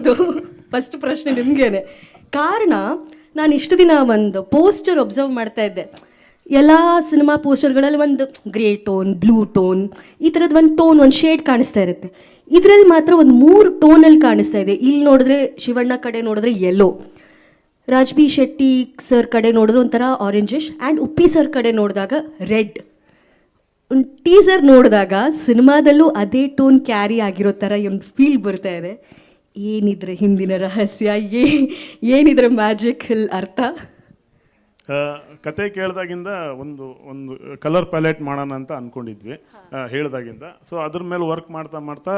ಹೌದು, ಫಸ್ಟ್ ಪ್ರಶ್ನೆ ನಿಮಗೇನೆ. ಕಾರಣ, ನಾನು ಇಷ್ಟು ದಿನ ಒಂದು ಪೋಸ್ಟರ್ ಒಬ್ಸರ್ವ್ ಮಾಡ್ತಾ ಇದ್ದೆ. ಎಲ್ಲ ಸಿನಿಮಾ ಪೋಸ್ಟರ್ಗಳಲ್ಲಿ ಒಂದು ಗ್ರೇ ಟೋನ್, ಬ್ಲೂ ಟೋನ್, ಈ ಥರದ್ದು ಒಂದು ಟೋನ್, ಒಂದು ಶೇಡ್ ಕಾಣಿಸ್ತಾ ಇರುತ್ತೆ. ಇದರಲ್ಲಿ ಮಾತ್ರ ಒಂದು 3 ಟೋನಲ್ಲಿ ಕಾಣಿಸ್ತಾ ಇದೆ. ಇಲ್ಲಿ ನೋಡಿದ್ರೆ ಶಿವಣ್ಣ ಕಡೆ ನೋಡಿದ್ರೆ ಯೆಲ್ಲೋ, ರಾಜ್ಬಿ ಶೆಟ್ಟಿ ಸರ್ ಕಡೆ ನೋಡಿದ್ರೆ ಒಂಥರ ಆರೆಂಜಿಶ್, ಆ್ಯಂಡ್ ಉಪ್ಪಿ ಸರ್ ಕಡೆ ನೋಡಿದಾಗ ರೆಡ್. ಒಂದು ಟೀಸರ್ ನೋಡಿದಾಗ ಸಿನಿಮಾದಲ್ಲೂ ಅದೇ ಟೋನ್ ಕ್ಯಾರಿ ಆಗಿರೋ ಥರ ಒಂದು ಫೀಲ್ ಬರ್ತಾ ಇದೆ. ಏನಿದ್ರೆ ಹಿಂದಿನ ರಹಸ್ಯ, ಏನಿದ್ರೆ ಮ್ಯಾಜಿಕ್ ಅರ್ಥ? ಕತೆ ಕೇಳಿದಾಗಿಂದ ಒಂದು ಕಲರ್ ಪ್ಯಾಲೆಟ್ ಮಾಡೋಣ ಅಂತ ಅಂದ್ಕೊಂಡಿದ್ವಿ ಹೇಳಿದಾಗಿಂದ. ಸೊ ಅದ್ರ ಮೇಲೆ ವರ್ಕ್ ಮಾಡ್ತಾ ಮಾಡ್ತಾ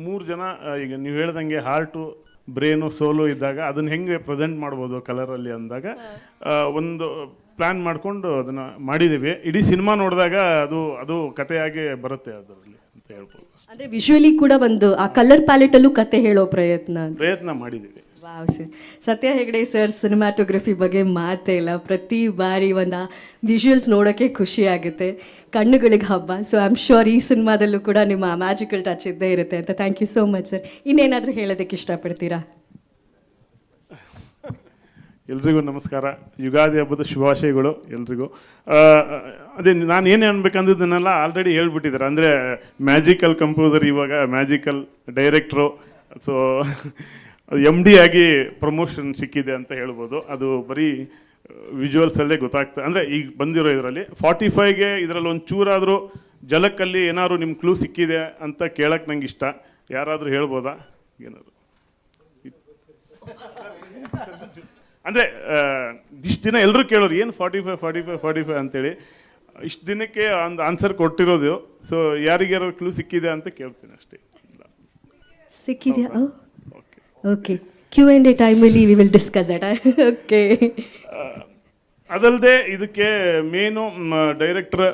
3 ಜನ, ಈಗ ನೀವು ಹೇಳ್ದಂಗೆ ಹಾರ್ಟು, ಬ್ರೇನು, ಸೋಲು ಇದ್ದಾಗ ಅದನ್ನು ಹೆಂಗೆ ಪ್ರೆಸೆಂಟ್ ಮಾಡ್ಬೋದು ಕಲರಲ್ಲಿ ಅಂದಾಗ ಒಂದು ಪ್ಲ್ಯಾನ್ ಮಾಡಿಕೊಂಡು ಅದನ್ನು ಮಾಡಿದ್ದೀವಿ. ಇಡೀ ಸಿನಿಮಾ ನೋಡಿದಾಗ ಅದು ಕಥೆಯಾಗಿ ಬರುತ್ತೆ ಅದರಲ್ಲಿ ಅಂತ ಹೇಳ್ಬೋದು. ಅಂದರೆ ವಿಜುವಲಿ ಕೂಡ ಒಂದು ಆ ಕಲರ್ ಪ್ಯಾಲೆಟಲ್ಲೂ ಕತೆ ಹೇಳೋ ಪ್ರಯತ್ನ ಮಾಡಿದ್ದೀವಿ. Wow sir. ಸತ್ಯ ಹೆಗ್ಡೆ ಸರ್ ಸಿನಿಮಾಟೋಗ್ರಫಿ ಬಗ್ಗೆ ಮಾತೇ ಇಲ್ಲ. ಪ್ರತಿ ಬಾರಿ ಒಂದು ವಿಜುವಲ್ಸ್ ನೋಡೋಕ್ಕೆ ಖುಷಿ ಆಗುತ್ತೆ, ಕಣ್ಣುಗಳಿಗೆ ಹಬ್ಬ. ಸೊ ಐ ಆಮ್ ಶ್ಯೂರ್ ಈ ಸಿನಿಮಾದಲ್ಲೂ ಕೂಡ ನಿಮ್ಮ ಮ್ಯಾಜಿಕಲ್ ಟಚ್ ಇದ್ದೇ ಇರುತ್ತೆ ಅಂತ. Thank you so much sir. ಇನ್ನೇನಾದರೂ ಹೇಳೋದಕ್ಕೆ ಇಷ್ಟಪಡ್ತೀರಾ? ಎಲ್ರಿಗೂ ನಮಸ್ಕಾರ, ಯುಗಾದಿ ಹಬ್ಬದ ಶುಭಾಶಯಗಳು ಎಲ್ರಿಗೂ. ಅದೇ ನಾನು ಏನು ಅನ್ಬೇಕಂದಿದ್ದನ್ನೆಲ್ಲ ಆಲ್ರೆಡಿ ಹೇಳ್ಬಿಟ್ಟಿದ್ದಾರೆ. ಅಂದರೆ ಮ್ಯಾಜಿಕಲ್ ಕಂಪೋಸರ್, ಇವಾಗ ಮ್ಯಾಜಿಕಲ್ ಡೈರೆಕ್ಟ್ರು. ಸೊ MD ಆಗಿ ಪ್ರಮೋಷನ್ ಸಿಕ್ಕಿದೆ ಅಂತ ಹೇಳ್ಬೋದು. ಅದು ಬರೀ ವಿಜುವಲ್ಸಲ್ಲೇ ಗೊತ್ತಾಗ್ತದೆ. ಅಂದರೆ ಈಗ ಬಂದಿರೋ ಇದರಲ್ಲಿ 45ಗೆ ಇದರಲ್ಲಿ ಒಂದು ಚೂರಾದರೂ ಜಲಕ್ಕಲ್ಲಿ ಏನಾದ್ರು ನಿಮ್ಮ ಕ್ಲೂ ಸಿಕ್ಕಿದೆ ಅಂತ ಕೇಳಕ್ಕೆ ನಂಗೆ ಇಷ್ಟ. ಯಾರಾದರೂ ಹೇಳ್ಬೋದಾ? ಏನಾದ್ರು ಅಂದರೆ ಇಷ್ಟು ದಿನ ಎಲ್ಲರೂ ಕೇಳೋರು ಏನು 45 ಅಂತೇಳಿ. ಇಷ್ಟು ದಿನಕ್ಕೆ ಒಂದು ಆನ್ಸರ್ ಕೊಟ್ಟಿರೋದು. ಸೊ ಯಾರಿಗ್ಯಾರು ಕ್ಲೂ ಸಿಕ್ಕಿದೆ ಅಂತ ಕೇಳ್ತೀನಿ ಅಷ್ಟೇ. ಸಿಕ್ಕಿದೆಯಾ? ಓಕೆ, Q&A ಟೈಮಲ್ಲಿ we will discuss that. Okay. ಅದಲ್ಲದೆ ಇದಕ್ಕೆ ಮೇನು ಡೈರೆಕ್ಟರ್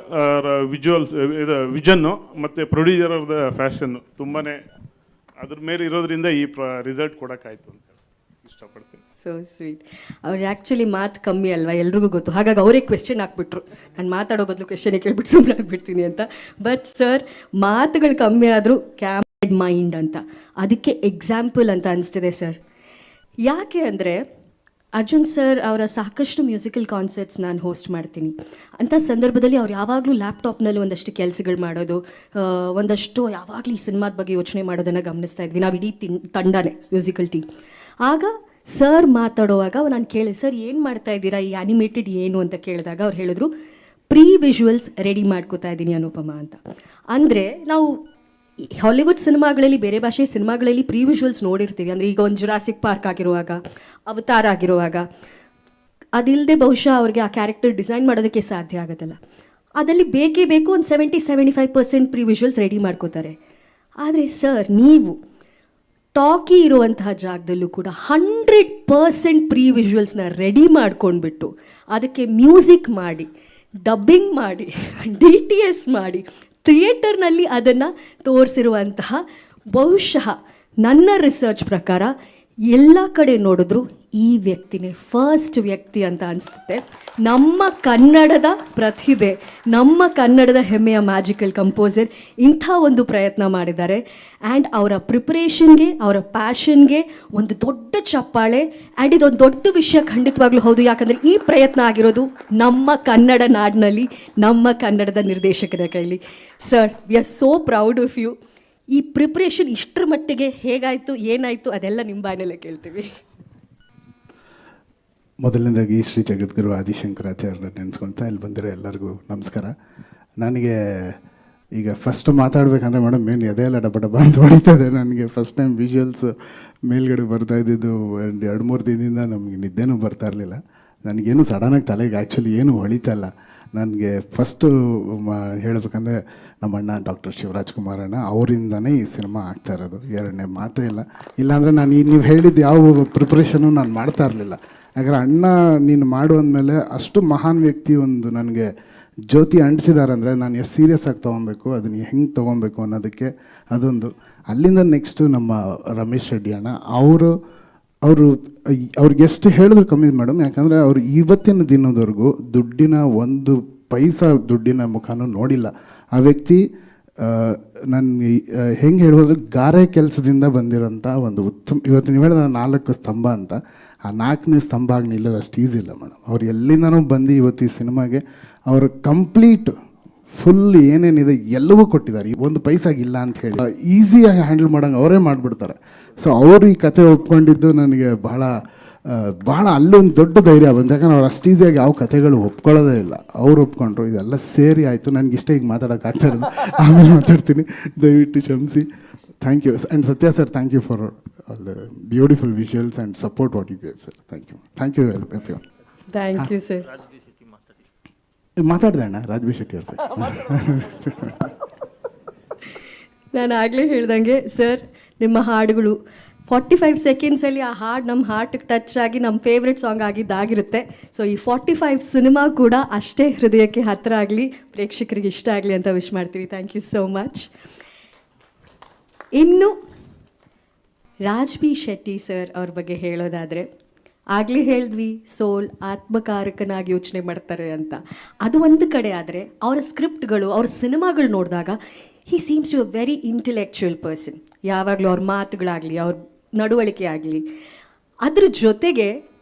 ವಿಜುವಲ್ಸ್, ಇದು ವಿಷನ್ನು ಮತ್ತು ಪ್ರೊಡ್ಯೂಸರ್ ಆಫ್ ದ ಫ್ಯಾಷನ್ನು ತುಂಬಾ ಅದ್ರ ಮೇಲೆ ಇರೋದ್ರಿಂದ ಈ ರಿಸಲ್ಟ್ ಕೊಡೋಕ್ಕಾಯ್ತು ಅಂತ ಇಷ್ಟಪಡ್ತೀನಿ. So sweet. ಅವ್ರು ಆ್ಯಕ್ಚುಲಿ ಮಾತು ಕಮ್ಮಿ ಅಲ್ವಾ, ಎಲ್ರಿಗೂ ಗೊತ್ತು. ಹಾಗಾಗಿ ಅವರೇ ಕ್ವೆಶ್ಚನ್ ಹಾಕ್ಬಿಟ್ರು. ನಾನು ಮಾತಾಡೋ ಬದಲು ಕ್ವೆಶ್ಚನ್ ಕೇಳ್ಬಿಟ್ಟು ಸುಮ್ಮನೆ ಆಗ್ಬಿಡ್ತೀನಿ ಅಂತ. ಬಟ್ ಸರ್, ಮಾತುಗಳು ಕಮ್ಮಿ ಆದರೂ ಕ್ಯಾಮ್ರೆಡ್ ಮೈಂಡ್ ಅಂತ, ಅದಕ್ಕೆ ಎಕ್ಸಾಂಪಲ್ ಅಂತ ಅನಿಸ್ತಿದೆ ಸರ್. ಯಾಕೆ ಅಂದರೆ ಅರ್ಜುನ್ ಸರ್ ಅವರ ಸಾಕಷ್ಟು ಮ್ಯೂಸಿಕಲ್ ಕಾನ್ಸರ್ಟ್ಸ್ ನಾನು ಹೋಸ್ಟ್ ಮಾಡ್ತೀನಿ. ಅಂಥ ಸಂದರ್ಭದಲ್ಲಿ ಅವ್ರು ಯಾವಾಗಲೂ ಲ್ಯಾಪ್ಟಾಪ್ನಲ್ಲಿ ಒಂದಷ್ಟು ಕೆಲಸಗಳು ಮಾಡೋದು, ಒಂದಷ್ಟು ಯಾವಾಗಲೂ ಈ ಸಿನಿಮಾದ ಬಗ್ಗೆ ಯೋಚನೆ ಮಾಡೋದನ್ನು ಗಮನಿಸ್ತಾ ಇದ್ವಿ ನಾವು, ಇಡೀ ತಂಡನೇ ಮ್ಯೂಸಿಕಲ್ ಟೀಮ್. ಆಗ ಸರ್ ಮಾತಾಡುವಾಗ ನಾನು ಕೇಳಿದೆ, ಸರ್ ಏನು ಮಾಡ್ತಾ ಇದ್ದೀರಾ, ಈ ಆ್ಯನಿಮೇಟೆಡ್ ಏನು ಅಂತ ಕೇಳಿದಾಗ ಅವ್ರು ಹೇಳಿದ್ರು, ಪ್ರೀ ವಿಜುವಲ್ಸ್ ರೆಡಿ ಮಾಡ್ಕೋತಾ ಇದ್ದೀನಿ ಅನುಪಮ ಅಂತ. ಅಂದರೆ ನಾವು ಹಾಲಿವುಡ್ ಸಿನಿಮಾಗಳಲ್ಲಿ, ಬೇರೆ ಭಾಷೆ ಸಿನಿಮಾಗಳಲ್ಲಿ ಪ್ರೀ ವಿಜುವಲ್ಸ್ ನೋಡಿರ್ತೀವಿ. ಅಂದರೆ ಈಗ ಒಂದು ಜುರಾಸಿಕ್ ಪಾರ್ಕ್ ಆಗಿರುವಾಗ, ಅವತಾರ ಆಗಿರುವಾಗ, ಅದಿಲ್ಲದೆ ಬಹುಶಃ ಅವ್ರಿಗೆ ಆ ಕ್ಯಾರೆಕ್ಟರ್ ಡಿಸೈನ್ ಮಾಡೋದಕ್ಕೆ ಸಾಧ್ಯ ಆಗೋದಲ್ಲ. ಅದಲ್ಲಿ ಬೇಕೇ ಬೇಕು ಒಂದು 70-75% ಪ್ರೀ ವಿಜುವಲ್ಸ್ ರೆಡಿ ಮಾಡ್ಕೋತಾರೆ. ಆದರೆ ಸರ್, ನೀವು ಟಾಕಿ ಇರುವಂತಹ ಜಾಗದಲ್ಲೂ ಕೂಡ 100% ಪ್ರೀ ವಿಜುವಲ್ಸ್ನ ರೆಡಿ ಮಾಡ್ಕೊಂಡ್ಬಿಟ್ಟು ಅದಕ್ಕೆ ಮ್ಯೂಸಿಕ್ ಮಾಡಿ, ಡಬ್ಬಿಂಗ್ ಮಾಡಿ, DTS ಮಾಡಿ, ಥಿಯೇಟರ್ನಲ್ಲಿ ಅದನ್ನು ತೋರಿಸಿರುವಂತಹ, ಬಹುಶಃ ನನ್ನ ರಿಸರ್ಚ್ ಪ್ರಕಾರ ಎಲ್ಲ ಕಡೆ ನೋಡಿದ್ರು ಈ ವ್ಯಕ್ತಿನೇ ಫಸ್ಟ್ ವ್ಯಕ್ತಿ ಅಂತ ಅನಿಸುತ್ತೆ. ನಮ್ಮ ಕನ್ನಡದ ಪ್ರತಿಭೆ, ನಮ್ಮ ಕನ್ನಡದ ಹೆಮ್ಮೆಯ ಮ್ಯಾಜಿಕಲ್ ಕಂಪೋಸರ್ ಇಂಥ ಒಂದು ಪ್ರಯತ್ನ ಮಾಡಿದ್ದಾರೆ. ಆ್ಯಂಡ್ ಅವರ ಪ್ರಿಪ್ರೇಷನ್ಗೆ, ಅವರ ಪ್ಯಾಷನ್ಗೆ ಒಂದು ದೊಡ್ಡ ಚಪ್ಪಾಳೆ. ಆ್ಯಂಡ್ ಇದೊಂದು ದೊಡ್ಡ ವಿಷಯ ಖಂಡಿತವಾಗ್ಲೂ ಹೌದು. ಯಾಕಂದರೆ ಈ ಪ್ರಯತ್ನ ಆಗಿರೋದು ನಮ್ಮ ಕನ್ನಡ ನಾಡಿನಲ್ಲಿ, ನಮ್ಮ ಕನ್ನಡದ ನಿರ್ದೇಶಕರ ಕೈಲಿ. Sir, we are so proud of you. ಈ ಪ್ರಿಪ್ರೇಷನ್ ಇಷ್ಟರ ಮಟ್ಟಿಗೆ ಹೇಗಾಯಿತು, ಏನಾಯಿತು, ಅದೆಲ್ಲ ನಿಮ್ಮ ಬಾಯಲ್ಲೇ ಕೇಳ್ತೀವಿ. ಮೊದಲನೇದಾಗಿ ಶ್ರೀ ಜಗದ್ಗುರು ಆದಿಶಂಕರಾಚಾರ್ಯ ನೆನೆಸ್ಕೊಳ್ತಾ ಇಲ್ಲಿ ಬಂದಿರೋ ಎಲ್ಲರಿಗೂ ನಮಸ್ಕಾರ. ನನಗೆ ಈಗ ಫಸ್ಟ್ ಮಾತಾಡಬೇಕಂದ್ರೆ ಮೇಡಮ್ ಏನು ಎದೆಯೆಲ್ಲ ಡಬ್ಬ ಡಬ್ಬ ಅಂತ ಹೊಡಿತದೆ. ನನಗೆ ಫಸ್ಟ್ ಟೈಮ್ ವಿಜುವಲ್ಸ್ ಮೇಲ್ಗಡೆ ಬರ್ತಾಯಿದ್ದು 2-3 ದಿನದಿಂದ ನಮಗೆ ನಿದ್ದೆನೂ ಬರ್ತಾ ಇರಲಿಲ್ಲ. ನನಗೇನು ಸಡನ್ನಾಗಿ ತಲೆಗೆ ಆ್ಯಕ್ಚುಲಿ ಏನು ಹೊಳಿತಲ್ಲ. ನನಗೆ ಫಸ್ಟು ಹೇಳಬೇಕಂದ್ರೆ ನಮ್ಮ ಅಣ್ಣ ಡಾಕ್ಟರ್ ಶಿವರಾಜ್ ಕುಮಾರ್ ಅಣ್ಣ ಅವರಿಂದನೇ ಈ ಸಿನಿಮಾ ಆಗ್ತಾ ಇರೋದು, ಎರಡನೇ ಮಾತೇ ಇಲ್ಲ. ಇಲ್ಲಾಂದರೆ ನಾನು ನೀವು ಹೇಳಿದ್ದು ಯಾವ ಪ್ರಿಪ್ರೇಷನ್ನು ನಾನು ಮಾಡ್ತಾ ಇರಲಿಲ್ಲ. ಯಾಕಂದರೆ ಅಣ್ಣ ನೀನು ಮಾಡುವಂದಮೇಲೆ ಅಷ್ಟು ಮಹಾನ್ ವ್ಯಕ್ತಿ ಒಂದು ನನಗೆ ಜ್ಯೋತಿ ಅಂಟಿಸಿದ್ದಾರೆ ಅಂದರೆ ನಾನು ಎಷ್ಟು ಸೀರಿಯಸ್ ಆಗಿ ತೊಗೊಬೇಕು, ಅದನ್ನು ಹೆಂಗೆ ತೊಗೊಬೇಕು ಅನ್ನೋದಕ್ಕೆ ಅದೊಂದು. ಅಲ್ಲಿಂದ ನೆಕ್ಸ್ಟು ನಮ್ಮ ರಮೇಶ್ ರೆಡ್ಡಿ ಅಣ್ಣ ಅವ್ರಿಗೆ ಎಷ್ಟು ಹೇಳಿದ್ರು ಕಮ್ಮಿ ಮೇಡಮ್. ಯಾಕಂದರೆ ಅವರು ಇವತ್ತಿನ ದಿನದವರೆಗೂ ದುಡ್ಡಿನ ಒಂದು ಪೈಸಾ ದುಡ್ಡಿನ ಮುಖನೂ ನೋಡಿಲ್ಲ. ಆ ವ್ಯಕ್ತಿ ನಾನು ಹೆಂಗೆ ಹೇಳ್ಬೋದು, ಗಾರೆ ಕೆಲಸದಿಂದ ಬಂದಿರೋಂಥ ಒಂದು ಉತ್ತಮ, ಇವತ್ತು ನೀವು ಹೇಳಿದ್ರೆ 4 ಸ್ತಂಭ ಅಂತ, ಆ 4ನೇ ಸ್ತಂಭ ಆಗಿ ನಿಲ್ಲೋದು ಅಷ್ಟು ಈಸಿ ಇಲ್ಲ ಮೇಡಮ್. ಅವ್ರು ಎಲ್ಲಿಂದನೂ ಬಂದು ಇವತ್ತು ಈ ಸಿನಿಮಾಗೆ ಅವರು ಕಂಪ್ಲೀಟ್ ಫುಲ್ ಏನೇನಿದೆ ಎಲ್ಲವೂ ಕೊಟ್ಟಿದ್ದಾರೆ, ಒಂದು ಪೈಸಾಗಿಲ್ಲ ಅಂತ ಹೇಳಿ ಈಸಿಯಾಗಿ ಹ್ಯಾಂಡಲ್ ಮಾಡೋಂಗೆ ಅವರೇ ಮಾಡಿಬಿಡ್ತಾರೆ. ಸೊ ಅವರು ಈ ಕತೆ ಒಪ್ಕೊಂಡಿದ್ದು ನನಗೆ ಭಾಳ ಅಲ್ಲೊಂದು ದೊಡ್ಡ ಧೈರ್ಯ ಬಂತು. ಯಾಕಂದ್ರೆ ಅವ್ರು ಅಷ್ಟು ಈಸಿಯಾಗಿ ಯಾವ ಕತೆಗಳು ಒಪ್ಕೊಳ್ಳೋದೇ ಇಲ್ಲ, ಅವ್ರು ಒಪ್ಕೊಂಡ್ರು. ಇದೆಲ್ಲ ಸೇರಿ ಆಯಿತು. ನನಗೆ ಇಷ್ಟ ಈಗ ಮಾತಾಡೋಕ್ಕಾಗ್ತಾ ಇರೋದು, ಆಮೇಲೆ ಮಾತಾಡ್ತೀನಿ, ದಯವಿಟ್ಟು ಕ್ಷಮಿಸಿ. Thank you. And Satya sir, thank you for all the beautiful visuals and support what you gave sir. Thank you. Thank you everyone. Thank you sir. ಮಾತಾಡಿದೆ ಅಣ್ಣ, ರಾಜ್ಬಿ ಶೆಟ್ಟಿ ಅವ್ರ. ನಾನು ಆಗಲೇ ಹೇಳ್ದಂಗೆ ಸರ್, ನಿಮ್ಮ ಹಾಡುಗಳು 45 ಸೆಕೆಂಡ್ಸಲ್ಲಿ ಆ ಹಾಡು ನಮ್ಮ ಹಾರ್ಟ್ಗೆ ಟಚ್ ಆಗಿ ನಮ್ಮ ಫೇವ್ರೆಟ್ ಸಾಂಗ್ ಆಗಿದ್ದಾಗಿರುತ್ತೆ. ಸೊ ಈ 45 ಸಿನಿಮಾ ಕೂಡ ಅಷ್ಟೇ ಹೃದಯಕ್ಕೆ ಹತ್ತಿರ ಆಗಲಿ, ಪ್ರೇಕ್ಷಕರಿಗೆ ಇಷ್ಟ ಆಗಲಿ ಅಂತ ವಿಶ್ ಮಾಡ್ತೀವಿ. Thank you so much. ಇನ್ನು ರಾಜ್ಬಿ ಶೆಟ್ಟಿ ಸರ್ ಅವ್ರ ಬಗ್ಗೆ ಹೇಳೋದಾದರೆ, ಆಗಲೇ ಹೇಳಿದ್ವಿ ಸೋಲ್ ಆತ್ಮಕಾರಕನಾಗಿ ಯೋಚನೆ ಮಾಡ್ತಾರೆ ಅಂತ. ಅದು ಒಂದು ಕಡೆ ಆದರೆ ಅವರ ಸ್ಕ್ರಿಪ್ಟ್ಗಳು, ಅವ್ರ ಸಿನಿಮಾಗಳು ನೋಡಿದಾಗ he seems to a very intellectual person. ಯಾವಾಗಲೂ ಅವ್ರ ಮಾತುಗಳಾಗಲಿ, ಅವ್ರ ನಡವಳಿಕೆ ಆಗಲಿ. ಅದ್ರ ಜೊತೆಗೆ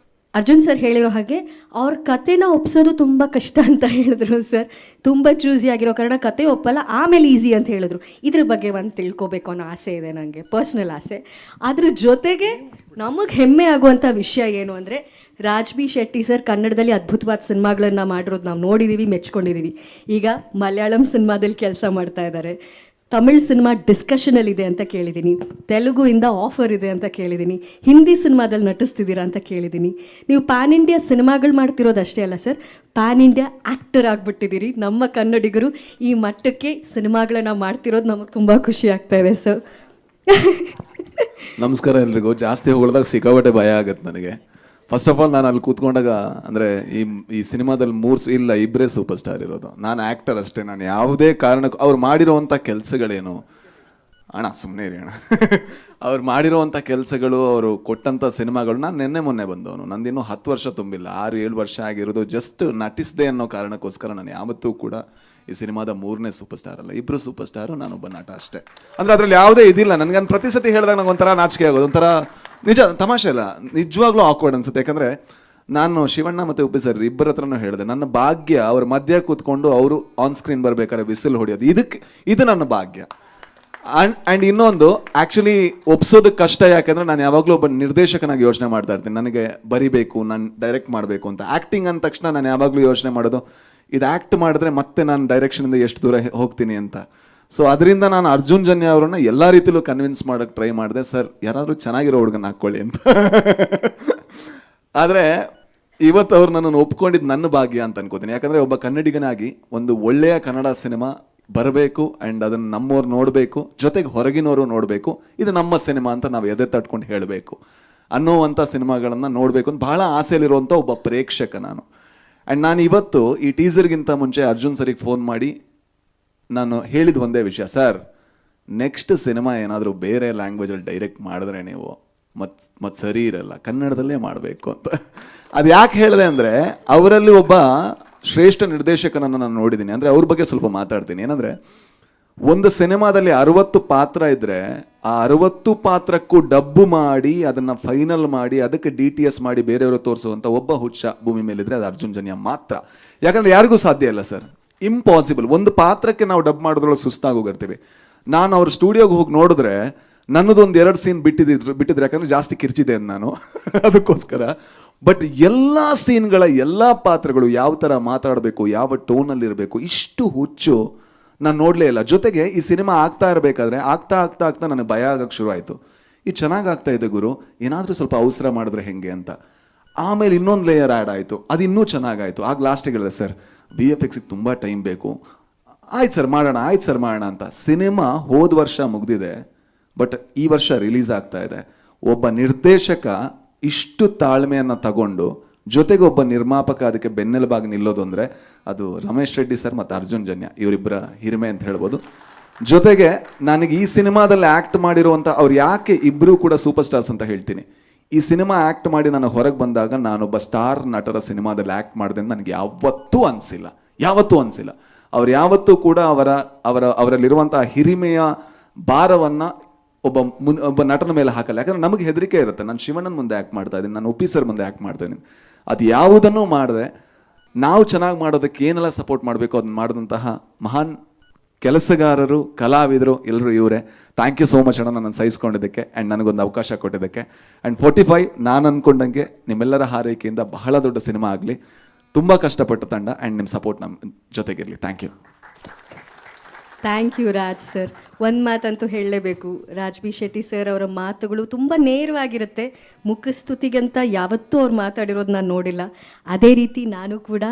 ಅರ್ಜುನ್ ಸರ್ ಹೇಳಿರೋ ಹಾಗೆ ಅವ್ರ ಕತೆನ ಒಪ್ಸೋದು ತುಂಬ ಕಷ್ಟ ಅಂತ ಹೇಳಿದ್ರು ಸರ್. ತುಂಬ ಚೂಸಿ ಆಗಿರೋ ಕಾರಣ ಕತೆ ಒಪ್ಪಲ್ಲ, ಆಮೇಲೆ ಈಸಿ ಅಂತ ಹೇಳಿದ್ರು. ಇದ್ರ ಬಗ್ಗೆ ಒಂದು ತಿಳ್ಕೊಬೇಕು ಅನ್ನೋ ಆಸೆ ಇದೆ ನನಗೆ, ಪರ್ಸ್ನಲ್ ಆಸೆ. ಅದ್ರ ಜೊತೆಗೆ ನಮಗೆ ಹೆಮ್ಮೆ ಆಗುವಂಥ ವಿಷಯ ಏನು ಅಂದರೆ, ರಾಜ್ಬಿ ಶೆಟ್ಟಿ ಸರ್ ಕನ್ನಡದಲ್ಲಿ ಅದ್ಭುತವಾದ ಸಿನಿಮಾಗಳನ್ನು ಮಾಡಿರೋದು ನಾವು ನೋಡಿದ್ದೀವಿ, ಮೆಚ್ಕೊಂಡಿದ್ದೀವಿ. ಈಗ ಮಲಯಾಳಂ ಸಿನಿಮಾದಲ್ಲಿ ಕೆಲಸ ಮಾಡ್ತಾ ಇದ್ದಾರೆ, ತಮಿಳ್ ಸಿನಿಮಾ ಡಿಸ್ಕಷನಲ್ಲಿದೆ ಅಂತ ಕೇಳಿದ್ದೀನಿ, ತೆಲುಗುಯಿಂದ ಆಫರ್ ಇದೆ ಅಂತ ಕೇಳಿದ್ದೀನಿ, ಹಿಂದಿ ಸಿನಿಮಾದಲ್ಲಿ ನಟಿಸ್ತಿದ್ದೀರಾ ಅಂತ ಕೇಳಿದ್ದೀನಿ. ನೀವು ಪ್ಯಾನ್ ಇಂಡಿಯಾ ಸಿನಿಮಾಗಳು ಮಾಡ್ತಿರೋದು ಅಷ್ಟೇ ಅಲ್ಲ ಸರ್, ಪ್ಯಾನ್ ಇಂಡಿಯಾ ಆ್ಯಕ್ಟರ್ ಆಗಿಬಿಟ್ಟಿದ್ದೀರಿ. ನಮ್ಮ ಕನ್ನಡಿಗರು ಈ ಮಟ್ಟಕ್ಕೆ ಸಿನಿಮಾಗಳನ್ನ ಮಾಡ್ತಿರೋದು ನಮಗೆ ತುಂಬ ಖುಷಿ ಆಗ್ತಾ ಇದೆ ಸರ್. ನಮಸ್ಕಾರ ಎಲ್ರಿಗೂ. ಜಾಸ್ತಿ ಹೊಗಳಿದಾಗ ಸಿಕ್ಕಾಪಟ್ಟೆ ಭಯ ಆಗುತ್ತೆ ನನಗೆ. ಫಸ್ಟ್ ಆಫ್ ಆಲ್ ನಾನು ಅಲ್ಲಿ ಕೂತ್ಕೊಂಡಾಗ ಅಂದರೆ ಈ ಸಿನಿಮಾದಲ್ಲಿ ಇಬ್ಬರೇ ಸೂಪರ್ ಸ್ಟಾರ್ ಇರೋದು. ನಾನು ಆ್ಯಕ್ಟರ್ ಅಷ್ಟೇ. ನಾನು ಯಾವುದೇ ಕಾರಣಕ್ಕೂ ಅವ್ರು ಮಾಡಿರೋವಂಥ ಕೆಲಸಗಳೇನು ಅಣ್ಣ ಸುಮ್ಮನೆ ಇರಿ ಅಣ್ಣ ಅವ್ರು ಮಾಡಿರೋವಂಥ ಕೆಲಸಗಳು, ಅವರು ಕೊಟ್ಟಂಥ ಸಿನಿಮಾಗಳು, ನಾನು ಮೊನ್ನೆ ಬಂದವನು, ನಂದಿನ್ನೂ 10 ವರ್ಷ ತುಂಬಿಲ್ಲ, 6-7 ವರ್ಷ ಆಗಿರೋದು. ಜಸ್ಟ್ ನಟಿಸಿದೆ ಅನ್ನೋ ಕಾರಣಕ್ಕೋಸ್ಕರ ನಾನು ಯಾವತ್ತೂ ಕೂಡ ಈ ಸಿನಿಮಾದ 3ನೇ ಸೂಪರ್ ಸ್ಟಾರ್ ಅಲ್ಲ, ಇಬ್ಬರು ಸೂಪರ್ ಸ್ಟಾರು, ನಾನೊಬ್ಬ ನಟ ಅಷ್ಟೇ. ಅಂದರೆ ಅದರಲ್ಲಿ ಯಾವುದೇ ಇದಿಲ್ಲ. ನನಗೆ ಪ್ರತಿ ಸತಿ ಹೇಳಿದಾಗ ನಂಗೆ ಒಂಥರ ನಾಚಿಕೆ ಆಗೋದು, ಒಂಥರ ನಿಜ ತಮಾಷೆ ಇಲ್ಲ, ನಿಜವಾಗ್ಲೂ ಆಕ್ವರ್ಡ್ ಅನ್ಸುತ್ತೆ. ಯಾಕಂದರೆ ನಾನು ಶಿವಣ್ಣ ಮತ್ತು ಉಪ್ಪಿ ಸರ್ ಇಬ್ಬರ ಹತ್ರನೂ ಹೇಳಿದೆ, ನನ್ನ ಭಾಗ್ಯ ಅವ್ರ ಮಧ್ಯ ಕೂತ್ಕೊಂಡು ಅವರು ಆನ್ ಸ್ಕ್ರೀನ್ ಬರ್ಬೇಕಾದ್ರೆ ವಿಸಿಲ್ ಹೊಡೆಯೋದು, ಇದು ನನ್ನ ಭಾಗ್ಯ. ಆ್ಯಂಡ್ ಇನ್ನೊಂದು ಆ್ಯಕ್ಚುಲಿ ಒಪ್ಸೋದಕ್ಕೆ ಕಷ್ಟ. ಯಾಕೆಂದರೆ ನಾನು ಯಾವಾಗಲೂ ಒಬ್ಬ ನಿರ್ದೇಶಕನಾಗಿ ಯೋಚನೆ ಮಾಡ್ತಾ ಇರ್ತೀನಿ, ನನಗೆ ಬರಿಬೇಕು, ನಾನು ಡೈರೆಕ್ಟ್ ಮಾಡಬೇಕು ಅಂತ. ಆ್ಯಕ್ಟಿಂಗ್ ಅಂದ ತಕ್ಷಣ ನಾನು ಯಾವಾಗಲೂ ಯೋಚನೆ ಮಾಡೋದು, ಇದು ಆ್ಯಕ್ಟ್ ಮಾಡಿದ್ರೆ ಮತ್ತೆ ನಾನು ಡೈರೆಕ್ಷನಿಂದ ಎಷ್ಟು ದೂರ ಹೋಗ್ತೀನಿ ಅಂತ. ಸೊ ಅದರಿಂದ ನಾನು ಅರ್ಜುನ್ ಜನ್ಯ ಅವರನ್ನ ಎಲ್ಲ ರೀತಿಲೂ ಕನ್ವಿನ್ಸ್ ಮಾಡೋಕ್ಕೆ ಟ್ರೈ ಮಾಡಿದೆ. ಸರ್ ಯಾರಾದರೂ ಚೆನ್ನಾಗಿರೋ ಹುಡುಗನ ಹಾಕ್ಕೊಳ್ಳಿ ಅಂತ. ಆದರೆ ಇವತ್ತು ಅವ್ರು ನನ್ನನ್ನು ಒಪ್ಕೊಂಡಿದ್ದು ನನ್ನ ಭಾಗ್ಯ ಅಂತ ಅನ್ಕೋತೀನಿ. ಯಾಕಂದರೆ ಒಬ್ಬ ಕನ್ನಡಿಗನಾಗಿ ಒಂದು ಒಳ್ಳೆಯ ಕನ್ನಡ ಸಿನಿಮಾ ಬರಬೇಕು, ಆ್ಯಂಡ್ ಅದನ್ನು ನಮ್ಮವ್ರು ನೋಡಬೇಕು, ಜೊತೆಗೆ ಹೊರಗಿನವರು ನೋಡಬೇಕು, ಇದು ನಮ್ಮ ಸಿನಿಮಾ ಅಂತ ನಾವು ಎದೆ ತಟ್ಕೊಂಡು ಹೇಳಬೇಕು ಅನ್ನೋವಂಥ ಸಿನಿಮಾಗಳನ್ನು ನೋಡಬೇಕು ಅಂತ ಭಾಳ ಆಸೆಯಲ್ಲಿರುವಂಥ ಒಬ್ಬ ಪ್ರೇಕ್ಷಕ ನಾನು. ಆ್ಯಂಡ್ ನಾನು ಇವತ್ತು ಈ ಟೀಸರ್ಗಿಂತ ಮುಂಚೆ ಅರ್ಜುನ್ ಸರಿಗೆ ಫೋನ್ ಮಾಡಿ ನಾನು ಹೇಳಿದ ಒಂದೇ ವಿಷಯ, ಸರ್ ನೆಕ್ಸ್ಟ್ ಸಿನಿಮಾ ಏನಾದರೂ ಬೇರೆ ಲ್ಯಾಂಗ್ವೇಜಲ್ಲಿ ಡೈರೆಕ್ಟ್ ಮಾಡಿದ್ರೆ ನೀವು ಮತ್ತು ಸರಿ ಇರಲ್ಲ, ಕನ್ನಡದಲ್ಲೇ ಮಾಡಬೇಕು ಅಂತ. ಅದು ಯಾಕೆ ಹೇಳಿದೆ ಅಂದರೆ, ಅವರಲ್ಲಿ ಒಬ್ಬ ಶ್ರೇಷ್ಠ ನಿರ್ದೇಶಕನನ್ನು ನಾನು ನೋಡಿದ್ದೀನಿ. ಅಂದರೆ ಅವ್ರ ಬಗ್ಗೆ ಸ್ವಲ್ಪ ಮಾತಾಡ್ತೀನಿ. ಏನಂದರೆ, ಒಂದು ಸಿನಿಮಾದಲ್ಲಿ 60 ಪಾತ್ರ ಇದ್ದರೆ ಆ 60 ಪಾತ್ರಕ್ಕೂ ಡಬ್ಬು ಮಾಡಿ ಅದನ್ನು ಫೈನಲ್ ಮಾಡಿ ಅದಕ್ಕೆ DTS ಮಾಡಿ ಬೇರೆಯವರು ತೋರಿಸುವಂಥ ಒಬ್ಬ ಹುಚ್ಚ ಭೂಮಿ ಮೇಲಿದ್ರೆ ಅದು ಅರ್ಜುನ್ ಜನ್ಯ ಮಾತ್ರ. ಯಾಕಂದರೆ ಯಾರಿಗೂ ಸಾಧ್ಯ ಇಲ್ಲ ಸರ್, ಇಂಪಾಸಿಬಲ್. ಒಂದು ಪಾತ್ರಕ್ಕೆ ನಾವು ಡಬ್ ಮಾಡೋದ್ರೊಳಗೆ ಸುಸ್ತಾಗೋಗಿರ್ತೀವಿ. ನಾನು ಅವ್ರ ಸ್ಟುಡಿಯೋಗೆ ಹೋಗಿ ನೋಡಿದ್ರೆ ನನ್ನದೊಂದು 2 ಸೀನ್ ಬಿಟ್ಟಿದ್ರೆ ಯಾಕಂದರೆ ಜಾಸ್ತಿ ಕಿರ್ಚಿದೆ ನಾನು ಅದಕ್ಕೋಸ್ಕರ. ಬಟ್ ಎಲ್ಲ ಸೀನ್ಗಳ ಎಲ್ಲ ಪಾತ್ರಗಳು ಯಾವ ಥರ ಮಾತಾಡಬೇಕು, ಯಾವ ಟೋನಲ್ಲಿರಬೇಕು, ಇಷ್ಟು ಹುಚ್ಚು ನಾನು ನೋಡಲೇ ಇಲ್ಲ. ಜೊತೆಗೆ ಈ ಸಿನಿಮಾ ಆಗ್ತಾ ಇರಬೇಕಾದ್ರೆ ಆಗ್ತಾ ನನಗೆ ಭಯ ಆಗಕ್ಕೆ ಶುರು ಆಯಿತು. ಇದು ಚೆನ್ನಾಗಿ ಆಗ್ತಾ ಇದೆ ಗುರು, ಏನಾದರೂ ಸ್ವಲ್ಪ ಅವಸರ ಮಾಡಿದ್ರೆ ಹೆಂಗೆ ಅಂತ. ಆಮೇಲೆ ಇನ್ನೊಂದು ಲೇಯರ್ ಆ್ಯಡ್ ಆಯಿತು, ಅದು ಇನ್ನೂ ಚೆನ್ನಾಗಾಯಿತು. ಆಗ ಲಾಸ್ಟಿಗೆ ಹೇಳಿದೆ, ಸರ್ VFXಗೆ ತುಂಬ ಟೈಮ್ ಬೇಕು, ಆಯ್ತು ಸರ್ ಮಾಡೋಣ ಅಂತ. ಸಿನಿಮಾ ಹೋದ ವರ್ಷ ಮುಗ್ದಿದೆ, ಬಟ್ ಈ ವರ್ಷ ರಿಲೀಸ್ ಆಗ್ತಾ ಇದೆ. ಒಬ್ಬ ನಿರ್ದೇಶಕ ಇಷ್ಟು ತಾಳ್ಮೆಯನ್ನು ತಗೊಂಡು ಜೊತೆಗೆ ಒಬ್ಬ ನಿರ್ಮಾಪಕ ಅದಕ್ಕೆ ಬೆನ್ನೆಲುಬಾಗಿ ನಿಲ್ಲೋದು ಅಂದರೆ ಅದು ರಮೇಶ್ ರೆಡ್ಡಿ ಸರ್ ಮತ್ತು ಅರ್ಜುನ್ ಜನ್ಯ ಇವರಿಬ್ಬರ ಹಿರಿಮೆ ಅಂತ ಹೇಳ್ಬೋದು. ಜೊತೆಗೆ ನನಗೆ ಈ ಸಿನಿಮಾದಲ್ಲಿ ಆ್ಯಕ್ಟ್ ಮಾಡಿರುವಂಥ ಅವ್ರು ಯಾಕೆ ಇಬ್ಬರೂ ಕೂಡ ಸೂಪರ್ ಸ್ಟಾರ್ಸ್ ಅಂತ ಹೇಳ್ತೀನಿ. ಈ ಸಿನಿಮಾ ಆ್ಯಕ್ಟ್ ಮಾಡಿ ನಾನು ಹೊರಗೆ ಬಂದಾಗ ನಾನೊಬ್ಬ ಸ್ಟಾರ್ ನಟರ ಸಿನಿಮಾದಲ್ಲಿ ಆ್ಯಕ್ಟ್ ಮಾಡಿದೆ ಅಂತ ನನಗೆ ಯಾವತ್ತೂ ಅನಿಸಿಲ್ಲ. ಅವ್ರು ಯಾವತ್ತೂ ಕೂಡ ಅವರಲ್ಲಿರುವಂತಹ ಹಿರಿಮೆಯ ಭಾರವನ್ನ ಒಬ್ಬ ನಟನ ಮೇಲೆ ಹಾಕಲ್ಲ. ಯಾಕಂದ್ರೆ ನಮಗೆ ಹೆದರಿಕೆ ಇರುತ್ತೆ, ನಾನು ಶಿವಣ್ಣನ ಮುಂದೆ ಆ್ಯಕ್ಟ್ ಮಾಡ್ತಾ ಇದ್ದೀನಿ, ನಾನು ಉಪ್ಪಿ ಸರ್ ಮುಂದೆ ಆ್ಯಕ್ಟ್ ಮಾಡ್ತಾ ಇದ್ದೀನಿ. ಅದು ಯಾವುದನ್ನೂ ಮಾಡದೆ ನಾವು ಚೆನ್ನಾಗಿ ಮಾಡೋದಕ್ಕೆ ಏನೆಲ್ಲ ಸಪೋರ್ಟ್ ಮಾಡಬೇಕು ಅದನ್ನ ಮಾಡಿದಂತಹ ಮಹಾನ್ ಕೆಲಸಗಾರರು, ಕಲಾವಿದರು ಎಲ್ಲರೂ ಇವರೇ. ಥ್ಯಾಂಕ್ ಯು ಸೋ ಮಚ್ ಅಣ್ಣ, ನಾನು ಸಹಿಸ್ಕೊಂಡಿದ್ದಕ್ಕೆ ಆ್ಯಂಡ್ ನನಗೊಂದು ಅವಕಾಶ ಕೊಟ್ಟಿದ್ದಕ್ಕೆ. ಆ್ಯಂಡ್ 45 ನಾನು ಅಂದ್ಕೊಂಡಂಗೆ ನಿಮ್ಮೆಲ್ಲರ ಹಾರೈಕೆಯಿಂದ ಬಹಳ ದೊಡ್ಡ ಸಿನಿಮಾ ಆಗಲಿ. ತುಂಬ ಕಷ್ಟಪಟ್ಟ ತಂಡ ಆ್ಯಂಡ್ ನಿಮ್ಮ ಸಪೋರ್ಟ್ ನಮ್ಮ ಜೊತೆಗಿರಲಿ. Thank you. Thank you Raj sir. ಒಂದು ಮಾತಂತೂ ಹೇಳಲೇಬೇಕು, ರಾಜ್ ಬಿ ಶೆಟ್ಟಿ ಸರ್ ಅವರ ಮಾತುಗಳು ತುಂಬ ನೇರವಾಗಿರುತ್ತೆ. ಮುಖಸ್ತುತಿಗಂತ ಯಾವತ್ತೂ ಅವ್ರು ಮಾತಾಡಿರೋದು ನಾನು ನೋಡಿಲ್ಲ. ಅದೇ ರೀತಿ ನಾನು ಕೂಡ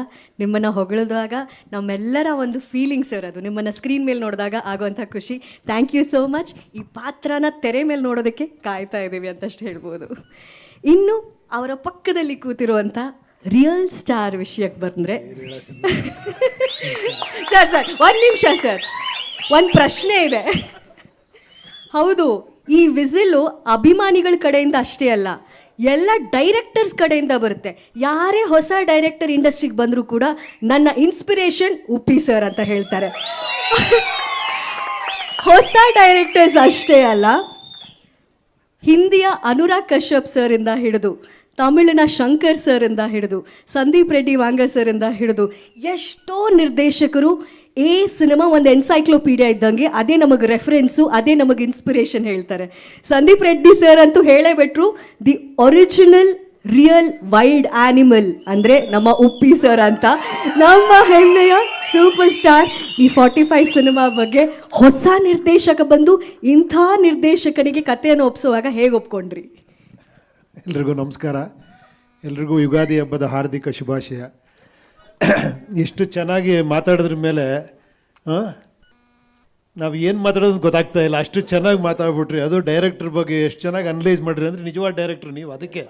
ನಿಮ್ಮನ್ನು ಹೊಗಳಿದಾಗ ನಮ್ಮೆಲ್ಲರ ಒಂದು ಫೀಲಿಂಗ್ ಸರ್, ಅದು ನಿಮ್ಮನ್ನು ಸ್ಕ್ರೀನ್ ಮೇಲೆ ನೋಡಿದಾಗ ಆಗುವಂಥ ಖುಷಿ. Thank you so much. ಈ ಪಾತ್ರನ ತೆರೆ ಮೇಲೆ ನೋಡೋದಕ್ಕೆ ಕಾಯ್ತಾ ಇದ್ದೀವಿ ಅಂತಷ್ಟು ಹೇಳ್ಬೋದು. ಇನ್ನು ಅವರ ಪಕ್ಕದಲ್ಲಿ ಕೂತಿರುವಂಥ ರಿಯಲ್ ಸ್ಟಾರ್ ವಿಷಯಕ್ಕೆ ಬಂದರೆ ಸರ್ ಒಂದು ನಿಮಿಷ ಸರ್, ಒಂದು ಪ್ರಶ್ನೆ ಇದೆ. ಹೌದು, ಈ ವಿಸಿಲು ಅಭಿಮಾನಿಗಳ ಕಡೆಯಿಂದ ಅಷ್ಟೇ ಅಲ್ಲ, ಎಲ್ಲ ಡೈರೆಕ್ಟರ್ಸ್ ಕಡೆಯಿಂದ ಬರುತ್ತೆ. ಯಾರೇ ಹೊಸ ಡೈರೆಕ್ಟರ್ ಇಂಡಸ್ಟ್ರಿಗೆ ಬಂದರೂ ಕೂಡ ನನ್ನ ಇನ್ಸ್ಪಿರೇಷನ್ ಉಪ್ಪಿ ಸರ್ ಅಂತ ಹೇಳ್ತಾರೆ. ಹೊಸ ಡೈರೆಕ್ಟರ್ಸ್ ಅಷ್ಟೇ ಅಲ್ಲ, ಹಿಂದಿಯ ಅನುರಾಗ್ ಕಶ್ಯಪ್ ಸರಿಂದ ಹಿಡಿದು, ತಮಿಳಿನ ಶಂಕರ್ ಸರಿಂದ ಹಿಡಿದು, ಸಂದೀಪ್ ರೆಡ್ಡಿ ವಾಂಗ ಸರಿಂದ ಹಿಡಿದು ಎಷ್ಟೋ ನಿರ್ದೇಶಕರು ಈ ಸಿನಿಮಾ ಒಂದು ಎನ್ಸೈಕ್ಲೋಪೀಡಿಯಾ ಇದ್ದಂಗೆ, ಅದೇ ನಮಗೆ ರೆಫರೆನ್ಸು, ಅದೇ ನಮಗೆ ಇನ್ಸ್ಪಿರೇಷನ್ ಹೇಳ್ತಾರೆ. ಸಂದೀಪ್ ರೆಡ್ಡಿ ಸರ್ ಅಂತೂ ಹೇಳೇಬಿಟ್ರು, the original real wild animal ಅಂದರೆ ನಮ್ಮ ಉಪ್ಪಿ ಸರ್ ಅಂತ. ನಮ್ಮ ಹೆಮ್ಮೆಯ ಸೂಪರ್ ಸ್ಟಾರ್. ಈ 45 ಸಿನಿಮಾ ಬಗ್ಗೆ ಹೊಸ ನಿರ್ದೇಶಕ ಬಂದು ಇಂಥ ನಿರ್ದೇಶಕನಿಗೆ ಕಥೆಯನ್ನು ಒಪ್ಪಿಸುವಾಗ ಹೇಗೆ ಒಪ್ಕೊಂಡ್ರಿ? ಎಲ್ರಿಗೂ ನಮಸ್ಕಾರ. ಎಲ್ರಿಗೂ ಯುಗಾದಿ ಹಬ್ಬದ ಹಾರ್ದಿಕ ಶುಭಾಶಯ. ಎಷ್ಟು ಚೆನ್ನಾಗಿ ಮಾತಾಡೋದ್ರ ಮೇಲೆ ನಾವು ಏನು ಮಾತಾಡೋದು ಗೊತ್ತಾಗ್ತಾ ಇಲ್ಲ, ಅಷ್ಟು ಚೆನ್ನಾಗಿ ಮಾತಾಡ್ಬಿಟ್ರಿ. ಅದು ಡೈರೆಕ್ಟ್ರ್ ಬಗ್ಗೆ ಎಷ್ಟು ಚೆನ್ನಾಗಿ ಅನಲೈಸ್ ಮಾಡಿರಿ ಅಂದರೆ ನಿಜವಾದ ಡೈರೆಕ್ಟ್ರು ನೀವು. ಅದಕ್ಕೆ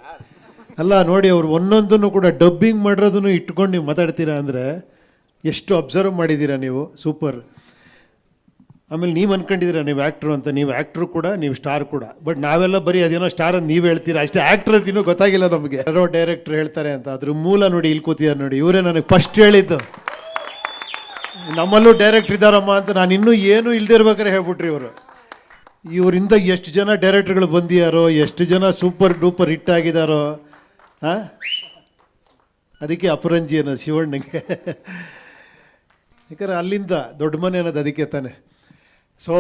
ಅಲ್ಲ ನೋಡಿ, ಅವ್ರು ಒಂದೊಂದನ್ನು ಕೂಡ ಡಬ್ಬಿಂಗ್ ಮಾಡಿರೋದನ್ನು ಇಟ್ಕೊಂಡು ನೀವು ಮಾತಾಡ್ತೀರಾ ಅಂದರೆ ಎಷ್ಟು ಅಬ್ಸರ್ವ್ ಮಾಡಿದ್ದೀರಾ ನೀವು. ಸೂಪರ್. ಆಮೇಲೆ ನೀವು ಅನ್ಕೊಂಡಿದ್ದೀರಾ ನೀವು ಆ್ಯಕ್ಟ್ರು ಅಂತ. ನೀವು ಆ್ಯಕ್ಟ್ರು ಕೂಡ, ನೀವು ಸ್ಟಾರ್ ಕೂಡ. ಬಟ್ ನಾವೆಲ್ಲ ಬರೀ ಅದೇನೋ ಸ್ಟಾರ್ ಅಂತ ನೀವು ಹೇಳ್ತೀರಾ ಅಷ್ಟೇ, ಆ್ಯಕ್ಟ್ರ್ ಅಂತ ಇನ್ನೂ ಗೊತ್ತಾಗಿಲ್ಲ ನಮಗೆ. ಯಾರೋ ಡೈರೆಕ್ಟ್ರ್ ಹೇಳ್ತಾರೆ ಅಂತ, ಅದ್ರ ಮೂಲ ನೋಡಿ ಇಲ್ಲಿ ಕೂತಿದ್ದಾರೆ ನೋಡಿ, ಇವರೇ ನನಗೆ ಫಸ್ಟ್ ಹೇಳಿದ್ದು. ನಮ್ಮಲ್ಲೂ ಡೈರೆಕ್ಟ್ರ್ ಇದ್ದಾರಮ್ಮ ಅಂತ ನಾನು ಇನ್ನೂ ಏನೂ ಇಲ್ಲದೇ ಇರ್ಬೇಕಾದ್ರೆ ಹೇಳ್ಬಿಟ್ರಿ ಇವರು. ಇವರಿಂದ ಎಷ್ಟು ಜನ ಡೈರೆಕ್ಟ್ರುಗಳು ಬಂದಿದ್ದಾರೋ, ಎಷ್ಟು ಜನ ಸೂಪರ್ ಡೂಪರ್ ಹಿಟ್ ಆಗಿದ್ದಾರೋ. ಅದಕ್ಕೆ ಅಪರಂಜಿ ಅನ್ನೋದು ಶಿವಣ್ಣಗೆ. ಯಾಕಂದ್ರೆ ಅಲ್ಲಿಂದ ದೊಡ್ಡ ಮನೆ ಅನ್ನೋದು ಅದಕ್ಕೆ ತಾನೆ. ಸೊ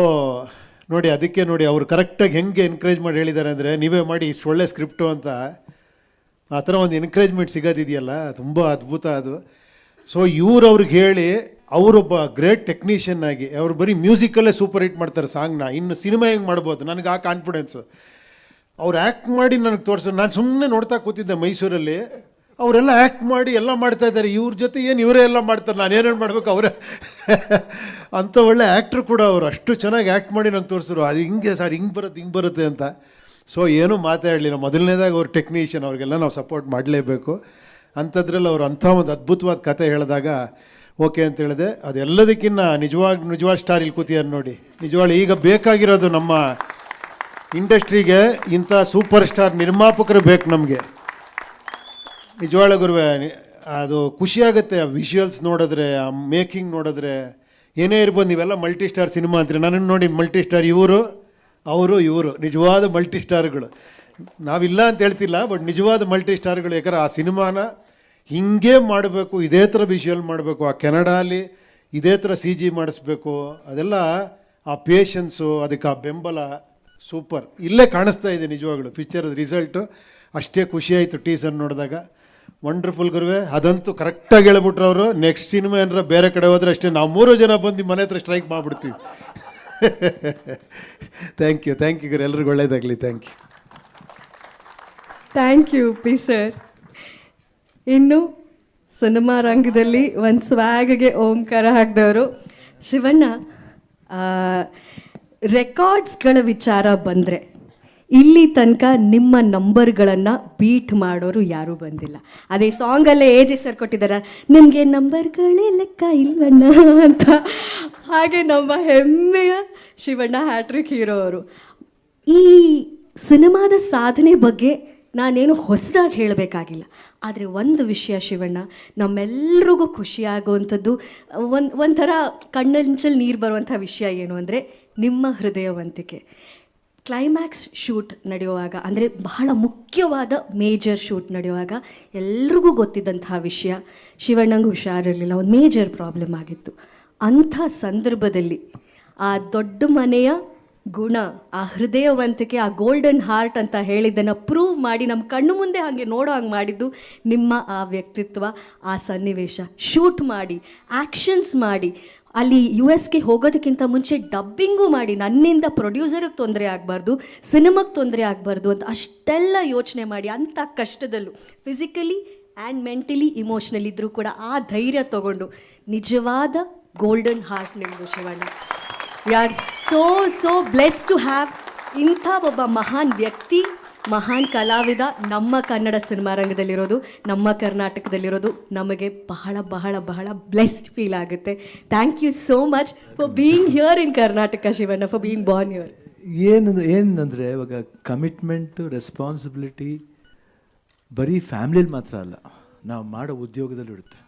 ನೋಡಿ, ಅದಕ್ಕೆ ನೋಡಿ ಅವ್ರು ಕರೆಕ್ಟಾಗಿ ಹೆಂಗೆ ಎನ್ಕರೇಜ್ ಮಾಡಿ ಹೇಳಿದ್ದಾರೆ ಅಂದರೆ, ನೀವೇ ಮಾಡಿ ಇಷ್ಟು ಒಳ್ಳೆ ಸ್ಕ್ರಿಪ್ಟು ಅಂತ. ಆ ಥರ ಒಂದು ಎನ್ಕರೇಜ್ಮೆಂಟ್ ಸಿಗೋದಿದೆಯಲ್ಲ, ತುಂಬ ಅದ್ಭುತ ಅದು. ಸೊ ಅವ್ರಿಗೆ ಹೇಳಿ ಅವರೊಬ್ಬ ಗ್ರೇಟ್ ಟೆಕ್ನಿಷಿಯನ್ ಆಗಿ ಅವ್ರು ಬರೀ ಮ್ಯೂಸಿಕಲ್ಲೇ ಸೂಪರ್ ಹಿಟ್ ಮಾಡ್ತಾರೆ ಸಾಂಗ್ನ. ಇನ್ನು ಸಿನಿಮಾ ಹೆಂಗೆ ಮಾಡ್ಬೋದು, ನನಗೆ ಆ ಕಾನ್ಫಿಡೆನ್ಸು. ಅವ್ರು ಆ್ಯಕ್ಟ್ ಮಾಡಿ ನನಗೆ ತೋರಿಸೋದು. ನಾನು ಸುಮ್ಮನೆ ನೋಡ್ತಾ ಕೂತಿದ್ದೆ ಮೈಸೂರಲ್ಲಿ, ಅವರೆಲ್ಲ ಆ್ಯಕ್ಟ್ ಮಾಡಿ ಎಲ್ಲ ಮಾಡ್ತಾ ಇದ್ದಾರೆ. ಇವ್ರ ಜೊತೆ ಏನು ಇವರೇ ಎಲ್ಲ ಮಾಡ್ತಾರೆ, ನಾನು ಏನೇನು ಮಾಡಬೇಕು ಅವರೇ ಅಂಥ ಒಳ್ಳೆ ಆ್ಯಕ್ಟ್ರು ಕೂಡ ಅವರು. ಅಷ್ಟು ಚೆನ್ನಾಗಿ ಆ್ಯಕ್ಟ್ ಮಾಡಿ ನಂಗೆ ತೋರಿಸಿದ್ರು, ಅದು ಹಿಂಗೆ ಸರ್ ಹಿಂಗೆ ಬರುತ್ತೆ ಅಂತ. ಸೊ ಏನೂ ಮಾತಾಡಲಿಲ್ಲ. ಮೊದಲನೇದಾಗಿ ಅವ್ರು ಟೆಕ್ನಿಷಿಯನ್, ಅವ್ರಿಗೆಲ್ಲ ನಾವು ಸಪೋರ್ಟ್ ಮಾಡಲೇಬೇಕು. ಅಂಥದ್ರಲ್ಲಿ ಅವ್ರು ಅಂಥ ಒಂದು ಅದ್ಭುತವಾದ ಕತೆ ಹೇಳಿದಾಗ ಓಕೆ ಅಂತ ಹೇಳಿದೆ. ಅದೆಲ್ಲದಕ್ಕಿಂತ ನಿಜವಾದ ಸ್ಟಾರ್ ಇಲ್ಲಿ ಕೂತಿದ್ದಾರೆ ನೋಡಿ. ನಿಜವಾಗ್ಲೂ ಈಗ ಬೇಕಾಗಿರೋದು ನಮ್ಮ ಇಂಡಸ್ಟ್ರಿಗೆ ಇಂಥ ಸೂಪರ್ ಸ್ಟಾರ್ ನಿರ್ಮಾಪಕರು ಬೇಕು ನಮಗೆ. ನಿಜವಾಗ್ಲೂ ಗುರುವೆ, ಅದು ಖುಷಿಯಾಗುತ್ತೆ ಆ ವಿಷುವಲ್ಸ್ ನೋಡಿದ್ರೆ, ಆ ಮೇಕಿಂಗ್ ನೋಡಿದ್ರೆ. ಏನೇ ಇರ್ಬೋದು, ನೀವೆಲ್ಲ ಮಲ್ಟಿ ಸ್ಟಾರ್ ಸಿನಿಮಾ ಅಂತೀರಿ. ನನ್ನನ್ನು ನೋಡಿ ಮಲ್ಟಿ ಸ್ಟಾರ್ ಇವರು ನಿಜವಾದ ಮಲ್ಟಿ ಸ್ಟಾರ್ಗಳು. ನಾವಿಲ್ಲ ಅಂತ ಹೇಳ್ತಿಲ್ಲ, ಬಟ್ ನಿಜವಾದ ಮಲ್ಟಿ ಸ್ಟಾರ್ಗಳು. ಯಾಕಂದ್ರೆ ಆ ಸಿನಿಮಾನ ಹಿಂಗೆ ಮಾಡಬೇಕು, ಇದೇ ಥರ ವಿಷುವಲ್ ಮಾಡಬೇಕು, ಆ ಕೆನಡಾಲಿ ಇದೇ ಥರ CG ಮಾಡಿಸ್ಬೇಕು. ಅದೆಲ್ಲ ಆ ಪೇಷನ್ಸು, ಅದಕ್ಕೆ ಆ ಬೆಂಬಲ ಸೂಪರ್ ಇಲ್ಲೇ ಕಾಣಿಸ್ತಾ ಇದೆ. ನಿಜವಾಗ್ಲು ಪಿಕ್ಚರ್ ರಿಸಲ್ಟು ಅಷ್ಟೇ ಖುಷಿಯಾಯಿತು ಟೀಸರ್ ನೋಡಿದಾಗ. ವಂಡರ್ಫುಲ್ ಗುರುವೆ. ಅದಂತೂ ಕರೆಕ್ಟಾಗಿ ಹೇಳ್ಬಿಟ್ರು ಅವರು. ನೆಕ್ಸ್ಟ್ ಸಿನಿಮಾ ಏನಾರ ಬೇರೆ ಕಡೆ ಹೋದರೆ ಅಷ್ಟೇ, ನಾವು 3 ಜನ ಬಂದು ಮನೆ ಹತ್ರ ಸ್ಟ್ರೈಕ್ ಮಾಡಿಬಿಡ್ತೀವಿ. ಥ್ಯಾಂಕ್ ಯು ಗುರು, ಎಲ್ರಿಗೂ ಒಳ್ಳೇದಾಗಲಿ. Thank U P sir. ಇನ್ನು ಸಿನಿಮಾ ರಂಗದಲ್ಲಿ ಒಂದು ಸ್ವ್ಯಾಗ್ಗೆ ಓಂಕಾರ ಹಾಕಿದವರು ಶಿವಣ್ಣ. ರೆಕಾರ್ಡ್ಸ್ಗಳ ವಿಚಾರ ಬಂದರೆ ಇಲ್ಲಿ ತನಕ ನಿಮ್ಮ ನಂಬರ್ಗಳನ್ನು ಬೀಟ್ ಮಾಡೋರು ಯಾರೂ ಬಂದಿಲ್ಲ. ಅದೇ ಸಾಂಗಲ್ಲೇ AJ ಸರ್ ಕೊಟ್ಟಿದ್ದಾರೆ, ನಿಮಗೆ ನಂಬರ್ಗಳೇ ಲೆಕ್ಕ ಇಲ್ವಣ್ಣ ಅಂತ. ಹಾಗೆ ನಮ್ಮ ಹೆಮ್ಮೆಯ ಶಿವಣ್ಣ ಹ್ಯಾಟ್ರಿಕ್ ಹೀರೋ ಅವರು. ಈ ಸಿನಿಮಾದ ಸಾಧನೆ ಬಗ್ಗೆ ನಾನೇನು ಹೊಸದಾಗಿ ಹೇಳಬೇಕಾಗಿಲ್ಲ. ಆದರೆ ಒಂದು ವಿಷಯ ಶಿವಣ್ಣ, ನಮ್ಮೆಲ್ರಿಗೂ ಖುಷಿಯಾಗುವಂಥದ್ದು, ಒಂಥರ ಕಣ್ಣಂಚಲ್ಲಿ ನೀರು ಬರುವಂಥ ವಿಷಯ ಏನು ಅಂದರೆ ನಿಮ್ಮ ಹೃದಯವಂತಿಕೆ. ಕ್ಲೈಮ್ಯಾಕ್ಸ್ ಶೂಟ್ ನಡೆಯುವಾಗ, ಅಂದರೆ ಬಹಳ ಮುಖ್ಯವಾದ ಮೇಜರ್ ಶೂಟ್ ನಡೆಯುವಾಗ ಎಲ್ರಿಗೂ ಗೊತ್ತಿದ್ದಂತಹ ವಿಷಯ, ಶಿವಣ್ಣಂಗೆ ಹುಷಾರಿರಲಿಲ್ಲ, ಒಂದು ಮೇಜರ್ ಪ್ರಾಬ್ಲಮ್ ಆಗಿತ್ತು. ಅಂಥ ಸಂದರ್ಭದಲ್ಲಿ ಆ ದೊಡ್ಡ ಮನೆಯ ಗುಣ, ಆ ಹೃದಯವಂತಿಕೆ, ಆ ಗೋಲ್ಡನ್ ಹಾರ್ಟ್ ಅಂತ ಹೇಳಿದ್ದನ್ನು ಪ್ರೂವ್ ಮಾಡಿ ನಮ್ಮ ಕಣ್ಣು ಮುಂದೆ ಹಾಗೆ ನೋಡೋ ಹಂಗೆ ಮಾಡಿದ್ದು ನಿಮ್ಮ ಆ ವ್ಯಕ್ತಿತ್ವ, ಆ ಸನ್ನಿವೇಶ. ಶೂಟ್ ಮಾಡಿ, ಆ್ಯಕ್ಷನ್ಸ್ ಮಾಡಿ, ಅಲ್ಲಿ US ಹೋಗೋದಕ್ಕಿಂತ ಮುಂಚೆ ಡಬ್ಬಿಂಗು ಮಾಡಿ, ನನ್ನಿಂದ ಪ್ರೊಡ್ಯೂಸರಿಗೆ ತೊಂದರೆ ಆಗಬಾರ್ದು, ಸಿನಿಮಾಗೆ ತೊಂದರೆ ಆಗಬಾರ್ದು ಅಂತ ಅಷ್ಟೆಲ್ಲ ಯೋಚನೆ ಮಾಡಿ, ಅಂಥ ಕಷ್ಟದಲ್ಲೂ ಫಿಸಿಕಲಿ ಆ್ಯಂಡ್ ಮೆಂಟಲಿ ಇಮೋಷ್ನಲಿ ಇದ್ದರೂ ಕೂಡ ಆ ಧೈರ್ಯ ತಗೊಂಡು, ನಿಜವಾದ ಗೋಲ್ಡನ್ ಹಾರ್ಟ್ ನಿಮ್ಮದು Shivanna. We are so blessed to have ಇಂಥ ಒಬ್ಬ ಮಹಾನ್ ವ್ಯಕ್ತಿ, ಮಹಾನ್ ಕಲಾವಿದ ನಮ್ಮ ಕನ್ನಡ ಸಿನಿಮಾ ರಂಗದಲ್ಲಿರೋದು, ನಮ್ಮ ಕರ್ನಾಟಕದಲ್ಲಿರೋದು ನಮಗೆ ಬಹಳ ಬಹಳ ಬಹಳ ಬ್ಲೆಸ್ಡ್ ಫೀಲ್ ಆಗುತ್ತೆ. Thank you so much for being here in Karnataka Shivanna, for being born here. ಏನಂದರೆ ಇವಾಗ ಕಮಿಟ್ಮೆಂಟು, ರೆಸ್ಪಾನ್ಸಿಬಿಲಿಟಿ ಬರೀ ಫ್ಯಾಮ್ಲಿಲಿ ಮಾತ್ರ ಅಲ್ಲ, ನಾವು ಮಾಡೋ ಉದ್ಯೋಗದಲ್ಲೂ ಇರುತ್ತೆ.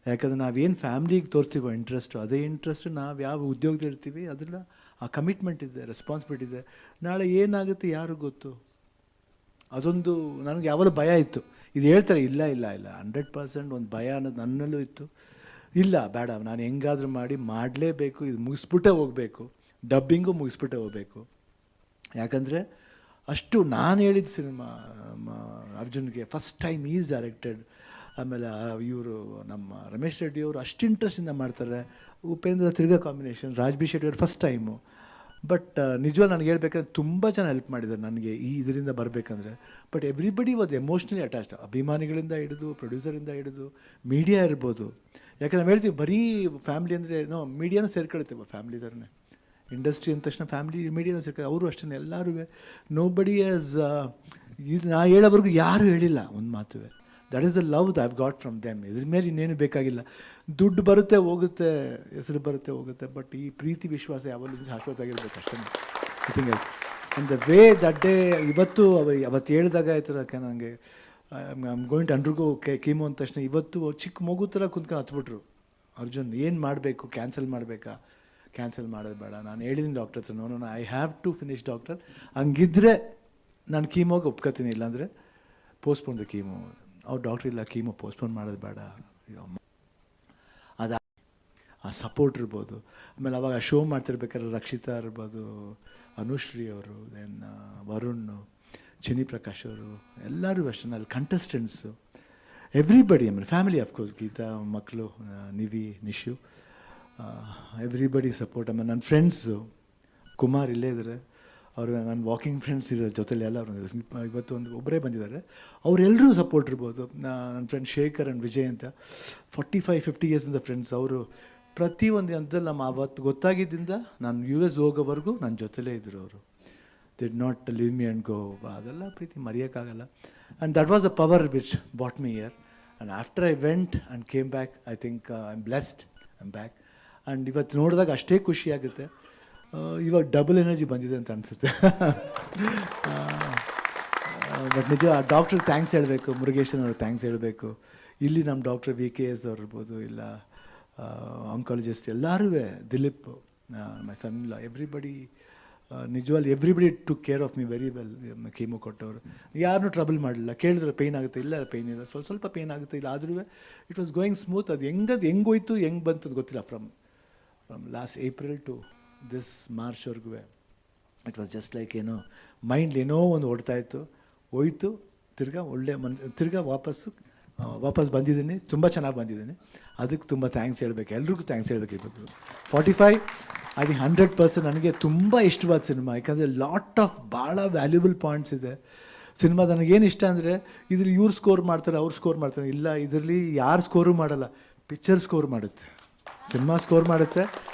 ಯಾಕಂದರೆ ನಾವೇನು ಫ್ಯಾಮ್ಲಿಗೆ ತೋರಿಸ್ತೀವೋ ಇಂಟ್ರೆಸ್ಟು, ಅದೇ ಇಂಟ್ರೆಸ್ಟು ನಾವು ಯಾವ ಉದ್ಯೋಗದಲ್ಲಿ ಇರ್ತೀವಿ ಅದೆಲ್ಲ ಆ ಕಮಿಟ್ಮೆಂಟ್ ಇದೆ, ರೆಸ್ಪಾನ್ಸಿಬಿಲಿಟಿ ಇದೆ. ನಾಳೆ ಏನಾಗುತ್ತೆ ಯಾರಿಗೂ ಗೊತ್ತು. ಅದೊಂದು ನನಗೆ ಯಾವಾಗಲೂ ಭಯ ಇತ್ತು. ಇದು ಹೇಳ್ತಾರೆ, ಇಲ್ಲ 100% ಒಂದು ಭಯ ಅನ್ನೋದು ನನ್ನಲ್ಲೂ ಇತ್ತು. ಇಲ್ಲ ಬೇಡ, ನಾನು ಹೆಂಗಾದ್ರೂ ಮಾಡಲೇಬೇಕು, ಇದು ಮುಗಿಸ್ಬಿಟ್ಟೇ ಹೋಗಬೇಕು, ಡಬ್ಬಿಂಗು ಮುಗಿಸ್ಬಿಟ್ಟೇ ಹೋಗಬೇಕು. ಯಾಕಂದರೆ ಅಷ್ಟು ನಾನು ಹೇಳಿದ ಸಿನಿಮಾ ಅರ್ಜುನ್ಗೆ ಫಸ್ಟ್ ಟೈಮ್ ಈಸ್ ಡೈರೆಕ್ಟೆಡ್. ಆಮೇಲೆ ಇವರು ನಮ್ಮ ರಮೇಶ್ ರೆಡ್ಡಿ ಅವರು ಅಷ್ಟು ಇಂಟ್ರೆಸ್ಟಿಂದ ಮಾಡ್ತಾರೆ. ಉಪೇಂದ್ರ ತಿರ್ಗಾ ಕಾಂಬಿನೇಷನ್, ರಾಜ್ ಬಿ ಶೆಟ್ಟಿ ಅವರು ಫಸ್ಟ್ ಟೈಮು. ಬಟ್ ನಿಜವಾಗಿ ನನಗೆ ಹೇಳ್ಬೇಕಂದ್ರೆ ತುಂಬ ಚೆನ್ನಾಗಿ ಹೆಲ್ಪ್ ಮಾಡಿದ್ದಾರೆ ನನಗೆ ಈ ಇದರಿಂದ ಬರಬೇಕಂದ್ರೆ. But everybody was emotionally attached, ಅಭಿಮಾನಿಗಳಿಂದ ಹಿಡಿದು ಪ್ರೊಡ್ಯೂಸರಿಂದ ಹಿಡಿದು ಮೀಡಿಯಾ ಇರ್ಬೋದು. ಯಾಕಂದ್ರೆ ನಾವು ಹೇಳ್ತೀವಿ ಬರೀ ಫ್ಯಾಮ್ಲಿ ಅಂದರೆ ಮೀಡಿಯಾನೂ ಸೇರ್ಕೊಳ್ತೇವೆ, ಫ್ಯಾಮ್ಲಿ ಥರನೇ. ಇಂಡಸ್ಟ್ರಿ ಅಂದ ತಕ್ಷಣ ಫ್ಯಾಮ್ಲಿ ಮೀಡಿಯಾನೂ ಸೇರ್ಕೊಳ್ಳಿ, ಅವರು ಅಷ್ಟೇ ಎಲ್ಲರೂ. ನೋಬಡಿ ಆಸ್ ಇದು ನಾ ಹೇಳೋವರೆಗೂ ಯಾರೂ ಹೇಳಿಲ್ಲ ಒಂದು ಮಾತುವೆ. That is the love I've got from them. ಇದ್ರ ಮೇಲೆ ಇನ್ನೇನು ಬೇಕಾಗಿಲ್ಲ. ದುಡ್ಡು ಬರುತ್ತೆ ಹೋಗುತ್ತೆ, ಹೆಸರು ಬರುತ್ತೆ ಹೋಗುತ್ತೆ, ಬಟ್ ಈ ಪ್ರೀತಿ ವಿಶ್ವಾಸ ಯಾವಾಗಲೂ ಶಾಶ್ವತವಾಗಿರ್ಬೇಕು ಅಷ್ಟೇ. Nothing else. And the way that day, ಇವತ್ತು ಅವತ್ತು ಹೇಳಿದಾಗ ಆಯ್ತು ನನಗೆ I'm going to undergo chemo ಅಂದ ತಕ್ಷಣ ಇವತ್ತು ಚಿಕ್ಕ ಮಗು ಥರ ಕುಂತ್ಕೊಂಡು ಹತ್ಬಿಟ್ರು. ಅರ್ಜುನ್ ಏನು ಮಾಡಬೇಕು, ಕ್ಯಾನ್ಸಲ್ ಮಾಡಬೇಕಾ? ಕ್ಯಾನ್ಸಲ್ ಮಾಡೋದು ಬೇಡ. ನಾನು ಹೇಳಿದ್ದೀನಿ ಡಾಕ್ಟರ್ ಹತ್ರ, no I have to finish doctor. ಹಂಗಿದ್ರೆ ನಾನು ಕೀಮೋಗೆ ಒಪ್ಕೋತೀನಿ, ಇಲ್ಲಾಂದರೆ ಪೋಸ್ಟ್ಪೋನ್ ದ ಕೀಮೋ. ಅವ್ರು ಡಾಕ್ಟ್ರ್ ಇಲ್ಲ, ಕೀಮೋ ಪೋಸ್ಟ್ಪೋನ್ ಮಾಡೋದು ಬೇಡ. ಅದು ಆ ಸಪೋರ್ಟ್ ಇರ್ಬೋದು. ಆಮೇಲೆ ಅವಾಗ ಶೋ ಮಾಡ್ತಿರ್ಬೇಕಾದ್ರೆ ರಕ್ಷಿತಾ ಇರ್ಬೋದು, ಅನುಶ್ರೀ ಅವರು, ದೆನ್ ವರುಣ್, ಚಿನಿ ಪ್ರಕಾಶ್ ಅವರು, ಎಲ್ಲರೂ ಅಷ್ಟೇ. ಅಲ್ಲಿ ಕಂಟೆಸ್ಟೆಂಟ್ಸು, ಎವ್ರಿಬಡಿ. ಆಮೇಲೆ ಫ್ಯಾಮಿಲಿ ಆಫ್ಕೋರ್ಸ್, ಗೀತಾ ಮಕ್ಕಳು, ನಿವಿ, ನಿಶು, ಎವ್ರಿಬಡಿ ಸಪೋರ್ಟ್. ಆಮೇಲೆ ನನ್ನ ಫ್ರೆಂಡ್ಸು, ಕುಮಾರ್ ಇಲ್ಲೇ ಇದ್ದಾರೆ, ಅವರು ನನ್ನ ವಾಕಿಂಗ್ ಫ್ರೆಂಡ್ಸ್ ಇದ್ದಾರೆ ಜೊತೆಲಿ ಎಲ್ಲ. ಅವರು ಇವತ್ತು ಒಬ್ಬರೇ ಬಂದಿದ್ದಾರೆ, ಅವರೆಲ್ಲರೂ ಸಪೋರ್ಟ್ ಇರ್ಬೋದು. ನನ್ನ ಫ್ರೆಂಡ್ ಶೇಖರ್ ಆ್ಯಂಡ್ ವಿಜಯ್ ಅಂತ 45-50 ಇಯರ್ಸಿಂದ ಫ್ರೆಂಡ್ಸ್. ಅವರು ಪ್ರತಿಯೊಂದು ಹಂತದಲ್ಲಿ ನಮ್ಮ ಅವತ್ತು ಗೊತ್ತಾಗಿದ್ದರಿಂದ ನಾನು US ಹೋಗೋವರೆಗೂ ನನ್ನ ಜೊತೆಲೇ ಇದ್ದರು. ಅವರು did not leave me and go. ಅದೆಲ್ಲ ಪ್ರೀತಿ ಮರೆಯೋಕ್ಕಾಗಲ್ಲ. And that was a power which bought me here. And after I went and came back, I think I am blessed, I am back. And ಇವತ್ತು ನೋಡಿದಾಗ ಅಷ್ಟೇ ಖುಷಿಯಾಗುತ್ತೆ. ಇವಾಗ double energy ಬಂದಿದೆ ಅಂತ ಅನಿಸುತ್ತೆ. ಬಟ್ ನಿಜ ಡಾಕ್ಟ್ರಿಗೆ ಥ್ಯಾಂಕ್ಸ್ ಹೇಳಬೇಕು, ಮುರುಗೇಶನ್ ಅವ್ರಿಗೆ ಥ್ಯಾಂಕ್ಸ್ ಹೇಳಬೇಕು. ಇಲ್ಲಿ ನಮ್ಮ ಡಾಕ್ಟರ್ VKS ಅವ್ರು ಇರ್ಬೋದು, ಇಲ್ಲ ಆಂಕಾಲಜಿಸ್ಟ್ ಎಲ್ಲರೂ, ದಿಲೀಪ್, ಮೈ ಸನ್ ಇಲ್ಲ, ಎವ್ರಿಬಡಿ, ನಿಜವಾಗಿ everybody took care of me very well. Chemo ಕೊಟ್ಟವರು ಯಾರನ್ನೂ ಟ್ರಬಲ್ ಮಾಡಲಿಲ್ಲ. ಕೇಳಿದ್ರೆ ಪೇಯ್ನ್ ಆಗುತ್ತೆ, ಇಲ್ಲ ಪೇಯ್ನ್ ಇಲ್ಲ, ಸ್ವಲ್ಪ ಪೇಯ್ನ್ ಆಗುತ್ತೆ, ಇಲ್ಲ ಆದ್ರೂ ಇಟ್ ವಾಸ್ ಗೋಯಿಂಗ್ ಸ್ಮೂತ್. ಅದು ಹೆಂಗೋಯ್ತು ಹೆಂಗೆ ಬಂತು ಗೊತ್ತಿಲ್ಲ. From last April to this ಮಾರ್ಚ್ವರೆಗೂ ಇಟ್ ವಾಸ್ ಜಸ್ಟ್ ಲೈಕ್ ಏನೋ ಮೈಂಡ್ ಏನೋ ಒಂದು ಓಡ್ತಾಯಿತ್ತು, ಹೋಯ್ತು, ತಿರ್ಗಾ ವಾಪಸ್ ಬಂದಿದ್ದೀನಿ. ತುಂಬ ಚೆನ್ನಾಗಿ ಬಂದಿದ್ದೀನಿ. ಅದಕ್ಕೆ ತುಂಬ ಥ್ಯಾಂಕ್ಸ್ ಹೇಳಬೇಕು, ಎಲ್ರಿಗೂ ಥ್ಯಾಂಕ್ಸ್ ಹೇಳಬೇಕು. ಇವತ್ತು 45 ಅದು 100% ನನಗೆ ತುಂಬ ಇಷ್ಟವಾದ ಸಿನಿಮಾ. ಯಾಕಂದರೆ ಲಾಟ್ ಆಫ್ ಭಾಳ ವ್ಯಾಲ್ಯೂಬಲ್ ಪಾಯಿಂಟ್ಸ್ ಇದೆ ಸಿನಿಮಾ. ನನಗೇನು ಇಷ್ಟ ಅಂದರೆ ಇದ್ರಲ್ಲಿ ಇವ್ರು ಸ್ಕೋರ್ ಮಾಡ್ತಾರೆ, ಅವ್ರು ಸ್ಕೋರ್ ಮಾಡ್ತಾರೆ, ಇಲ್ಲ ಇದರಲ್ಲಿ ಯಾರು ಸ್ಕೋರು ಮಾಡಲ್ಲ, ಪಿಕ್ಚರ್ ಸ್ಕೋರ್ ಮಾಡುತ್ತೆ, ಸಿನಿಮಾ ಸ್ಕೋರ್ ಮಾಡುತ್ತೆ.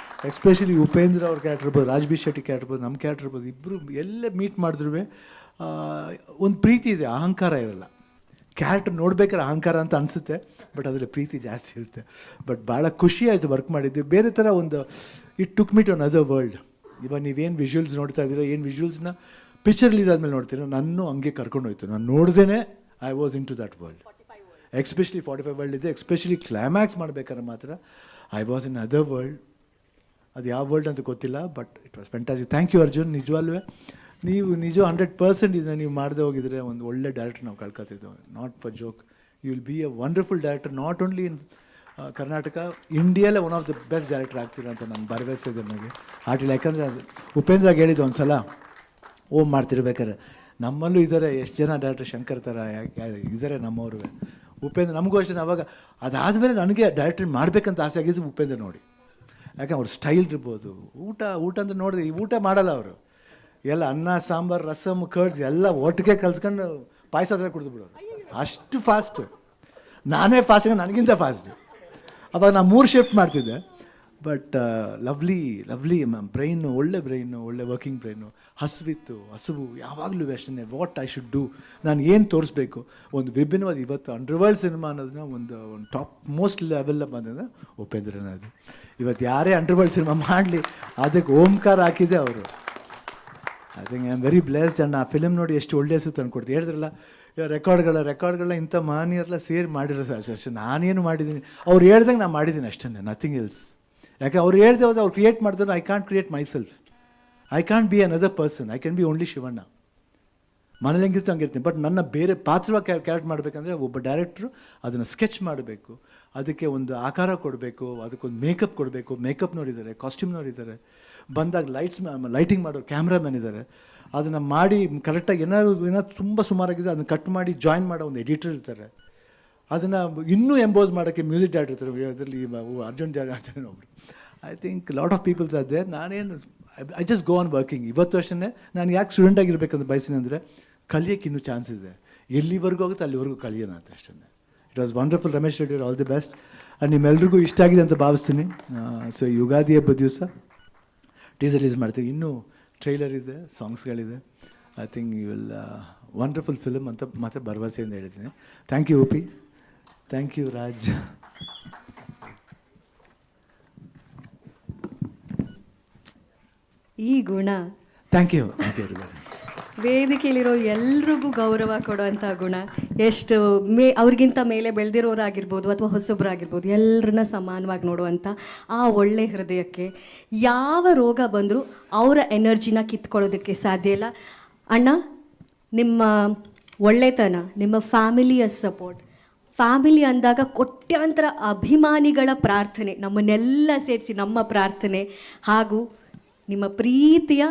ಎಸ್ಪೆಷಲಿ ಉಪೇಂದ್ರ ಅವ್ರ ಕ್ಯಾರೆಕ್ಟರ್ ಇರ್ಬೋದು, ರಾಜ್ ಬಿ ಶೆಟ್ಟಿ ಕ್ಯಾರೆಕ್ಟರ್ ಇರ್ಬೋದು, ನಮ್ಮ ಕ್ಯಾರೆಕ್ಟರ್ ಇರ್ಬೋದು, ಇಬ್ಬರು ಎಲ್ಲ ಮೀಟ್ ಮಾಡಿದ್ರೂ ಒಂದು ಪ್ರೀತಿ ಇದೆ, ಅಹಂಕಾರ ಇರಲ್ಲ. ಕ್ಯಾರೆಕ್ಟರ್ ನೋಡ್ಬೇಕಾದ್ರೆ ಅಹಂಕಾರ ಅಂತ ಅನಿಸುತ್ತೆ, ಬಟ್ ಅದರಲ್ಲಿ ಪ್ರೀತಿ ಜಾಸ್ತಿ ಇರುತ್ತೆ. ಬಟ್ ಭಾಳ ಖುಷಿ ಆಯಿತು ವರ್ಕ್ ಮಾಡಿದ್ದು. ಬೇರೆ ಥರ ಒಂದು it took me to another world. ಇವಾಗ ನೀವೇನು ವಿಜುವಲ್ಸ್ ನೋಡ್ತಾ ಇದ್ದೀರಾ, ಏನು ವಿಜುವಲ್ಸ್ನ ಪಿಕ್ಚರ್ ರಿಲೀಸ್ ಆದಮೇಲೆ ನೋಡ್ತೀರಾ, ನನ್ನ ಹಂಗೆ ಕರ್ಕೊಂಡು ಹೋಯ್ತು. ನಾನು ನೋಡ್ದೇ I was in to that world. Especially 45 world ಇದೆ, ಎಸ್ಪೆಷಲಿ ಕ್ಲೈಮ್ಯಾಕ್ಸ್ ಮಾಡ್ಬೇಕಾದ್ರೆ ಮಾತ್ರ I was in other world. ಅದು ಯಾವ ವರ್ಲ್ಡ್ ಅಂತ ಗೊತ್ತಿಲ್ಲ, but it was fantastic. Thank you Arjun. ನಿಜವಲ್ವೇ ನೀವು 100% ಇದನ್ನು ನೀವು ಮಾಡದೆ ಹೋಗಿದ್ರೆ ಒಂದು ಒಳ್ಳೆ ಡೈರೆಕ್ಟರ್ ನಾವು ಕಳ್ಕೊತಿದ್ದೆವು. Not for joke, you will be a wonderful director, not only in Karnataka, ಇಂಡಿಯಾಲೇ one of the best director ಆಗ್ತೀರ ಅಂತ ನಾನು ಭರವಸೆ ಇದೆ ನನಗೆ ಆರ್ಟಿಲ್. ಯಾಕಂದರೆ ಉಪೇಂದ್ರಾಗ ಹೇಳಿದ್ದು ಒಂದು ಸಲ ಓಮ್ ಮಾಡ್ತಿರ್ಬೇಕಾರೆ, ನಮ್ಮಲ್ಲೂ ಇದ್ದಾರೆ ಎಷ್ಟು ಜನ ಡೈರೆಕ್ಟರ್, ಶಂಕರ್ ಥರ ಇದ್ದಾರೆ ನಮ್ಮವ್ರು. ಉಪೇಂದ್ರ ನಮಗೂ ಅಷ್ಟೇ. ಅವಾಗ ಅದಾದಮೇಲೆ ನನಗೆ ಡೈರೆಕ್ಟರ್ ಮಾಡಬೇಕಂತ ಆಸೆ ಆಗಿದ್ದು ಉಪೇಂದ್ರ ನೋಡಿ. ಯಾಕಂದ್ರೆ ಅವ್ರ ಸ್ಟೈಲ್ ಇರ್ಬೋದು, ಊಟ ಅಂತ ನೋಡಿದ್ರೆ ಈ ಊಟ ಮಾಡಲ್ಲ ಅವರು, ಎಲ್ಲ ಅನ್ನ ಸಾಂಬಾರು ರಸಮ್ ಕರ್ಡ್ಸ್ ಎಲ್ಲ ಒಟ್ಟಿಗೆ ಕಲ್ಸ್ಕೊಂಡು ಪಾಯಸ ಥರ ಕುಡಿದ್ಬಿಡೋರು, ಅಷ್ಟು ಫಾಸ್ಟು. ನಾನೇ ಫಾಸ್ಟ್, ನನಗಿಂತ ಫಾಸ್ಟ್. ಅವಾಗ ನಾನು 3 ಶಿಫ್ಟ್ ಮಾಡ್ತಿದ್ದೆ. ಬಟ್ ಲವ್ಲಿ ಬ್ರೈನು, ಒಳ್ಳೆ ಬ್ರೈನು, ಒಳ್ಳೆ ವರ್ಕಿಂಗ್ ಬ್ರೈನು. ಹಸುವು ಯಾವಾಗಲೂ ಅಷ್ಟೇ, ವಾಟ್ ಐ ಶುಡ್ ಡೂ, ನಾನು ಏನು ತೋರಿಸ್ಬೇಕು. ಒಂದು ವಿಭಿನ್ನವಾದ ಇವತ್ತು ಅಂಡರ್ವರ್ಲ್ಡ್ ಸಿನಿಮಾ ಅನ್ನೋದನ್ನ ಒಂದು ಟಾಪ್ ಮೋಸ್ಟ್ ಲೆವೆಲ್ಲ ಬಂದಿದೆ ಉಪೇಂದ್ರನ. ಅದು ಇವತ್ತು ಯಾರೇ ಅಂಡರ್ವರ್ಲ್ಡ್ ಸಿನಿಮಾ ಮಾಡಲಿ ಅದಕ್ಕೆ ಓಂಕಾರ ಹಾಕಿದೆ ಅವರು. I think I am very blessed. And ಆ ಫಿಲ್ಮ್ ನೋಡಿ ಎಷ್ಟು ಒಳ್ಳೆ ಹೆಸರು ತಂದುಕೊಡ್ತೀವಿ. ಹೇಳಿದ್ರಲ್ಲ ರೆಕಾರ್ಡ್ಗಳನ್ನ ಇಂಥ ಮಹನೀಯರೆಲ್ಲ ಸೇರಿ ಮಾಡಿರೋ ಅಷ್ಟೇ. ನಾನೇನು ಮಾಡಿದ್ದೀನಿ, ಅವ್ರು ಹೇಳ್ದಂಗೆ ನಾನು ಮಾಡಿದ್ದೀನಿ ಅಷ್ಟೇ, ನಥಿಂಗ್ ಎಲ್ಸ್. ಯಾಕೆ ಅವ್ರು ಹೇಳ್ದೆ ಹೋದ್ರೆ ಅವ್ರು ಕ್ರಿಯೇಟ್ ಮಾಡಿದ್ರೆ I can't create my self, I can't be another person, I can be only Shivanna. ಮನೇಲಿ ಹೆಂಗಿರ್ತು ಹಂಗಿರ್ತೀನಿ. ಬಟ್ ನನ್ನ ಬೇರೆ ಪಾತ್ರವಾಗಿ ಕ್ಯಾರೆಕ್ಟ್ ಮಾಡಬೇಕಂದ್ರೆ ಒಬ್ಬ ಡೈರೆಕ್ಟ್ರು ಅದನ್ನು ಸ್ಕೆಚ್ ಮಾಡಬೇಕು, ಅದಕ್ಕೆ ಒಂದು ಆಕಾರ ಕೊಡಬೇಕು, ಅದಕ್ಕೊಂದು ಮೇಕಪ್ ಕೊಡಬೇಕು. ಮೇಕಪ್ನವ್ರಿದ್ದಾರೆ, ಕಾಸ್ಟ್ಯೂಮ್ನವ್ರಿದ್ದಾರೆ, ಬಂದಾಗ ಲೈಟಿಂಗ್ ಮಾಡೋರು, ಕ್ಯಾಮ್ರಾಮನ್ ಇದ್ದಾರೆ. ಅದನ್ನು ಮಾಡಿ ಕರೆಕ್ಟಾಗಿ ಏನಾದ್ರು ತುಂಬ ಸುಮಾರಾಗಿದೆ ಅದನ್ನು ಕಟ್ ಮಾಡಿ ಜಾಯಿನ್ ಮಾಡೋ ಒಂದು ಎಡಿಟರ್ ಇರ್ತಾರೆ. ಅದನ್ನು ಇನ್ನೂ ಎಂಬೋಸ್ ಮಾಡೋಕ್ಕೆ ಮ್ಯೂಸಿಕ್ ಡೈರೆಕ್ಟರ್ ಇರ್ತಾರೆ. ಅದರಲ್ಲಿ ಅರ್ಜುನ್ ಜಾರ್ಜನ್ ಒಬ್ಬರು. I think lot of peoples ಅದೇ. ನಾನೇನು I just go on working. ಇವತ್ತು ಅಷ್ಟೇ ನಾನು ಯಾಕೆ ಸ್ಟೂಡೆಂಟ್ ಆಗಿರ್ಬೇಕಂತ ಬಯಸಿನಿ ಅಂದರೆ ಕಲಿಯೋಕ್ಕೆ ಇನ್ನೂ ಚಾನ್ಸ್ ಇದೆ. ಎಲ್ಲಿವರೆಗೂ ಆಗುತ್ತೆ ಅಲ್ಲಿವರೆಗೂ ಕಲಿಯೋಣ ಅಂತ ಅಷ್ಟೇ. It was wonderful. Ramesh Reddy, all the best. And ನಿಮ್ಮೆಲ್ರಿಗೂ ಇಷ್ಟ ಆಗಿದೆ ಅಂತ ಭಾವಿಸ್ತೀನಿ. ಸೊ ಯುಗಾದಿ ಹಬ್ಬದ ದಿವಸ ಟೀಸರ್ ರಿಲೀಸ್ ಮಾಡ್ತೀವಿ. ಇನ್ನೂ ಟ್ರೈಲರ್ ಇದೆ, ಸಾಂಗ್ಸ್ಗಳಿದೆ. I think you will wonderful film ಅಂತ ಮತ್ತೆ ಭರವಸೆಯಿಂದ ಹೇಳ್ತೀನಿ. Thank you Uppi, thank you Raj. ಈ ಗುಣ, ಥ್ಯಾಂಕ್ ಯು ಎವ್ರಿಬಡಿ. ವೇದಿಕೆಯಲ್ಲಿರೋ ಎಲ್ರಿಗೂ ಗೌರವ ಕೊಡುವಂಥ ಗುಣ. ಎಷ್ಟು ಅವ್ರಿಗಿಂತ ಮೇಲೆ ಬೆಳೆದಿರೋರಾಗಿರ್ಬೋದು ಅಥವಾ ಹೊಸಬ್ರಾಗಿರ್ಬೋದು, ಎಲ್ಲರನ್ನ ಸಮಾನವಾಗಿ ನೋಡುವಂಥ ಆ ಒಳ್ಳೆ ಹೃದಯಕ್ಕೆ ಯಾವ ರೋಗ ಬಂದರೂ ಅವರ ಎನರ್ಜಿನ ಕಿತ್ಕೊಳ್ಳೋದಕ್ಕೆ ಸಾಧ್ಯ ಇಲ್ಲ. ಅಣ್ಣ, ನಿಮ್ಮ ಒಳ್ಳೆತನ, ನಿಮ್ಮ ಫ್ಯಾಮಿಲಿಯ ಸಪೋರ್ಟ್, ಫ್ಯಾಮಿಲಿ ಅಂದಾಗ ಕೋಟ್ಯಾಂತರ ಅಭಿಮಾನಿಗಳ ಪ್ರಾರ್ಥನೆ, ನಮ್ಮನ್ನೆಲ್ಲ ಸೇರಿಸಿ ನಮ್ಮ ಪ್ರಾರ್ಥನೆ, ಹಾಗೂ ನಿಮ್ಮ ಪ್ರೀತಿಯ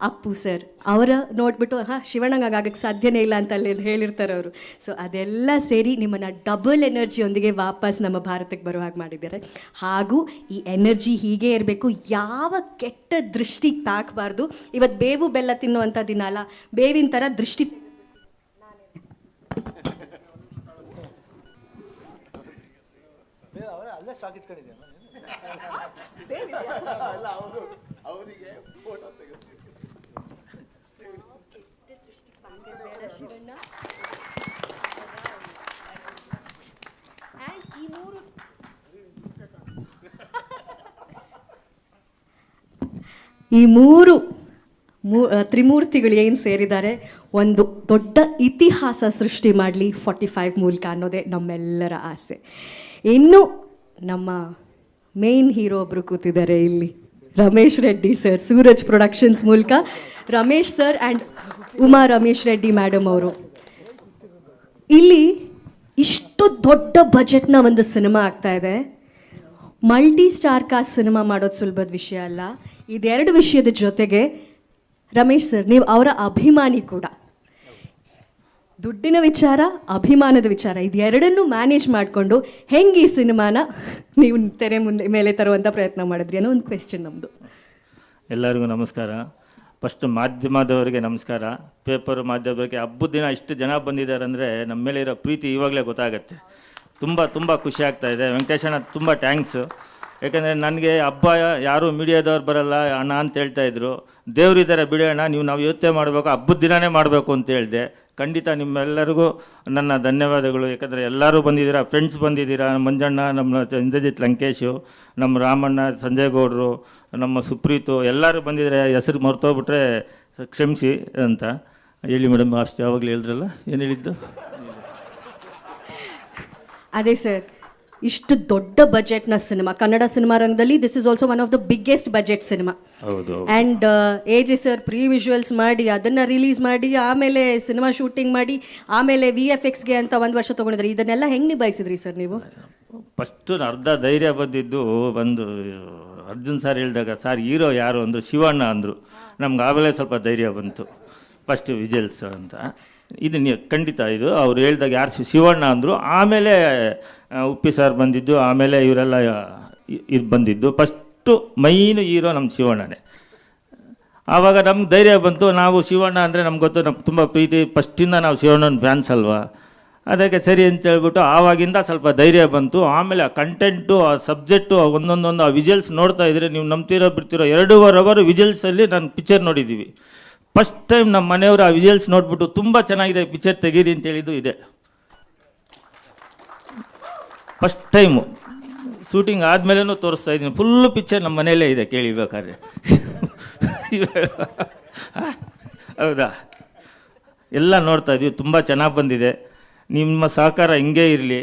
ಅಪ್ಪು ಸರ್ ಅವರ ನೋಡಿಬಿಟ್ಟು ಶಿವಣ್ಣಂಗೆ ಆಗಕ್ಕೆ ಸಾಧ್ಯನೇ ಇಲ್ಲ ಅಂತ ಅಲ್ಲಿ ಹೇಳಿರ್ತಾರೆ ಅವರು. ಸೊ ಅದೆಲ್ಲ ಸೇರಿ ನಿಮ್ಮನ್ನು ಡಬಲ್ ಎನರ್ಜಿಯೊಂದಿಗೆ ವಾಪಸ್ ನಮ್ಮ ಭಾರತಕ್ಕೆ ಬರೋ ಹಾಗೆ ಮಾಡಿದ್ದಾರೆ. ಹಾಗೂ ಈ ಎನರ್ಜಿ ಹೀಗೆ ಇರಬೇಕು, ಯಾವ ಕೆಟ್ಟ ದೃಷ್ಟಿ ತಾಕಬಾರ್ದು. ಇವತ್ತು ಬೇವು ಬೆಲ್ಲ ತಿನ್ನುವಂಥ ದಿನ ಅಲ್ಲ, ಬೇವಿನ ಥರ ದೃಷ್ಟಿ ಈ ಮೂರು ತ್ರಿಮೂರ್ತಿಗಳು ಏನು ಸೇರಿದ್ದಾರೆ, ಒಂದು ದೊಡ್ಡ ಇತಿಹಾಸ ಸೃಷ್ಟಿ ಮಾಡಲಿ 45 ಮೂಲಕ ಅನ್ನೋದೇ ನಮ್ಮೆಲ್ಲರ ಆಸೆ. ಇನ್ನು ನಮ್ಮ ಮೇನ್ ಹೀರೋ ಒಬ್ಬರು ಕೂತಿದ್ದಾರೆ ಇಲ್ಲಿ, ರಮೇಶ್ ರೆಡ್ಡಿ ಸರ್. ಸೂರಜ್ ಪ್ರೊಡಕ್ಷನ್ಸ್ ಮೂಲಕ Ramesh sir and Uma Ramesh Reddy madam ಅವರು ಇಲ್ಲಿ ಇಷ್ಟು ದೊಡ್ಡ ಬಜೆಟ್ನ ಒಂದು ಸಿನಿಮಾ ಆಗ್ತಾ ಇದೆ. ಮಲ್ಟಿ ಸ್ಟಾರ್ ಕಾಸ್ಟ್ ಸಿನಿಮಾ ಮಾಡೋದು ಸುಲಭದ ವಿಷಯ ಅಲ್ಲ. ಇದೆರಡು ವಿಷಯದ ಜೊತೆಗೆ ರಮೇಶ್ ಸರ್, ನೀವು ಅವರ ಅಭಿಮಾನಿ ಕೂಡ. ದುಡ್ಡಿನ ವಿಚಾರ, ಅಭಿಮಾನದ ವಿಚಾರ, ಇದೆರಡನ್ನೂ ಮ್ಯಾನೇಜ್ ಮಾಡಿಕೊಂಡು ಹೆಂಗೆ ಈ ಸಿನಿಮಾನ ನೀವು ತೆರೆ ಮೇಲೆ ತರುವಂಥ ಪ್ರಯತ್ನ ಮಾಡಿದ್ರಿ ಅನ್ನೋ ಒಂದು ಕ್ವೆಶ್ಚನ್ ನಮ್ಮದು. ಎಲ್ಲರಿಗೂ ನಮಸ್ಕಾರ. ಫಸ್ಟ್ ಮಾಧ್ಯಮದವರಿಗೆ ನಮಸ್ಕಾರ. ಪೇಪರ್ ಮಾಧ್ಯಮದವರಿಗೆ ಹಬ್ಬದ ದಿನ ಇಷ್ಟು ಜನ ಬಂದಿದ್ದಾರೆ ಅಂದರೆ ನಮ್ಮ ಮೇಲೆ ಇರೋ ಪ್ರೀತಿ ಇವಾಗಲೇ ಗೊತ್ತಾಗುತ್ತೆ. ತುಂಬ ಖುಷಿ ಆಗ್ತಾಯಿದೆ. ವೆಂಕಟೇಶಣ್ಣ ತುಂಬ ಥ್ಯಾಂಕ್ಸು. ಯಾಕೆಂದರೆ ನನಗೆ ಹಬ್ಬ ಯಾರೂ ಮೀಡಿಯಾದವ್ರು ಬರಲ್ಲ ಅಣ್ಣ ಅಂತ ಹೇಳ್ತಾಯಿದ್ರು. ದೇವರಿದ್ದಾರೆ ಬಿಡೋಣ, ನಾವು ಯೋಚನೆ ಮಾಡಬೇಕು, ಹಬ್ಬದ ದಿನವೇ ಮಾಡಬೇಕು ಅಂತ ಹೇಳಿದೆ. ಖಂಡಿತ ನಿಮ್ಮೆಲ್ಲರಿಗೂ ನನ್ನ ಧನ್ಯವಾದಗಳು. ಯಾಕಂದರೆ ಎಲ್ಲರೂ ಬಂದಿದ್ದೀರಾ, ಫ್ರೆಂಡ್ಸ್ ಬಂದಿದ್ದೀರಾ. ಮಂಜಣ್ಣ, ನಮ್ಮ ಇಂದ್ರಜಿತ್ ಲಂಕೇಶು, ನಮ್ಮ ರಾಮಣ್ಣ, ಸಂಜಯ್ ಗೌಡರು, ನಮ್ಮ ಸುಪ್ರೀತು, ಎಲ್ಲರೂ ಬಂದಿದ್ದಾರೆ. ಹೆಸರು ಮರ್ತೋಗ್ಬಿಟ್ರೆ ಕ್ಷಮಿಸಿ ಅಂತ ಹೇಳಿ ಮೇಡಮ್. ಅಷ್ಟು ಯಾವಾಗಲೂ ಹೇಳಿದ್ರಲ್ಲ, ಏನು ಹೇಳಿದ್ದು? ಅದೇ ಸರ್, ಇಷ್ಟು ದೊಡ್ಡ ಬಜೆಟ್ನ ಸಿನಿಮಾ ಕನ್ನಡ ಸಿನಿಮಾ ರಂಗದಲ್ಲಿ this is also one of the biggest budget cinema. ಹೌದು. And AJ sir pre visuals ಮಾಡಿ ಅದನ್ನು ರಿಲೀಸ್ ಮಾಡಿ ಆಮೇಲೆ ಸಿನಿಮಾ ಶೂಟಿಂಗ್ ಮಾಡಿ ಆಮೇಲೆ VFXಗೆ ಅಂತ 1 ವರ್ಷ ತೊಗೊಂಡಿದ್ರಿ. ಇದನ್ನೆಲ್ಲ ಹೆಂಗೆ ನಿಭಾಯಿಸಿದ್ರಿ ಸರ್ ನೀವು? ಫಸ್ಟು ಅರ್ಧ ಧೈರ್ಯ ಬಂದಿದ್ದು ಒಂದು ಅರ್ಜುನ್ ಸರ್ ಹೇಳಿದಾಗ, ಸರ್ ಹೀರೋ ಯಾರು ಅಂದರು, ಶಿವಣ್ಣ ಅಂದರು. ನಮ್ಗೆ ಆಮೇಲೆ ಸ್ವಲ್ಪ ಧೈರ್ಯ ಬಂತು. ಫಸ್ಟು ವಿಜುವಲ್ಸ್ ಅಂತ ಇದು ಖಂಡಿತ ಇದು ಅವ್ರು ಹೇಳಿದಾಗ ಯಾರು ಶಿವಣ್ಣ ಅಂದರು. ಆಮೇಲೆ ಉಪ್ಪಿ ಸರ್ ಬಂದಿದ್ದು, ಆಮೇಲೆ ಇವರೆಲ್ಲ ಇದು ಬಂದಿದ್ದು. ಫಸ್ಟು ಮೈನ್ ಹೀರೋ ನಮ್ಮ ಶಿವಣ್ಣನೇ. ಆವಾಗ ನಮ್ಗೆ ಧೈರ್ಯ ಬಂತು. ನಾವು ಶಿವಣ್ಣ ಅಂದರೆ ನಮ್ಗೆ ಗೊತ್ತು, ನಮ್ಗೆ ತುಂಬ ಪ್ರೀತಿ, ಫಸ್ಟಿಂದ ನಾವು ಶಿವಣ್ಣನ ಫ್ಯಾನ್ಸ್ ಅಲ್ವಾ, ಅದಕ್ಕೆ ಸರಿ ಅಂತ ಹೇಳ್ಬಿಟ್ಟು ಆವಾಗಿಂದ ಸ್ವಲ್ಪ ಧೈರ್ಯ ಬಂತು. ಆಮೇಲೆ ಆ ಕಂಟೆಂಟು, ಆ ಸಬ್ಜೆಕ್ಟು, ಒಂದೊಂದೊಂದು ಆ ವಿಜುವಲ್ಸ್ ನೋಡ್ತಾ ಇದ್ರೆ ನೀವು ನಂಬ್ತಿರೋ ಬಿಡ್ತಿರೋ 2.5 ಅವರ್ ವಿಜುವಲ್ಸಲ್ಲಿ ನಾನು ಪಿಕ್ಚರ್ ನೋಡಿದ್ದೀವಿ. ಫಸ್ಟ್ ಟೈಮ್ ನಮ್ಮ ಮನೆಯವರು ಆ ವಿಜುವಲ್ಸ್ ನೋಡ್ಬಿಟ್ಟು ತುಂಬ ಚೆನ್ನಾಗಿದೆ ಪಿಕ್ಚರ್ ತೆಗೀರಿ ಅಂತ ಹೇಳಿದ್ದು ಇದೆ. ಫಸ್ಟ್ ಟೈಮು ಶೂಟಿಂಗ್ ಆದಮೇಲೂ ತೋರಿಸ್ತಾ ಇದ್ದೀನಿ. ಫುಲ್ಲು ಪಿಕ್ಚರ್ ನಮ್ಮ ಮನೆಯಲ್ಲೇ ಇದೆ, ಕೇಳಿಬೇಕಾದ್ರೆ. ಹೌದಾ? ಎಲ್ಲ ನೋಡ್ತಾ ಇದ್ವಿ, ತುಂಬ ಚೆನ್ನಾಗಿ ಬಂದಿದೆ. ನಿಮ್ಮ ಸಹಕಾರ ಹಿಂಗೇ ಇರಲಿ,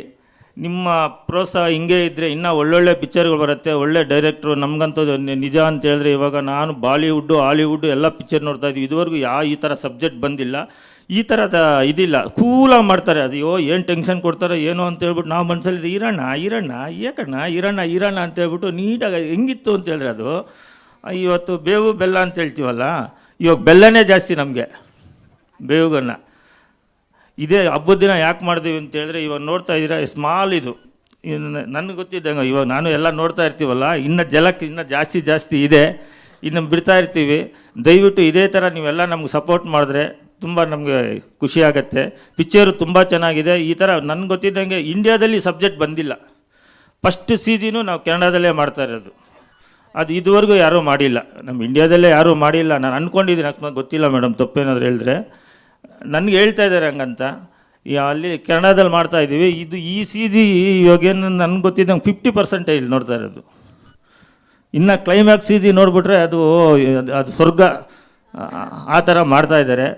ನಿಮ್ಮ ಪ್ರೋತ್ಸಾಹ ಹಿಂಗೆ ಇದ್ದರೆ ಇನ್ನೂ ಒಳ್ಳೊಳ್ಳೆ ಪಿಕ್ಚರ್ಗಳು ಬರುತ್ತೆ, ಒಳ್ಳೆ ಡೈರೆಕ್ಟ್ರು. ನಮಗಂತೂ ನಿಜ ಅಂತ ಹೇಳಿದ್ರೆ ಇವಾಗ ನಾನು ಬಾಲಿವುಡ್ಡು ಹಾಲಿವುಡ್ಡು ಎಲ್ಲ ಪಿಕ್ಚರ್ ನೋಡ್ತಾ ಇದ್ವಿ. ಇದುವರೆಗೂ ಈ ಥರ ಸಬ್ಜೆಕ್ಟ್ ಬಂದಿಲ್ಲ, ಈ ಥರದ ಇದಿಲ್ಲ. ಕೂಲಾಗಿ ಮಾಡ್ತಾರೆ. ಅಯ್ಯೋ ಏನು ಟೆನ್ಷನ್ ಕೊಡ್ತಾರೆ ಏನೋ ಅಂತ ಹೇಳ್ಬಿಟ್ಟು ನಾವು ಮನಸ್ಸಲ್ಲಿ ಇರೋಣ ಅಂತ ಹೇಳ್ಬಿಟ್ಟು ನೀಟಾಗಿ ಹೆಂಗಿತ್ತು ಅಂತ ಹೇಳಿದ್ರೆ ಅದು ಇವತ್ತು ಬೇವು ಬೆಲ್ಲ ಅಂತ ಹೇಳ್ತೀವಲ್ಲ, ಇವಾಗ ಬೆಲ್ಲನೇ ಜಾಸ್ತಿ ನಮಗೆ ಬೇವುಗನ್ನ. ಇದೇ ಹಬ್ಬದ ದಿನ ಯಾಕೆ ಮಾಡಿದ್ವಿ ಅಂತ ಹೇಳಿದ್ರೆ ಇವಾಗ ನೋಡ್ತಾ ಇದ್ದೀರಾ ಸ್ಮಾಲ್ ಇದು ನನಗೆ ಗೊತ್ತಿದ್ದಂಗೆ ಇವಾಗ ನಾನು ಎಲ್ಲ ನೋಡ್ತಾ ಇರ್ತೀವಲ್ಲ, ಇನ್ನು ಜಲಕ್ಕೆ ಇನ್ನೂ ಜಾಸ್ತಿ ಇದೆ, ಇನ್ನು ಬಿಡ್ತಾ ಇರ್ತೀವಿ. ದಯವಿಟ್ಟು ಇದೇ ಥರ ನೀವೆಲ್ಲ ನಮ್ಗೆ ಸಪೋರ್ಟ್ ಮಾಡಿದ್ರೆ ತುಂಬ ನಮಗೆ ಖುಷಿ ಆಗುತ್ತೆ. ಪಿಕ್ಚರು ತುಂಬ ಚೆನ್ನಾಗಿದೆ. ಈ ಥರ ನನಗೆ ಗೊತ್ತಿದ್ದಂಗೆ ಇಂಡಿಯಾದಲ್ಲಿ ಸಬ್ಜೆಕ್ಟ್ ಬಂದಿಲ್ಲ. ಫಸ್ಟ್ CGನೂ ನಾವು ಕನ್ನಡದಲ್ಲೇ ಮಾಡ್ತಾ ಇರೋದು. ಅದು ಇದುವರೆಗೂ ಯಾರೂ ಮಾಡಿಲ್ಲ, ನಮ್ಮ ಇಂಡಿಯಾದಲ್ಲೇ ಯಾರೂ ಮಾಡಿಲ್ಲ. ನಾನು ಅಂದ್ಕೊಂಡಿದ್ದೀನಿ, ಅಕಸ್ಮಾತ್ ಗೊತ್ತಿಲ್ಲ ಮೇಡಮ್, ತಪ್ಪೇನಾದ್ರು ಹೇಳಿದ್ರೆ ನನಗೆ ಹೇಳ್ತಾ ಇದ್ದಾರೆ ಹಂಗಂತ. ಅಲ್ಲಿ ಕನ್ನಡದಲ್ಲಿ ಮಾಡ್ತಾ ಇದ್ದೀವಿ. ಇದು ಈ CG ಇವಾಗೇನು ನನಗೆ ಗೊತ್ತಿದ್ದಂಗೆ 50% ಇಲ್ಲಿ ನೋಡ್ತಾ ಇರೋದು. ಇನ್ನು ಕ್ಲೈಮ್ಯಾಕ್ಸ್ CG ನೋಡಿಬಿಟ್ರೆ ಅದು ಸ್ವರ್ಗ, ಆ ಥರ ಮಾಡ್ತಾ ಇದ್ದಾರೆ.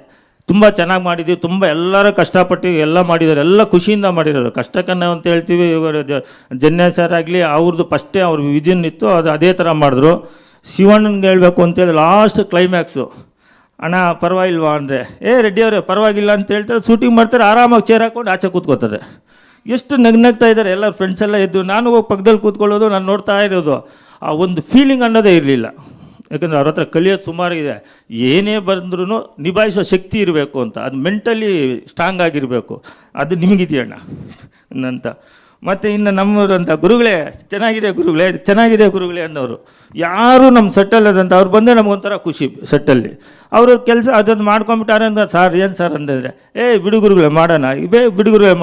ತುಂಬ ಚೆನ್ನಾಗಿ ಮಾಡಿದ್ದೀವಿ. ತುಂಬ ಎಲ್ಲರೂ ಕಷ್ಟಪಟ್ಟು ಎಲ್ಲ ಮಾಡಿದ್ದಾರೆ, ಎಲ್ಲ ಖುಷಿಯಿಂದ ಮಾಡಿರೋದು. ಕಷ್ಟಕನ್ನ ಅಂತ ಹೇಳ್ತೀವಿ. ಇವಾಗ ಜನ್ಯ ಸರ್ ಆಗಲಿ ಅವ್ರದ್ದು ಫಸ್ಟೇ ಅವ್ರ ವಿಷನ್ ಇತ್ತು, ಅದು ಅದೇ ಥರ ಮಾಡಿದ್ರು. ಶಿವಣ್ಣನಿಗೆ ಹೇಳಬೇಕು ಅಂತೇಳಿ ಲಾಸ್ಟ್ ಕ್ಲೈಮ್ಯಾಕ್ಸು, ಅಣ್ಣ ಪರವಾಗಿಲ್ವಾ ಅಂದರೆ, ರೆಡ್ಡಿ ಅವರೇ ಪರವಾಗಿಲ್ಲ ಅಂತ ಹೇಳ್ತಾರೆ. ಶೂಟಿಂಗ್ ಮಾಡ್ತಾರೆ, ಆರಾಮಾಗಿ ಚೇರ್ ಹಾಕ್ಕೊಂಡು ಆಚೆ ಕೂತ್ಕೋತಾರೆ. ಎಷ್ಟು ನಗ್ನಗ್ತಾ ಇದ್ದಾರೆ ಎಲ್ಲ ಫ್ರೆಂಡ್ಸ್ ಎಲ್ಲ ಎದ್ದು. ನಾನು ಹೋಗಿ ಪಕ್ಕದಲ್ಲಿ ಕೂತ್ಕೊಳ್ಳೋದು, ನಾನು ನೋಡ್ತಾ ಇರೋದು. ಆ ಒಂದು ಫೀಲಿಂಗ್ ಅನ್ನೋದೇ ಇರಲಿಲ್ಲ. ಯಾಕಂದರೆ ಅವ್ರ ಹತ್ರ ಕಲಿಯೋದು ಸುಮಾರು ಇದೆ. ಏನೇ ಬಂದ್ರೂ ನಿಭಾಯಿಸೋ ಶಕ್ತಿ ಇರಬೇಕು ಅಂತ, ಅದು ಮೆಂಟಲಿ ಸ್ಟ್ರಾಂಗ್ ಆಗಿರಬೇಕು. ಅದು ನಿಮಗಿದೆಯಣ್ಣ ಅಂತ. ಮತ್ತು ಇನ್ನು ನಮ್ಮೂರಂಥ ಗುರುಗಳೇ ಚೆನ್ನಾಗಿದೆ ಗುರುಗಳೇ ಅನ್ನೋರು ಯಾರು ನಮ್ಮ ಸೆಟ್ಟಲ್ಲದಂತ ಅವ್ರು ಬಂದರೆ ನಮಗೊಂಥರ ಖುಷಿ. ಸೆಟ್ಟಲ್ಲಿ ಅವರು ಕೆಲಸ ಅದನ್ನು ಮಾಡ್ಕೊಂಬಿಟ್ಟಾರೆ ಅಂತ, ಸರ್ ಏನು ಸರ್ ಅಂತಂದರೆ ಬಿಡುಗುರುಗಳೇ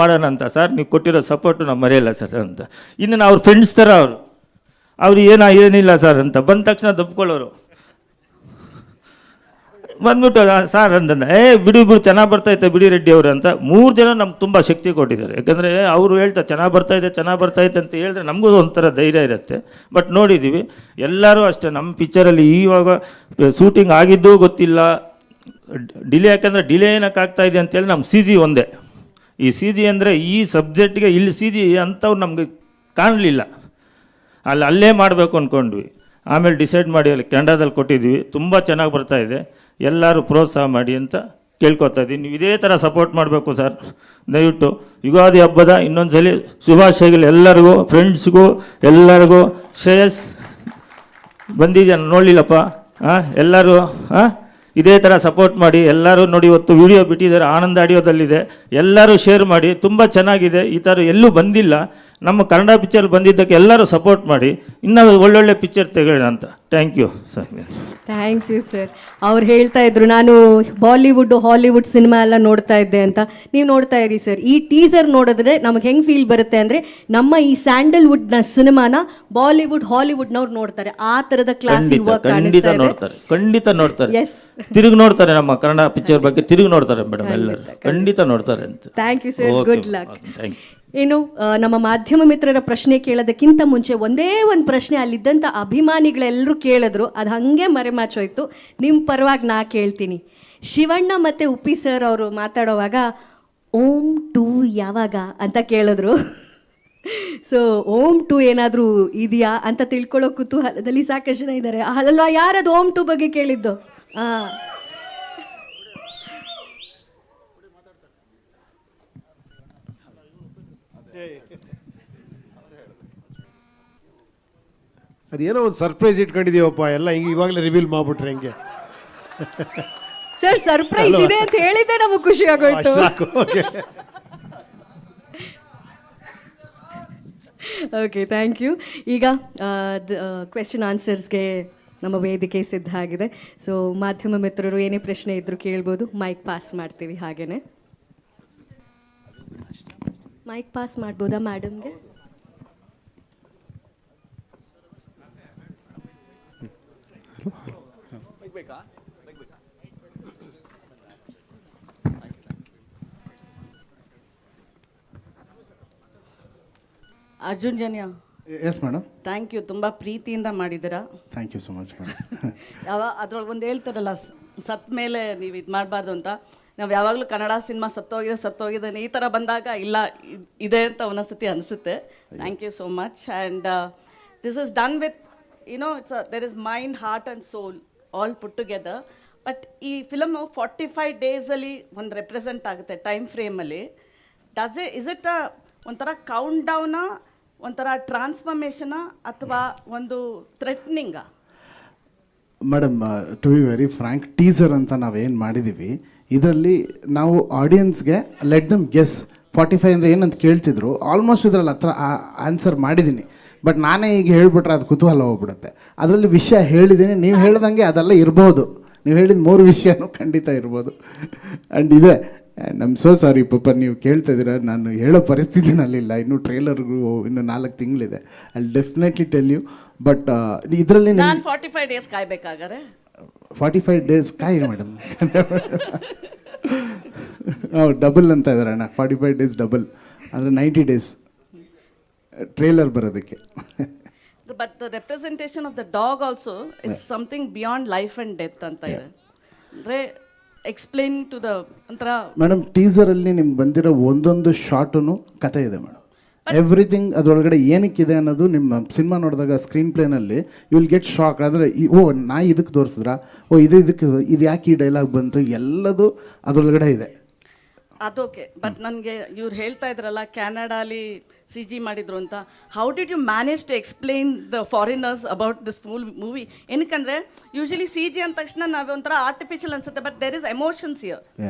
ಮಾಡೋಣ ಅಂತ. ಸರ್ ನೀವು ಕೊಟ್ಟಿರೋ ಸಪೋರ್ಟು ನಾವು ಮರೆಯಲ್ಲ ಸರ್ ಅಂತ. ಇನ್ನು ಅವ್ರ ಫ್ರೆಂಡ್ಸ್ ಥರ ಅವ್ರು ಏನಿಲ್ಲ ಸರ್ ಅಂತ ಬಂದ ತಕ್ಷಣ ದಬ್ಕೊಳ್ಳೋರು. ಬಂದ್ಬಿಟ್ಟು ಸರ್ ಅಂತಂದ ಬಿಡಿ ಚೆನ್ನಾಗಿ ಬರ್ತೈತೆ ಬಿಡಿ ರೆಡ್ಡಿ ಅವರು ಅಂತ. 3 ಜನ ನಮ್ಗೆ ತುಂಬ ಶಕ್ತಿ ಕೊಟ್ಟಿದ್ದಾರೆ. ಯಾಕಂದರೆ ಅವರು ಹೇಳ್ತಾರೆ ಚೆನ್ನಾಗಿ ಬರ್ತೈತೆ ಅಂತ ಹೇಳಿದ್ರೆ ನಮಗೂ ಒಂಥರ ಧೈರ್ಯ ಇರುತ್ತೆ. ಬಟ್ ನೋಡಿದ್ದೀವಿ ಎಲ್ಲರೂ ಅಷ್ಟೇ. ನಮ್ಮ ಪಿಕ್ಚರಲ್ಲಿ ಇವಾಗ ಶೂಟಿಂಗ್ ಆಗಿದ್ದೂ ಗೊತ್ತಿಲ್ಲ, ಡಿಲೇ. ಯಾಕಂದರೆ ಡಿಲೇ ಏನಕ್ಕೆ ಆಗ್ತಾಯಿದೆ ಅಂತೇಳಿ ನಮ್ಮ CG ಒಂದೇ. ಈ CG ಅಂದರೆ ಈ ಸಬ್ಜೆಕ್ಟ್ಗೆ ಇಲ್ಲಿ CG ಅಂಥವ್ರು ನಮಗೆ ಕಾಣಲಿಲ್ಲ. ಅಲ್ಲೇ ಮಾಡಬೇಕು ಅಂದ್ಕೊಂಡ್ವಿ. ಆಮೇಲೆ ಡಿಸೈಡ್ ಮಾಡಿ ಅಲ್ಲಿ ಕನ್ನಡದಲ್ಲಿ ಕೊಟ್ಟಿದ್ವಿ. ತುಂಬ ಚೆನ್ನಾಗಿ ಬರ್ತಾಯಿದೆ. ಎಲ್ಲರೂ ಪ್ರೋತ್ಸಾಹ ಮಾಡಿ ಅಂತ ಕೇಳ್ಕೊತಾ ಇದ್ದೀನಿ. ನೀವು ಇದೇ ಥರ ಸಪೋರ್ಟ್ ಮಾಡಬೇಕು ಸರ್. ದಯವಿಟ್ಟು ಯುಗಾದಿ ಹಬ್ಬದ ಇನ್ನೊಂದ್ಸಲಿ ಶುಭಾಶಯಗಳು ಎಲ್ಲರಿಗೂ, ಫ್ರೆಂಡ್ಸ್ಗೂ ಎಲ್ಲರಿಗೂ. ಶ್ರೇಯಸ್ ಬಂದಿದ್ಯಾ ನೋಡಲಿಲ್ಲಪ್ಪ. ಎಲ್ಲರೂ ಇದೇ ಥರ ಸಪೋರ್ಟ್ ಮಾಡಿ. ಎಲ್ಲರೂ ನೋಡಿ ಇವತ್ತು ವಿಡಿಯೋ ಬಿಟ್ಟಿದ್ದಾರೆ, ಆನಂದ ಆಡಿಯೋದಲ್ಲಿದೆ. ಎಲ್ಲರೂ ಶೇರ್ ಮಾಡಿ. ತುಂಬ ಚೆನ್ನಾಗಿದೆ. ಈ ಥರ ಎಲ್ಲೂ ಬಂದಿಲ್ಲ. ನಮ್ಮ ಕನ್ನಡ ಪಿಕ್ಚರ್ ಬಂದಿದ್ದಕ್ಕೆ ಎಲ್ಲರೂ ಸಪೋರ್ಟ್ ಮಾಡಿ. ಇನ್ನೂ ಒಳ್ಳೊಳ್ಳೆ ಪಿಕ್ಚರ್ ತೆಗೋಣ ಅಂತ. Thank you sir. Thank you sir. ಅವ್ರು ಹೇಳ್ತಾ ಇದ್ರು ನಾನು ಬಾಲಿವುಡ್ ಹಾಲಿವುಡ್ ಸಿನಿಮಾ ಎಲ್ಲ ನೋಡ್ತಾ ಇದ್ದೆ ಅಂತ. ನೀವು ನೋಡ್ತಾ ಇರಿ ಸರ್, ಈ ಟೀಸರ್ ನೋಡಿದ್ರೆ ನಮಗೆ ಹೆಂಗೆ ಫೀಲ್ ಬರುತ್ತೆ ಅಂದರೆ ನಮ್ಮ ಈ ಸ್ಯಾಂಡಲ್ವುಡ್ನ ಸಿನಿಮಾನ ಬಾಲಿವುಡ್ ಹಾಲಿವುಡ್ನವ್ರು ನೋಡ್ತಾರೆ. ಆ ಥರದ ಕ್ಲಾಸ್ ಖಂಡಿತ ನೋಡ್ತಾರೆ. ಎಸ್, ತಿರುಗಿ ನೋಡ್ತಾರೆ. ನಮ್ಮ ಕನ್ನಡ ಪಿಕ್ಚರ್ ಬಗ್ಗೆ ತಿರುಗಿ ನೋಡ್ತಾರೆ ಮೇಡಮ್. ಎಲ್ಲರೂ ಖಂಡಿತ ನೋಡ್ತಾರೆ ಅಂತ. Thank you sir. Good luck. Thank you. ಏನು ನಮ್ಮ ಮಾಧ್ಯಮ ಮಿತ್ರರ ಪ್ರಶ್ನೆ ಕೇಳೋದಕ್ಕಿಂತ ಮುಂಚೆ ಒಂದೇ ಒಂದು ಪ್ರಶ್ನೆ ಅಲ್ಲಿದ್ದಂಥ ಅಭಿಮಾನಿಗಳೆಲ್ಲರೂ ಕೇಳಿದ್ರು, ಅದು ಹಾಗೆ ಮರೆಮಾಚೋಯ್ತು. ನಿಮ್ಮ ಪರವಾಗಿ ನಾ ಕೇಳ್ತೀನಿ. ಶಿವಣ್ಣ ಮತ್ತು ಉಪ್ಪಿ ಸರ್ ಅವರು ಮಾತಾಡೋವಾಗ ಓಂ 2 ಯಾವಾಗ ಅಂತ ಕೇಳಿದ್ರು. ಸೊ ಓಂ 2 ಏನಾದರೂ ಇದೆಯಾ ಅಂತ ತಿಳ್ಕೊಳ್ಳೋ ಕುತೂಹಲದಲ್ಲಿ ಸಾಕಷ್ಟು ಜನ ಇದ್ದಾರೆ ಅಲ್ವಾ? ಯಾರದು ಓಂ 2 ಬಗ್ಗೆ ಕೇಳಿದ್ದು? ಹಾಂ, ಅದೇನೋ ಒಂದು ಸರ್ಪ್ರೈಸ್ ಇಟ್ಕೊಂಡಿದೀವಪ್ಪ, ಎಲ್ಲ ಹಿಂಗೆ ಇವಾಗಲೇ ರಿವೀಲ್ ಮಾಡ್ಬಿಟ್ರೆ ಹೆಂಗೆ? ಸರ್ ಸರ್ಪ್ರೈಸ್ ಇದೆ ಅಂತ ಹೇಳಿದ್ದೆ ನಮಗೆ ಖುಷಿ ಆಗೋಯ್ತು. ಸಾಕು, ಓಕೆ. Okay, thank you. ಈಗ ಕ್ವೆಶ್ಚನ್ ಆನ್ಸರ್ಸ್ಗೆ ನಮ್ಮ ವೇದಿಕೆ ಸಿದ್ಧ ಆಗಿದೆ. ಸೊ ಮಾಧ್ಯಮ ಮಿತ್ರರು ಏನೇ ಪ್ರಶ್ನೆ ಇದ್ದರೂ ಕೇಳ್ಬೋದು. ಮೈಕ್ ಪಾಸ್ ಮಾಡ್ತೀವಿ. ಹಾಗೇನೆ ಮೈಕ್ ಪಾಸ್ ಮಾಡ್ಬೋದಾ ಮೇಡಮ್ಗೆ? Arjun Janya, yes madam. Thank you. ತುಂಬ ಪ್ರೀತಿಯಿಂದ ಮಾಡಿದ್ದೀರಾ. Thank you so much madam. ಅದ್ರೊಳಗೆ ಒಂದು ಹೇಳ್ತಾರಲ್ಲ, ಸತ್ತ ಮೇಲೆ ನೀವು ಇದು ಮಾಡಬಾರ್ದು ಅಂತ. ನಾವು ಯಾವಾಗಲೂ ಕನ್ನಡ ಸಿನಿಮಾ ಸತ್ತೋಗಿದೆ ಈ ಥರ ಬಂದಾಗ ಇಲ್ಲ ಇದೆ ಅಂತ ಒಂದೊಂದ್ಸತಿ ಅನಿಸುತ್ತೆ. Thank you so much. And this is done with there is mind, heart and soul all put together. But ಈ ಫಿಲಮು 45 ಡೇಸಲ್ಲಿ ಒಂದು ರೆಪ್ರೆಸೆಂಟ್ ಆಗುತ್ತೆ ಟೈಮ್ ಫ್ರೇಮಲ್ಲಿ. ಇಸ್ ಇಟ್ ಒಂಥರ ಕೌಂಟ್ ಡೌನಾ, ಒಂಥರ ಟ್ರಾನ್ಸ್ಫಾರ್ಮೇಷನಾ, ಅಥವಾ ಒಂದು ಥ್ರೆಟ್ನಿಂಗಾ? Madam, to be very frank, teaser ಅಂತ ನಾವೇನು ಮಾಡಿದ್ದೀವಿ ಇದರಲ್ಲಿ ನಾವು ಆಡಿಯನ್ಸ್ಗೆ ಲೆಟ್ ದಮ್ ಗೆಸ್ 45 ಅಂದರೆ ಏನಂತ ಕೇಳ್ತಿದ್ರು. ಆಲ್ಮೋಸ್ಟ್ ಇದರಲ್ಲಿ ಹತ್ರ ಆನ್ಸರ್ ಮಾಡಿದ್ದೀನಿ. ಬಟ್ ನಾನೇ ಈಗ ಹೇಳ್ಬಿಟ್ರೆ ಅದು ಕುತೂಹಲ ಹೋಗ್ಬಿಡುತ್ತೆ. ಅದರಲ್ಲಿ ವಿಷಯ ಹೇಳಿದ್ದೀನಿ, ನೀವು ಹೇಳ್ದಂಗೆ ಅದೆಲ್ಲ ಇರ್ಬೋದು. ನೀವು ಹೇಳಿದ 3 ವಿಷಯನೂ ಖಂಡಿತ ಇರ್ಬೋದು. ಆ್ಯಂಡ್ ಇದೆ, ಐಮ್ ಸೋ ಸಾರಿ ಪಾಪ, ನೀವು ಕೇಳ್ತಾ ಇದ್ದೀರಾ, ನಾನು ಹೇಳೋ ಪರಿಸ್ಥಿತಿನಲ್ಲಿಲ್ಲ. ಇನ್ನೂ ಟ್ರೇಲರ್ಗೂ ಇನ್ನೂ 4 ತಿಂಗಳಿದೆ. I definitely tell you. But ಇದರಲ್ಲಿ ನಾನು 45 ಡೇಸ್ ಕಾಯ್ಬೇಕಾಗಾರೆ? 45 ಡೇಸ್ ಕಾಯಿ ಮೇಡಮ್. ಡಬಲ್ ಅಂತ ಇದ್ದಾರೆ ಅಣ್ಣ. 45 ಡೇಸ್ ಡಬಲ್ ಅಂದರೆ 90 ಡೇಸ್ ಟ್ರೇಲರ್ ಬರೋದಕ್ಕೆ. But the representation of the dog also it's something beyond life and death ಅಂತ ಇದೆ. ಅಂದರೆ ಎಕ್ಸ್ಪ್ಲೇನ್ ಟು ದ ಒಂಥರ ಮೇಡಮ್, ಟೀಸರಲ್ಲಿ ನಿಮ್ಗೆ ಬಂದಿರೋ ಒಂದೊಂದು ಶಾರ್ಟೂ ಕತೆ ಇದೆ ಮೇಡಮ್. ಎವ್ರಿಥಿಂಗ್ ಅದರೊಳಗಡೆ ಏನಕ್ಕಿದೆ ಅನ್ನೋದು ನಿಮ್ಮ ಸಿನಿಮಾ ನೋಡಿದಾಗ ಸ್ಕ್ರೀನ್ ಪ್ಲೇನಲ್ಲಿ ಯು ವಿಲ್ ಗೆಟ್ ಶಾಕ್. ಆದರೆ ನಾ ಇದಕ್ಕೆ ತೋರಿಸಿದ್ರಾ, ಇದು ಯಾಕೆ ಈ ಡೈಲಾಗ್ ಬಂತು, ಎಲ್ಲದು ಅದರೊಳಗಡೆ ಇದೆ. ಅದೋಕೆ. ಬಟ್ ನನಗೆ ಇವ್ರು ಹೇಳ್ತಾ ಇದ್ರಲ್ಲ ಕ್ಯಾನಡಾಲಿ CG ಮಾಡಿದ್ರು ಅಂತ. How did you manage to explain the foreigners about this full movie? ಏನಕ್ಕಂದ್ರೆ ಯೂಶಲಿ CG ಅಂದ ತಕ್ಷಣ ನಾವು ಒಂಥರ ಆರ್ಟಿಫಿಷಿಯಲ್ ಅನ್ಸುತ್ತೆ, but there is emotions here.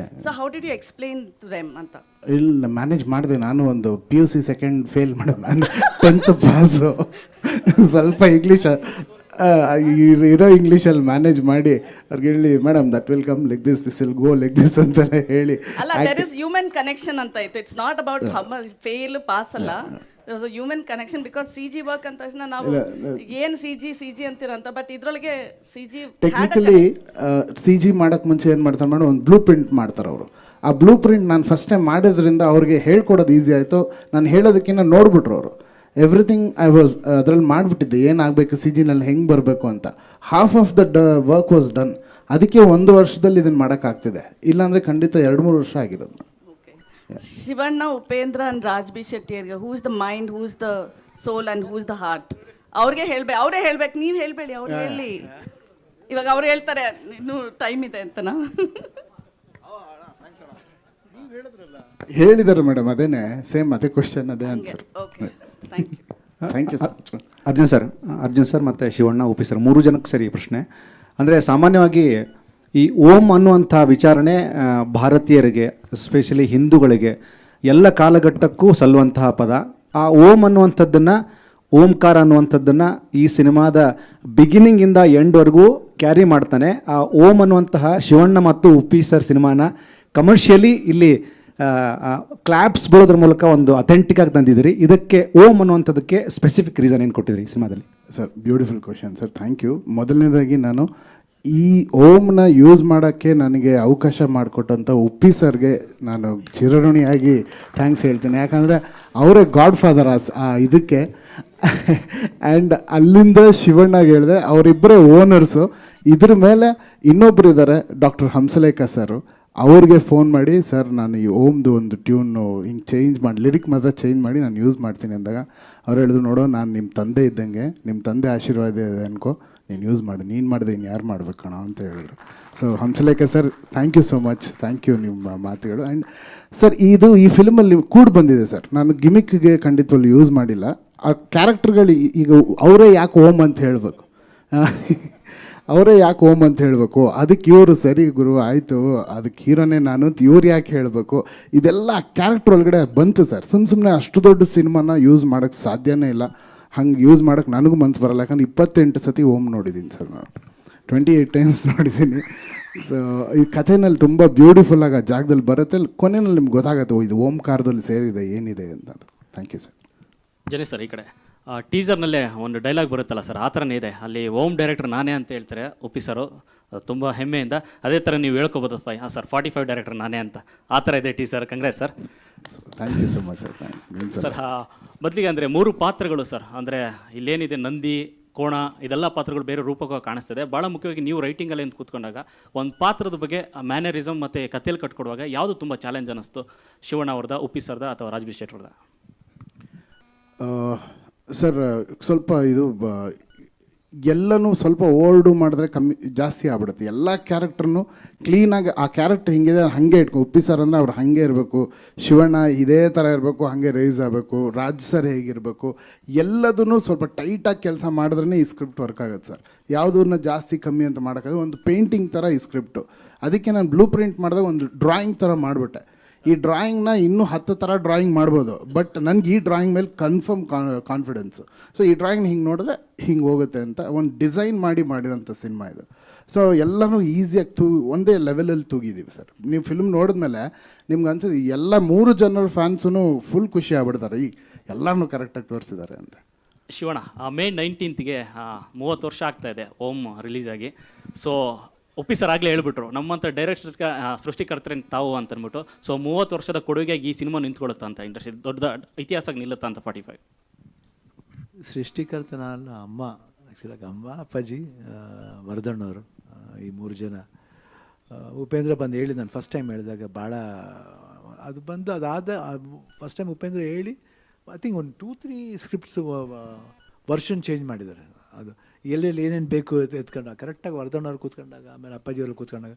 So how did you explain to them ಅಂತ? ಇಲ್ಲಿ ಮ್ಯಾನೇಜ್ ಮಾಡಿದೆ. ನಾನು ಒಂದು PUC second fail madam, 10th pass. ಸ್ವಲ್ಪ ಇಂಗ್ಲೀಷ್ ಇರೋ ಇಂಗ್ಲೀಷಲ್ಲಿ ಮ್ಯಾನೇಜ್ ಮಾಡಿ ಅವ್ರಿಗೆ ಹೇಳಿ, madam that will come like this will go like this ಅಂತೆಲ್ಲ ಹೇಳಿ. ಅಲ್ಲ, ದೇರ್ ಇಸ್ ಹ್ಯೂಮನ್ ಕನೆಕ್ಷನ್ ಅಂತ ಇತ್ತು. It's not about fail pass ಅಲ್ಲ, human connection. Because CG work ಅಂದ ತಕ್ಷಣ ನಾವು ಏನು CG ಅಂತೀರಂತ, ಬಟ್ ಇದ್ರೊಳಗೆ CG ಟೆಕ್ನಿಕಲಿ CG ಮಾಡೋಕ್ಕೆ ಮುಂಚೆ ಏನು ಮಾಡ್ತಾರೆ ಮೇಡಮ್, ಒಂದು ಬ್ಲೂ ಪ್ರಿಂಟ್ ಮಾಡ್ತಾರೆ ಅವರು. ಆ ಬ್ಲೂ ಪ್ರಿಂಟ್ ನಾನು ಫಸ್ಟ್ ಟೈಮ್ ಮಾಡೋದ್ರಿಂದ ಅವ್ರಿಗೆ ಹೇಳ್ಕೊಡೋದು ಈಸಿ ಆಯಿತು. ನಾನು ಹೇಳೋದಕ್ಕಿಂತ ನೋಡ್ಬಿಟ್ರು ಅವರು. ಎವ್ರಿಥಿಂಗ್ ಐ ವಾಸ್ ಅದರಲ್ಲಿ ಮಾಡಿಬಿಟ್ಟಿದ್ದೆ, ಏನಾಗಬೇಕು CGನಲ್ಲಿ ಹೆಂಗೆ ಬರಬೇಕು ಅಂತ. Half of the work was done. ಅದಕ್ಕೆ 1 ವರ್ಷದಲ್ಲಿ ಇದನ್ನು ಮಾಡೋಕ್ಕಾಗ್ತಿದೆ. ಇಲ್ಲಾಂದರೆ ಖಂಡಿತ 2-3 ವರ್ಷ ಆಗಿರೋದು. ಶಿವಣ್ಣ, ಉಪೇಂದ್ರ ಅಂಡ್ ರಾಜ್ ಬಿ ಶೆಟ್ಟಿಯರ್ಗೆ who is the mind, who is the soul and who is the heart? ಅವರೇ ಹೇಳ್ಬೇಕು, ನೀವು ಹೇಳಬೇಡಿ, ಅವ್ರು ಹೇಳಿ. ಇವಾಗ ಅವ್ರು ಹೇಳ್ತಾರೆ ಇನ್ನೂ ಟೈಮ್ ಇದೆ ಅಂತನಾ? ಹೇಳಿದ್ದಾರೆ ಮೇಡಮ್, ಅದೇನೆ ಸೇಮ್ ಅದೇ ಕ್ವಶನ್, ಅದೇ answer. Okay, thank you. Thank you so much. Arjun sir ಮತ್ತು ಶಿವಣ್ಣ, ಉಪ್ಪಿ ಸರ್ 3 ಜನಕ್ಕೆ ಸರಿ ಪ್ರಶ್ನೆ. ಅಂದರೆ ಸಾಮಾನ್ಯವಾಗಿ ಈ ಓಂ ಅನ್ನುವಂಥ ವಿಚಾರಣೆ ಭಾರತೀಯರಿಗೆ, ಎಸ್ಪೆಷಲಿ ಹಿಂದೂಗಳಿಗೆ ಎಲ್ಲ ಕಾಲಘಟ್ಟಕ್ಕೂ ಸಲ್ಲುವಂತಹ ಪದ. ಆ ಓಂ ಅನ್ನುವಂಥದ್ದನ್ನು, ಓಂಕಾರ ಅನ್ನುವಂಥದ್ದನ್ನು ಈ ಸಿನಿಮಾದ ಬಿಗಿನಿಂಗಿಂದ ಎಂಡ್ವರೆಗೂ ಕ್ಯಾರಿ ಮಾಡ್ತಾನೆ. ಆ ಓಂ ಅನ್ನುವಂತಹ ಶಿವಣ್ಣ ಮತ್ತು ಉಪ್ಪಿ ಸರ್ ಸಿನಿಮಾನ ಕಮರ್ಷಿಯಲಿ ಇಲ್ಲಿ ಕ್ಲಾಪ್ಸ್ ಬೀಳೋದ್ರ ಮೂಲಕ ಒಂದು ಅಥೆಂಟಿಕ್ ಆಗಿ ತಂದಿದ್ದೀರಿ. ಇದಕ್ಕೆ ಓಂ ಅನ್ನುವಂಥದ್ದಕ್ಕೆ ಸ್ಪೆಸಿಫಿಕ್ ರೀಸನ್ ಏನು ಕೊಟ್ಟಿದ್ರಿ ಈ ಸಿನಿಮಾದಲ್ಲಿ? Sir beautiful question sir, thank you. ಮೊದಲನೇದಾಗಿ ನಾನು ಈ ಓಮ್ನ ಯೂಸ್ ಮಾಡೋಕ್ಕೆ ನನಗೆ ಅವಕಾಶ ಮಾಡಿಕೊಟ್ಟಂಥ ಉಪ್ಪಿ ಸರ್ಗೆ ನಾನು ಚಿರಋಣಿಯಾಗಿ ಥ್ಯಾಂಕ್ಸ್ ಹೇಳ್ತೀನಿ. ಯಾಕಂದರೆ ಅವರೇ ಗಾಡ್ ಫಾದರ್ ಇದಕ್ಕೆ. ಆ್ಯಂಡ್ ಅಲ್ಲಿಂದ ಶಿವಣ್ಣಗೆ ಹೇಳಿದೆ, ಅವರಿಬ್ಬರೇ ಓನರ್ಸು. ಇದ್ರ ಮೇಲೆ ಇನ್ನೊಬ್ರು ಇದ್ದಾರೆ, ಡಾಕ್ಟರ್ ಹಂಸಲೇಖ ಸರು. ಅವ್ರಿಗೆ ಫೋನ್ ಮಾಡಿ, ಸರ್ ನಾನು ಈ ಓಮ್ದು ಒಂದು ಟ್ಯೂನು ಹಿಂಗೆ ಚೇಂಜ್ ಮಾಡಿ, ಲಿರಿಕ್ ಮಾತ್ರ ಚೇಂಜ್ ಮಾಡಿ ನಾನು ಯೂಸ್ ಮಾಡ್ತೀನಿ ಅಂದಾಗ ಅವ್ರು ಹೇಳಿದ್ರು, ನೋಡೋ ನಾನು ನಿಮ್ಮ ತಂದೆ ಇದ್ದಂಗೆ, ನಿಮ್ಮ ತಂದೆ ಆಶೀರ್ವಾದ ಇದೆ ಅನ್ಕೋ, ನೀನು ಯೂಸ್ ಮಾಡಿ, ನೀನು ಮಾಡಿದೆ ಇನ್ನು ಯಾರು ಮಾಡ್ಬೇಕಣ ಅಂತ ಹೇಳಿದ್ರು. So Hamsalekha sir, thank you so much, thank you ನಿಮ್ಮ ಮಾತುಗಳು. ಆ್ಯಂಡ್ ಸರ್ ಇದು ಈ ಫಿಲ್ಮಲ್ಲಿ ಕೂಡ ಬಂದಿದೆ ಸರ್, ನಾನು ಗಿಮಿಕ್ಗೆ ಖಂಡಿತವಲ್ಲಿ ಯೂಸ್ ಮಾಡಿಲ್ಲ. ಆ ಕ್ಯಾರೆಕ್ಟರ್ಗಳು ಈಗ ಅವರೇ ಯಾಕೆ ಓಮ್ ಅಂತ ಹೇಳಬೇಕು, ಅವರೇ ಯಾಕೆ ಓಮ್ ಅಂತ ಹೇಳಬೇಕು, ಅದಕ್ಕೆ ಇವರು ಸರಿ ಗುರು ಆಯಿತು, ಅದಕ್ಕೆ ಹೀರೋನೇ ನಾನು ಅಂತ ಇವ್ರು ಯಾಕೆ ಹೇಳಬೇಕು, ಇದೆಲ್ಲ ಕ್ಯಾರೆಕ್ಟರ್ ಒಳಗಡೆ ಬಂತು ಸರ್. ಸುಮ್ಮನೆ ಅಷ್ಟು ದೊಡ್ಡ ಸಿನಿಮಾನ ಯೂಸ್ ಮಾಡೋಕ್ಕೆ ಸಾಧ್ಯನೇ ಇಲ್ಲ. ಹಂಗೆ ಯೂಸ್ ಮಾಡೋಕ್ಕೆ ನನಗೂ ಮನ್ಸು ಬರಲ್ಲ. ಯಾಕಂದ್ರೆ 28 ಸತಿ ಓಮ್ ನೋಡಿದ್ದೀನಿ ಸರ್, ನಾನು 28 ಟೈಮ್ಸ್ ನೋಡಿದ್ದೀನಿ. ಸೊ ಈ ಕಥೆನಲ್ಲಿ ತುಂಬ ಬ್ಯೂಟಿಫುಲ್ಲಾಗಿ ಆ ಜಾಗದಲ್ಲಿ ಬರುತ್ತೆ. ಕೊನೆಯಲ್ಲಿ ನಿಮ್ಗೆ ಗೊತ್ತಾಗುತ್ತೆ, ಇದು ಓಂಕಾರದಲ್ಲಿ ಸೇರಿದೆ ಏನಿದೆ ಅಂತ. Thank you sir. ಜನೇ ಸರ್, ಈ ಕಡೆ ಟೀಸರ್ನಲ್ಲೇ ಒಂದು ಡೈಲಾಗ್ ಬರುತ್ತಲ್ಲ ಸರ್, ಆ ಥರನೇ ಇದೆ. ಅಲ್ಲಿ ಓಮ್ ಡೈರೆಕ್ಟರ್ ನಾನೇ ಅಂತ ಹೇಳ್ತಾರೆ ಉಪ್ಪಿ ಸರು, ತುಂಬ ಹೆಮ್ಮೆಯಿಂದ. ಅದೇ ಥರ ನೀವು ಹೇಳ್ಕೊಬೋದು ಸರ್ 45 ಡೈರೆಕ್ಟರ್ ನಾನೇ ಅಂತ, ಆ ಥರ ಇದೆ teaser. Congrats sir. Thank you so much sir. Sir ಮೊದಲಿಗೆ ಅಂದರೆ 3 ಪಾತ್ರಗಳು ಸರ್, ಅಂದರೆ ಇಲ್ಲೇನಿದೆ ನಂದಿ, ಕೋಣ, ಇದೆಲ್ಲ ಪಾತ್ರಗಳು ಬೇರೆ ರೂಪಕ್ಕೆ ಕಾಣಿಸ್ತದೆ. ಭಾಳ ಮುಖ್ಯವಾಗಿ ನೀವು ರೈಟಿಂಗಲ್ಲಿ ಅಂತ ಕೂತ್ಕೊಂಡಾಗ ಒಂದು ಪಾತ್ರದ ಬಗ್ಗೆ ಮ್ಯಾನರಿಸಮ್ ಮತ್ತು ಕಥೆಯಲ್ಲಿ ಕಟ್ಕೊಡುವಾಗ ಯಾವುದು ತುಂಬ ಚಾಲೆಂಜ್ ಅನ್ನಿಸ್ತು, ಶಿವಣ್ಣ ಅವ್ರದ, ಉಪ್ಪಿ ಸರ್ದ ಅಥವಾ ರಾಜ್ಬಿ ಶೆಟ್ ಅವ್ರದ? ಸರ್ ಸ್ವಲ್ಪ ಇದು ಎಲ್ಲನೂ ಸ್ವಲ್ಪ ಓಲ್ಡು ಮಾಡಿದ್ರೆ ಕಮ್ಮಿ ಜಾಸ್ತಿ ಆಗ್ಬಿಡುತ್ತೆ. ಎಲ್ಲ ಕ್ಯಾರೆಕ್ಟ್ರನ್ನು ಕ್ಲೀನಾಗಿ ಆ ಕ್ಯಾರೆಕ್ಟರ್ ಹಿಂಗಿದೆ ಹಾಗೆ ಇಟ್ಕೊ. ಉಪ್ಪಿ ಸರ್ ಅಂದರೆ ಅವ್ರು ಹಾಗೆ ಇರಬೇಕು, ಶಿವಣ್ಣ ಇದೇ ಥರ ಇರಬೇಕು, ಹಾಗೆ ರೈಸ್ ಆಗಬೇಕು, ರಾಜ್ ಸರ್ ಹೇಗಿರಬೇಕು, ಎಲ್ಲದನ್ನು ಸ್ವಲ್ಪ ಟೈಟಾಗಿ ಕೆಲಸ ಮಾಡಿದ್ರೇ ಈ ಸ್ಕ್ರಿಪ್ಟ್ ವರ್ಕ್ ಆಗುತ್ತೆ ಸರ್. ಯಾವುದನ್ನ ಜಾಸ್ತಿ ಕಮ್ಮಿ ಅಂತ ಮಾಡೋಕ್ಕಾಗ ಒಂದು ಪೇಂಟಿಂಗ್ ಥರ ಈ ಸ್ಕ್ರಿಪ್ಟು. ಅದಕ್ಕೆ ನಾನು ಬ್ಲೂ ಪ್ರಿಂಟ್ ಮಾಡಿದಾಗ ಒಂದು ಡ್ರಾಯಿಂಗ್ ಥರ ಮಾಡಿಬಿಟ್ಟೆ. ಈ ಡ್ರಾಯಿಂಗ್ನ ಇನ್ನೂ 10 ಥರ ಡ್ರಾಯಿಂಗ್ ಮಾಡ್ಬೋದು, ಬಟ್ ನನಗೆ ಈ ಡ್ರಾಯಿಂಗ್ ಮೇಲೆ ಕನ್ಫರ್ಮ್ ಕಾನ್ಫಿಡೆನ್ಸು. ಸೊ ಈ ಡ್ರಾಯಿಂಗ್ ಹಿಂಗೆ ನೋಡಿದ್ರೆ ಹಿಂಗೆ ಹೋಗುತ್ತೆ ಅಂತ ಒಂದು ಡಿಸೈನ್ ಮಾಡಿರೋಂಥ ಸಿನಿಮಾ ಇದು. ಸೊ ಎಲ್ಲನೂ ಈಸಿಯಾಗಿ ಒಂದೇ ಲೆವೆಲಲ್ಲಿ ತೂಗಿದ್ದೀವಿ ಸರ್. ನೀವು ಫಿಲ್ಮ್ ನೋಡಿದ್ಮೇಲೆ ನಿಮ್ಗೆ ಅನ್ಸುತ್ತೆ ಎಲ್ಲ 3 ಜನರ ಫ್ಯಾನ್ಸೂ ಫುಲ್ ಖುಷಿ ಆಗ್ಬಿಡ್ತಾರೆ, ಈ ಎಲ್ಲನೂ ಕರೆಕ್ಟಾಗಿ ತೋರಿಸಿದ್ದಾರೆ ಅಂತ. ಶಿವಣ್ಣ, May 19ಗೆ 30 ವರ್ಷ ಆಗ್ತಾ ಇದೆ ಓಮ್ ರಿಲೀಸ್ ಆಗಿ. ಸೊ ಉಪ್ಪಿ ಸರ್ ಆಗಲೇ ಹೇಳ್ಬಿಟ್ರು, ನಮ್ಮಂಥ ಡೈರೆಕ್ಟರ್ಸ್ ಸೃಷ್ಟಿಕರ್ತರೆ ತಾವು ಅಂತ ಅಂದ್ಬಿಟ್ಟು. ಸೊ 30 ವರ್ಷದ ಕೊಡುಗೆಯಾಗಿ ಈ ಸಿನಿಮಾ ನಿಂತ್ಕೊಳ್ಳುತ್ತಾ ಅಂತ, ಇಂಡಸ್ಟ್ರಿ ದೊಡ್ಡ ಇತಿಹಾಸಕ್ಕೆ ನಿಲ್ಲುತ್ತಾ ಅಂತ 45? ಸೃಷ್ಟಿಕರ್ತನ ಅಲ್ಲ, ಅಮ್ಮ ಆ್ಯಕ್ಚುಲಾಗಿ ಅಮ್ಮ, ಅಪ್ಪಾಜಿ, ವರದಣ್ಣವರು, ಈ 3 ಜನ. ಉಪೇಂದ್ರ ಬಂದು ಹೇಳಿ, ನಾನು ಫಸ್ಟ್ ಟೈಮ್ ಹೇಳಿದಾಗ ಭಾಳ ಅದು ಬಂದು ಅದಾದ ಫಸ್ಟ್ ಟೈಮ್ ಉಪೇಂದ್ರ ಹೇಳಿ ಐ ಥಿಂಕ್ ಒಂದು 2-3 ಸ್ಕ್ರಿಪ್ಟ್ಸ್ ವರ್ಷನ್ ಚೇಂಜ್ ಮಾಡಿದ್ದಾರೆ. ಅದು ಎಲ್ಲೆಲ್ಲಿ ಏನೇನು ಬೇಕು ಎತ್ಕೊಂಡಾಗ ಕರೆಕ್ಟಾಗಿ ವರದಣ್ಣವ್ರು ಕೂತ್ಕೊಂಡಾಗ, ಆಮೇಲೆ ಅಪ್ಪಾಜಿಯವರು ಕೂತ್ಕೊಂಡಾಗ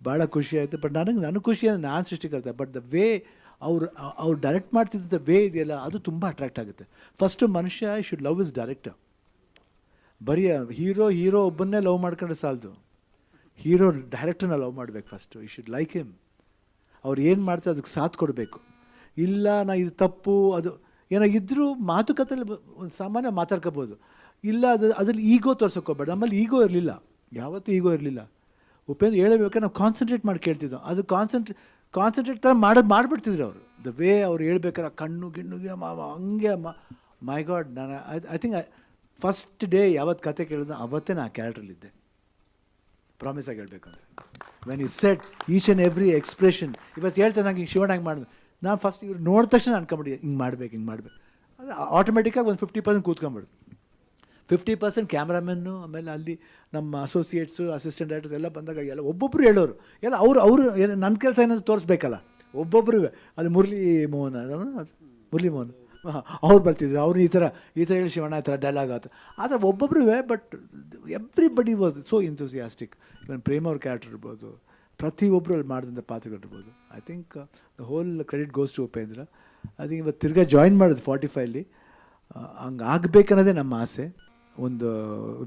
ಭಾಳ ಖುಷಿ ಆಯಿತು. ಬಟ್ ನನಗೆ ಖುಷಿ ಅಂದರೆ ನಾನು ಸೃಷ್ಟಿಕರ್ತ, ಬಟ್ ದ ವೇ ಅವ್ರು ಡೈರೆಕ್ಟ್ ಮಾಡ್ತಿದ್ದ ವೇ ಇದೆಯಲ್ಲ, ಅದು ತುಂಬ ಅಟ್ರಾಕ್ಟ್ ಆಗುತ್ತೆ. ಫಸ್ಟು ಮನುಷ್ಯ ಶುಡ್ ಲವ್ ಇಸ್ ಡೈರೆಕ್ಟರ್. ಬರೀ ಹೀರೋ ಒಬ್ಬನ್ನೇ ಲವ್ ಮಾಡ್ಕೊಂಡ್ರೆ ಸಾಲದು, ಹೀರೋ ಡೈರೆಕ್ಟರ್ನ ಲವ್ ಮಾಡಬೇಕು first. You should like him. ಅವ್ರು ಏನು ಮಾಡ್ತಾರೆ ಅದಕ್ಕೆ ಸಾಥ್ ಕೊಡಬೇಕು. ಇಲ್ಲ ನಾ ಇದು ತಪ್ಪು, ಅದು ಏನೋ ಇದ್ದರೂ ಮಾತುಕತೆಯಲ್ಲಿ ಒಂದು ಸಾಮಾನ್ಯ ಮಾತಾಡ್ಕೋಬೋದು. ಇಲ್ಲ ಅದ್ರಲ್ಲಿ ಈಗೋ ತೋರ್ಸೋಕೋಬೇಡ. ನಮ್ಮಲ್ಲಿ ಈಗೋ ಇರಲಿಲ್ಲ, ಯಾವತ್ತೂ ಈಗೋ ಇರಲಿಲ್ಲ. ಉಪೇಂದ್ರ ಹೇಳಬೇಕಾದ್ರೆ ನಾವು ಕಾನ್ಸಂಟ್ರೇಟ್ ಮಾಡಿ ಕೇಳ್ತಿದ್ದೋ, ಅದು ಕಾನ್ಸಂಟ್ರೇಟ್ ಥರ ಮಾಡಿಬಿಡ್ತಿದ್ರು ಅವರು. ದ ವೇ ಅವ್ರು ಹೇಳ್ಬೇಕಾರೆ ಕಣ್ಣು ಗಿಣ್ಣುಗೆ ಹಂಗೆ ಮೈ ಗಾಡ್. ನಾನು ಐ ಥಿಂಕ್ ಫಸ್ಟ್ ಡೇ ಯಾವತ್ತು ಕತೆ ಕೇಳಿದ್ರು ಅವತ್ತೇ ನಾನು ಆ ಕ್ಯಾರೆಕ್ಟ್ರಲ್ಲಿದ್ದೆ, ಪ್ರಾಮಿಸಾಗಿ ಹೇಳ್ಬೇಕಂದ್ರೆ. When he set each and every expression. ಇವತ್ತು ಹೇಳ್ತೇನೆ ನಂಗೆ ಹಿಂಗೆ ಶಿವಣ್ಣ ಹಂಗೆ ಮಾಡಿದ್ರು, ನಾನು ಫಸ್ಟ್ ಇವ್ರು ನೋಡಿದ ತಕ್ಷಣ ಅನ್ಕೊಂಬಿಟ್ಟಿದ್ದೆ ಹಿಂಗೆ ಮಾಡ್ಬೇಕು ಅದು ಆಟೋಮೆಟಿಕ್ಕಾಗಿ ಒಂದು 50% ಕೂತ್ಕೊಂಡ್ಬಿಡ್ತು. 50% ಕ್ಯಾಮ್ರಾಮನ್ನು, ಆಮೇಲೆ ಅಲ್ಲಿ ನಮ್ಮ ಅಸೋಸಿಯೇಟ್ಸು, ಅಸಿಸ್ಟೆಂಟ್ ಡೈರೆಕ್ಟರ್ಸ್ ಎಲ್ಲ ಬಂದಾಗ ಎಲ್ಲ ಒಬ್ಬೊಬ್ಬರು ಹೇಳೋರು, ಎಲ್ಲ ಅವರು ನನ್ನ ಕೆಲಸ ಏನಾದರೂ ತೋರಿಸ್ಬೇಕಲ್ಲ ಒಬ್ಬೊಬ್ಬರು. ಅಲ್ಲಿ ಮುರಳಿ ಮೋಹನ್ ಅವ್ರು ಬರ್ತಿದ್ರು, ಅವರು ಈ ಥರ ಹೇಳಿ ಶಿವಣ್ಣ ಈ ಥರ ಡೈಲಾಗ್ ಆಯ್ತು ಆ ಥರ ಒಬ್ಬೊಬ್ಬರು. But everybody was so enthusiastic. Even Prem ಅವ್ರ ಕ್ಯಾರೆಕ್ಟರ್ ಇರ್ಬೋದು, ಪ್ರತಿಯೊಬ್ಬರು ಅಲ್ಲಿ ಮಾಡಿದಂಥ ಪಾತ್ರಗಳಿರ್ಬೋದು. I think the whole credit goes to Upendra. I think ಇವತ್ತು ತಿರ್ಗಾ ಜಾಯಿನ್ ಮಾಡೋದು 45ಲಿ ಹಂಗೆ ಆಗಬೇಕನ್ನೋದೇ ನಮ್ಮ ಆಸೆ. ಒಂದು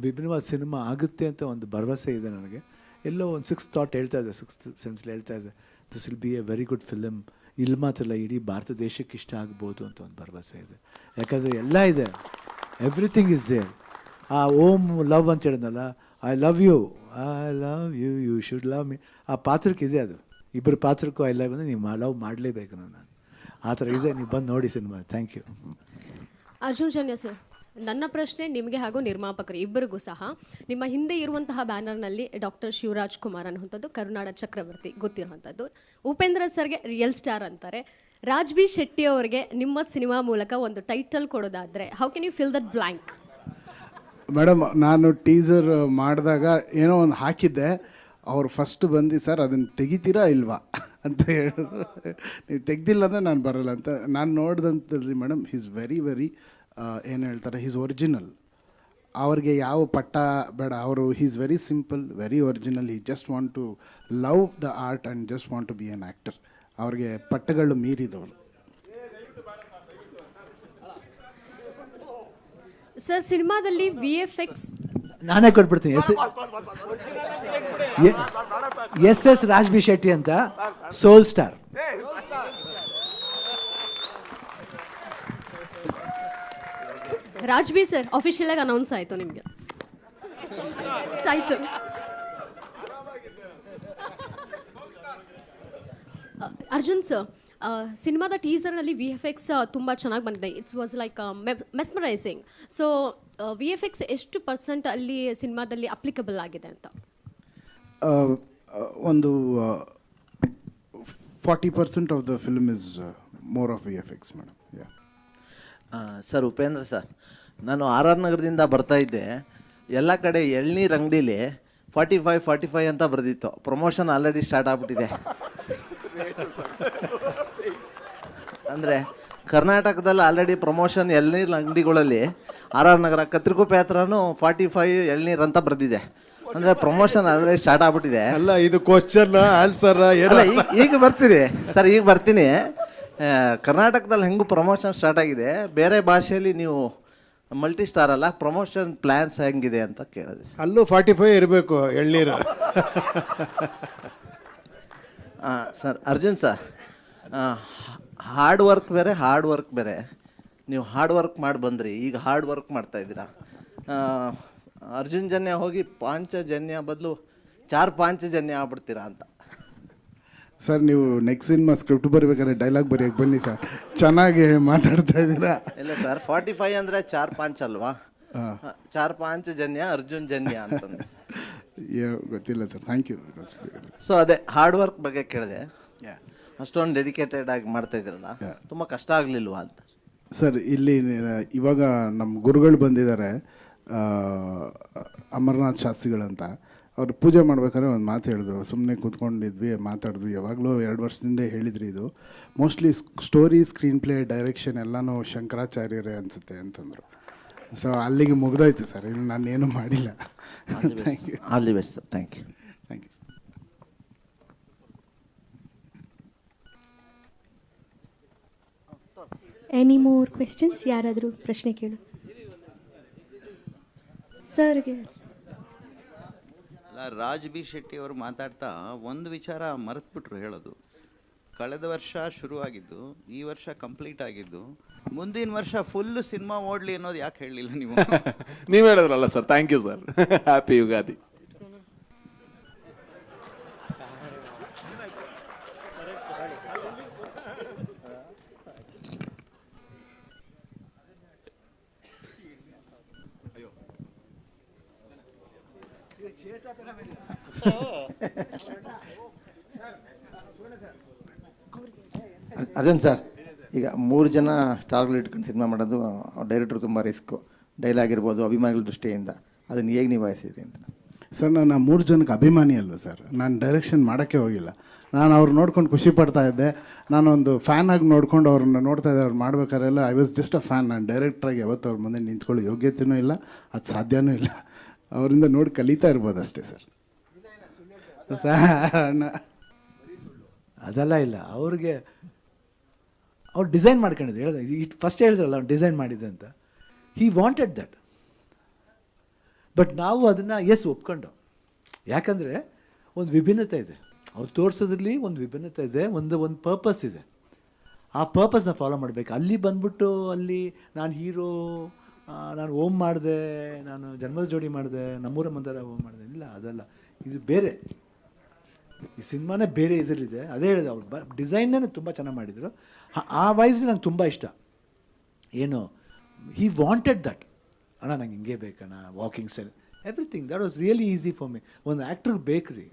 ವಿಭಿನ್ನವಾದ ಸಿನಿಮಾ ಆಗುತ್ತೆ ಅಂತ ಒಂದು ಭರವಸೆ ಇದೆ ನನಗೆ. ಎಲ್ಲೋ ಒಂದು 6th ಥಾಟ್ ಹೇಳ್ತಾ ಇದೆ, 6th ಸೆನ್ಸ್ಲಿ ಹೇಳ್ತಾ ಇದೆ, this will be A very good film. ಇಲ್ಲಿ ಮಾತ್ರ ಅಲ್ಲ, ಇಡೀ ಭಾರತ ದೇಶಕ್ಕೆ ಇಷ್ಟ ಆಗ್ಬೋದು ಅಂತ ಒಂದು ಭರವಸೆ ಇದೆ. ಯಾಕಂದರೆ ಎಲ್ಲ ಇದೆ, ಎವ್ರಿಥಿಂಗ್ ಇಸ್ ದೇರ್. ಆ ಓಮ್ ಲವ್ ಅಂತ ಹೇಳಿದ್ನಲ್ಲ, I love you you should love me, ಆ ಪಾತ್ರಕ್ಕೆ ಇದೆ ಅದು. ಇಬ್ಬರು ಪಾತ್ರಕ್ಕೂ ಐ ಲವ್ ಅಂದರೆ ನೀವು ಲವ್ ಮಾಡಲೇಬೇಕು ನಾನು. ಆ ಥರ ಇದೆ, ನೀವು ಬಂದು ನೋಡಿ ಸಿನಿಮಾ. Thank you. Arjun Janya sir. ನನ್ನ ಪ್ರಶ್ನೆ ನಿಮಗೆ ಹಾಗೂ ನಿರ್ಮಾಪಕರು ಇಬ್ಬರಿಗೂ ಸಹ. ನಿಮ್ಮ ಹಿಂದೆ ಇರುವಂತಹ ಬ್ಯಾನರ್ನಲ್ಲಿ ಡಾಕ್ಟರ್ ಶಿವರಾಜ್ ಕುಮಾರ್ ಅನ್ನುವಂಥದ್ದು ಕರುನಾಡ ಚಕ್ರವರ್ತಿ ಗೊತ್ತಿರುವಂಥದ್ದು. ಉಪೇಂದ್ರ ಸರ್ಗೆ ರಿಯಲ್ ಸ್ಟಾರ್ ಅಂತಾರೆ. ರಾಜ್ ಬಿ ಶೆಟ್ಟಿ ಅವರಿಗೆ ನಿಮ್ಮ ಸಿನಿಮಾ ಮೂಲಕ ಒಂದು ಟೈಟಲ್ ಕೊಡೋದಾದರೆ how can you fill that blank? Madam, ನಾನು ಟೀಸರ್ ಮಾಡಿದಾಗ ಏನೋ ಒಂದು ಹಾಕಿದ್ದೆ, ಅವ್ರು ಫಸ್ಟ್ ಬಂದು ಸರ್ ಅದನ್ನು ತೆಗಿತೀರಾ ಇಲ್ವಾ ಅಂತ ಹೇಳಿದ್ರು. ನೀವು ತೆಗ್ದಿಲ್ಲ ಅಂದರೆ ನಾನು ಬರೋಲ್ಲ ಅಂತ. ನಾನು ನೋಡಿದಂಥದ್ದು ಮೇಡಮ್, ಈಸ್ ವೆರಿ ಏನು ಹೇಳ್ತಾರೆ, ಈಸ್ ಒರಿಜಿನಲ್. ಅವ್ರಿಗೆ ಯಾವ ಪಟ್ಟ ಬೇಡ, ಅವರು is very simple, very original. ಈ just want to love the art and just want to be an actor. ಅವ್ರಿಗೆ ಪಟ್ಟಗಳು ಮೀರಿದವರು. ಸರ್, ಸಿನಿಮಾದಲ್ಲಿ VFX ನಾನೇ ಕೊಟ್ಬಿಡ್ತೀನಿ. ಎಸ್ ರಾಜ್ ಬಿ ಶೆಟ್ಟಿ ಅಂತ soul star. Raj B sir, official ಆಗಿ ಅನೌನ್ಸ್ ಆಯಿತು ನಿಮಗೆ ಟೈಟಲ್. ಅರ್ಜುನ್ ಸರ್, ಸಿನಿಮಾದ ಟೀಸರ್ನಲ್ಲಿ VFX ತುಂಬ ಚೆನ್ನಾಗಿ ಬಂದಿದೆ. It's was like mesmerising. So VFX ಎಷ್ಟು % ಅಲ್ಲಿ ಸಿನಿಮಾದಲ್ಲಿ ಅಪ್ಲಿಕಬಲ್ ಆಗಿದೆ ಅಂತ? ಒಂದು 40% of the film is more of VFX madam. Sir, Upendra sir, ನಾನು RR ನಗರದಿಂದ ಬರ್ತಾ ಇದ್ದೆ. ಎಲ್ಲ ಕಡೆ ಎಳ್ನೀರು ಅಂಗಡೀಲಿ 45 ಅಂತ ಬರೆದಿತ್ತು. ಪ್ರಮೋಷನ್ ಆಲ್ರೆಡಿ ಸ್ಟಾರ್ಟ್ ಆಗ್ಬಿಟ್ಟಿದೆ. ಅಂದರೆ ಕರ್ನಾಟಕದಲ್ಲಿ ಆಲ್ರೆಡಿ ಪ್ರಮೋಷನ್ ಎಳ್ನೀರು ಅಂಗಡಿಗಳಲ್ಲಿ RR ನಗರ ಕತ್ರಿಕುಪ್ಪೆ ಹತ್ರನೂ 45 ಎಳ್ನೀರು ಅಂತ ಬರೆದಿದೆ. ಅಂದರೆ ಪ್ರಮೋಷನ್ ಆಲ್ರೆಡಿ ಸ್ಟಾರ್ಟ್ ಆಗ್ಬಿಟ್ಟಿದೆ. ಅಲ್ಲ, ಇದು ಕ್ವಶನ್ ಆನ್ಸರ್ ಈಗ ಬರ್ತೀನಿ ಸರ್, ಈಗ ಬರ್ತೀನಿ. ಕರ್ನಾಟಕದಲ್ಲಿ ಹೆಂಗೂ ಪ್ರಮೋಷನ್ ಸ್ಟಾರ್ಟ್ ಆಗಿದೆ, ಬೇರೆ ಭಾಷೆಯಲ್ಲಿ ನೀವು ಮಲ್ಟಿ ಸ್ಟಾರ್ ಅಲ್ಲ, ಪ್ರಮೋಷನ್ ಪ್ಲ್ಯಾನ್ಸ್ ಹೆಂಗಿದೆ ಅಂತ ಕೇಳಿದೆ. ಅಲ್ಲೂ 45 ಇರಬೇಕು ಎಳ್ನೀರು. Sir, Arjun sir, hard work ಬೇರೆ. ನೀವು ಹಾರ್ಡ್ ವರ್ಕ್ ಮಾಡಿ ಬಂದ್ರಿ, ಈಗ ಹಾರ್ಡ್ ವರ್ಕ್ ಮಾಡ್ತಾಯಿದ್ದೀರಾ. ಅರ್ಜುನ್ ಜನ್ಯ ಹೋಗಿ ಪಾಂಚಜನ್ಯ ಬದಲು 4 ಪಾಂಚಜನ್ಯ ಆಗ್ಬಿಡ್ತೀರಾ ಅಂತ. ಸರ್, ನೀವು ನೆಕ್ಸ್ಟ್ ಸಿನಿಮಾ ಸ್ಕ್ರಿಪ್ಟ್ ಬರೀಬೇಕಾದ್ರೆ ಡೈಲಾಗ್ ಬರೆಯೋಕ್ಕೆ ಬನ್ನಿ ಸರ್, ಚೆನ್ನಾಗಿ ಮಾತಾಡ್ತಾ ಇದ್ದೀರಾ. ಇಲ್ಲ ಸರ್, 45 ಅಂದರೆ 4 ಪಾಂಚ್ ಅಲ್ವಾ? 4 ಪಾಂಚಜನ್ಯ ಅರ್ಜುನ್ ಜನ್ಯ ಅಂತಂದ್ರೆ ಗೊತ್ತಿಲ್ಲ ಸರ್. Thank you. ಸೊ ಅದೇ ಹಾರ್ಡ್ ವರ್ಕ್ ಬಗ್ಗೆ ಕೇಳಿದೆ. ಅಷ್ಟೊಂದು ಡೆಡಿಕೇಟೆಡ್ ಆಗಿ ಮಾಡ್ತಾ ಇದ್ರಲ್ಲ, ತುಂಬ ಕಷ್ಟ ಆಗಲಿಲ್ವಾ ಅಂತ? ಸರ್, ಇಲ್ಲಿ ಇವಾಗ ನಮ್ಮ ಗುರುಗಳು ಬಂದಿದ್ದಾರೆ, ಅಮರನಾಥ್ ಶಾಸ್ತ್ರಿಗಳಂತ. ಅವ್ರು ಪೂಜೆ ಮಾಡ್ಬೇಕಾದ್ರೆ ಒಂದು ಮಾತು ಹೇಳಿದ್ರು. ಸುಮ್ಮನೆ ಕೂತ್ಕೊಂಡಿದ್ವಿ, ಮಾತಾಡಿದ್ವಿ. ಯಾವಾಗಲೂ 2 ವರ್ಷದಿಂದ ಹೇಳಿದ್ರಿ. ಇದು mostly story, screen play, direction ಎಲ್ಲನೂ ಶಂಕರಾಚಾರ್ಯರೇ ಅನಿಸುತ್ತೆ ಅಂತಂದರು. ಸೊ ಅಲ್ಲಿಗೆ ಮುಗ್ದೋಯ್ತು ಸರ್, ಇನ್ನು ನಾನೇನು ಮಾಡಿಲ್ಲ. Thank you. All the best sir. Thank you. Thank you sir. Any more questions? ಯಾರಾದರೂ ಪ್ರಶ್ನೆ ಕೇಳು ಸರ್ಗೆ. ರಾಜ್ ಬಿ ಶೆಟ್ಟಿ ಅವರು ಮಾತಾಡ್ತಾ ಒಂದು ವಿಚಾರ ಮರೆತುಬಿಟ್ರು ಹೇಳೋದು. ಕಳೆದ ವರ್ಷ ಶುರುವಾಗಿದ್ದು ಈ ವರ್ಷ ಕಂಪ್ಲೀಟ್ ಆಗಿದ್ದು, ಮುಂದಿನ ವರ್ಷ ಫುಲ್ ಸಿನಿಮಾ ಓಡಲಿ ಅನ್ನೋದು ಯಾಕೆ ಹೇಳಲಿಲ್ಲ ನೀವು? ನೀವು ಹೇಳಿದ್ರಲ್ಲ sir. Thank you sir. Happy Ugadi. Arjun sir, ಈಗ 3 ಜನ ಸ್ಟಾರ್ಗಳು ಇಟ್ಕೊಂಡು ಸಿನಿಮಾ ಮಾಡೋದು ಡೈರೆಕ್ಟ್ರು ತುಂಬ ರಿಸ್ಕು. ಡೈಲಾಗ್ ಇರ್ಬೋದು, ಅಭಿಮಾನಿಗಳ ದೃಷ್ಟಿಯಿಂದ ಅದನ್ನು ಹೇಗೆ ನಿಭಾಯಿಸಿದ್ರಿ ಅಂತ? ಸರ್, ನಾನು 3 ಜನಕ್ಕೆ ಅಭಿಮಾನಿ ಅಲ್ವ ಸರ್. ನಾನು ಡೈರೆಕ್ಷನ್ ಮಾಡೋಕ್ಕೆ ಹೋಗಿಲ್ಲ. ನಾನು ಅವ್ರು ನೋಡ್ಕೊಂಡು ಖುಷಿ ಪಡ್ತಾ ಇದ್ದೆ. ನಾನೊಂದು ಫ್ಯಾನಾಗಿ ನೋಡ್ಕೊಂಡು ಅವ್ರನ್ನ ನೋಡ್ತಾ ಇದ್ದೆ. ಅವ್ರು ಮಾಡ್ಬೇಕಾರೆಲ್ಲ I was just a fan. ನಾನು ಡೈರೆಕ್ಟ್ರಾಗಿ ಯಾವತ್ತೂ ಅವ್ರ ಮುಂದೆ ನಿಂತ್ಕೊಳ್ಳೋ ಯೋಗ್ಯತೆಯೂ ಇಲ್ಲ, ಅದು ಸಾಧ್ಯವೂ ಇಲ್ಲ. ಅವರಿಂದ ನೋಡಿ ಕಲಿತಾ ಇರ್ಬೋದು ಅಷ್ಟೇ ಸರ್. ಅದೆಲ್ಲ ಇಲ್ಲ. ಅವ್ರಿಗೆ ಅವ್ರು ಡಿಸೈನ್ ಮಾಡ್ಕೊಂಡಿದ್ರು. ಹೇಳಿದೆ ಫಸ್ಟ್ ಹೇಳಿದ್ರಲ್ಲ, ಅವ್ನು ಡಿಸೈನ್ ಮಾಡಿದ್ದೆ ಅಂತ. He wanted that. ಬಟ್ ನಾವು ಅದನ್ನು ಒಪ್ಕೊಂಡು. ಯಾಕಂದರೆ ಒಂದು ವಿಭಿನ್ನತೆ ಇದೆ. ಅವ್ರು ತೋರಿಸೋದ್ರಲ್ಲಿ ಒಂದು ವಿಭಿನ್ನತೆ ಇದೆ, ಒಂದು ಪರ್ಪಸ್ ಇದೆ. ಆ ಪರ್ಪಸ್ನ ಫಾಲೋ ಮಾಡಬೇಕು. ಅಲ್ಲಿ ಬಂದ್ಬಿಟ್ಟು ಅಲ್ಲಿ ನಾನು ಹೀರೋ, ನಾನು ಓಮ್ ಮಾಡಿದೆ, ನಾನು ಜನ್ಮದ ಜೋಡಿ ಮಾಡಿದೆ, ನಮ್ಮೂರ ಮಂದಾರ ಓಮ್ ಮಾಡಿದೆ, ಇಲ್ಲ ಅದಲ್ಲ. ಇದು ಬೇರೆ. ಈ ಸಿನಿಮಾನೇ ಬೇರೆ ಇದರಲ್ಲಿದೆ. ಅದೇ ಹೇಳಿದೆ, ಅವ್ರು ಡಿಸೈನ್ನೇ ತುಂಬ ಚೆನ್ನಾಗಿ ಮಾಡಿದರು. ಆ ವೈಸ್ಲಿ ನಂಗೆ ತುಂಬ ಇಷ್ಟ. ಏನು, ಹಿ ವಾಂಟೆಡ್ ದಟ್. ಅಣ್ಣ ನಂಗೆ ಹಿಂಗೆ ಬೇಕಣ್ಣ, walking style, everything. That was really easy for me. ಒಂದು ಆ್ಯಕ್ಟ್ರಿಗೆ ಬೇಕ್ರಿ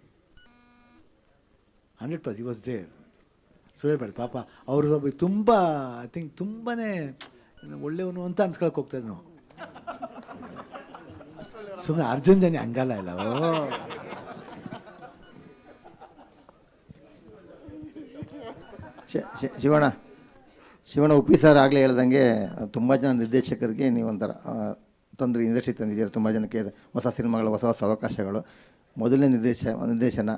100%. Was there. ಸುಳ್ಳೇಬೇಡ ಪಾಪ ಅವರು ತುಂಬ ಐ ಥಿಂಕ್ ತುಂಬಾ ಒಳ್ಳೆಯವನು ಅಂತ ಅನ್ಸ್ಕೊಳಕ್ಕೆ ಹೋಗ್ತಾರೆ ನಾವು. ಸುಮ್ಮನೆ ಅರ್ಜುನ್ ಜನಿ ಹಂಗಲ್ಲ ಇಲ್ಲ. ಶಿವಣ್ಣ ಉಪ್ಪಿ ಸರ್ ಆಗಲೇ ಹೇಳ್ದಂಗೆ ತುಂಬ ಜನ ನಿರ್ದೇಶಕರಿಗೆ ನೀವು ಒಂಥರ ತಂದು ಇಂಡಸ್ಟ್ರಿ ತಂದಿದ್ದೀರ. ತುಂಬ ಜನಕ್ಕೆ ಹೊಸ ಸಿನಿಮಾಗಳು, ಹೊಸ ಹೊಸ ಅವಕಾಶಗಳು. ಮೊದಲನೇ ನಿರ್ದೇಶನ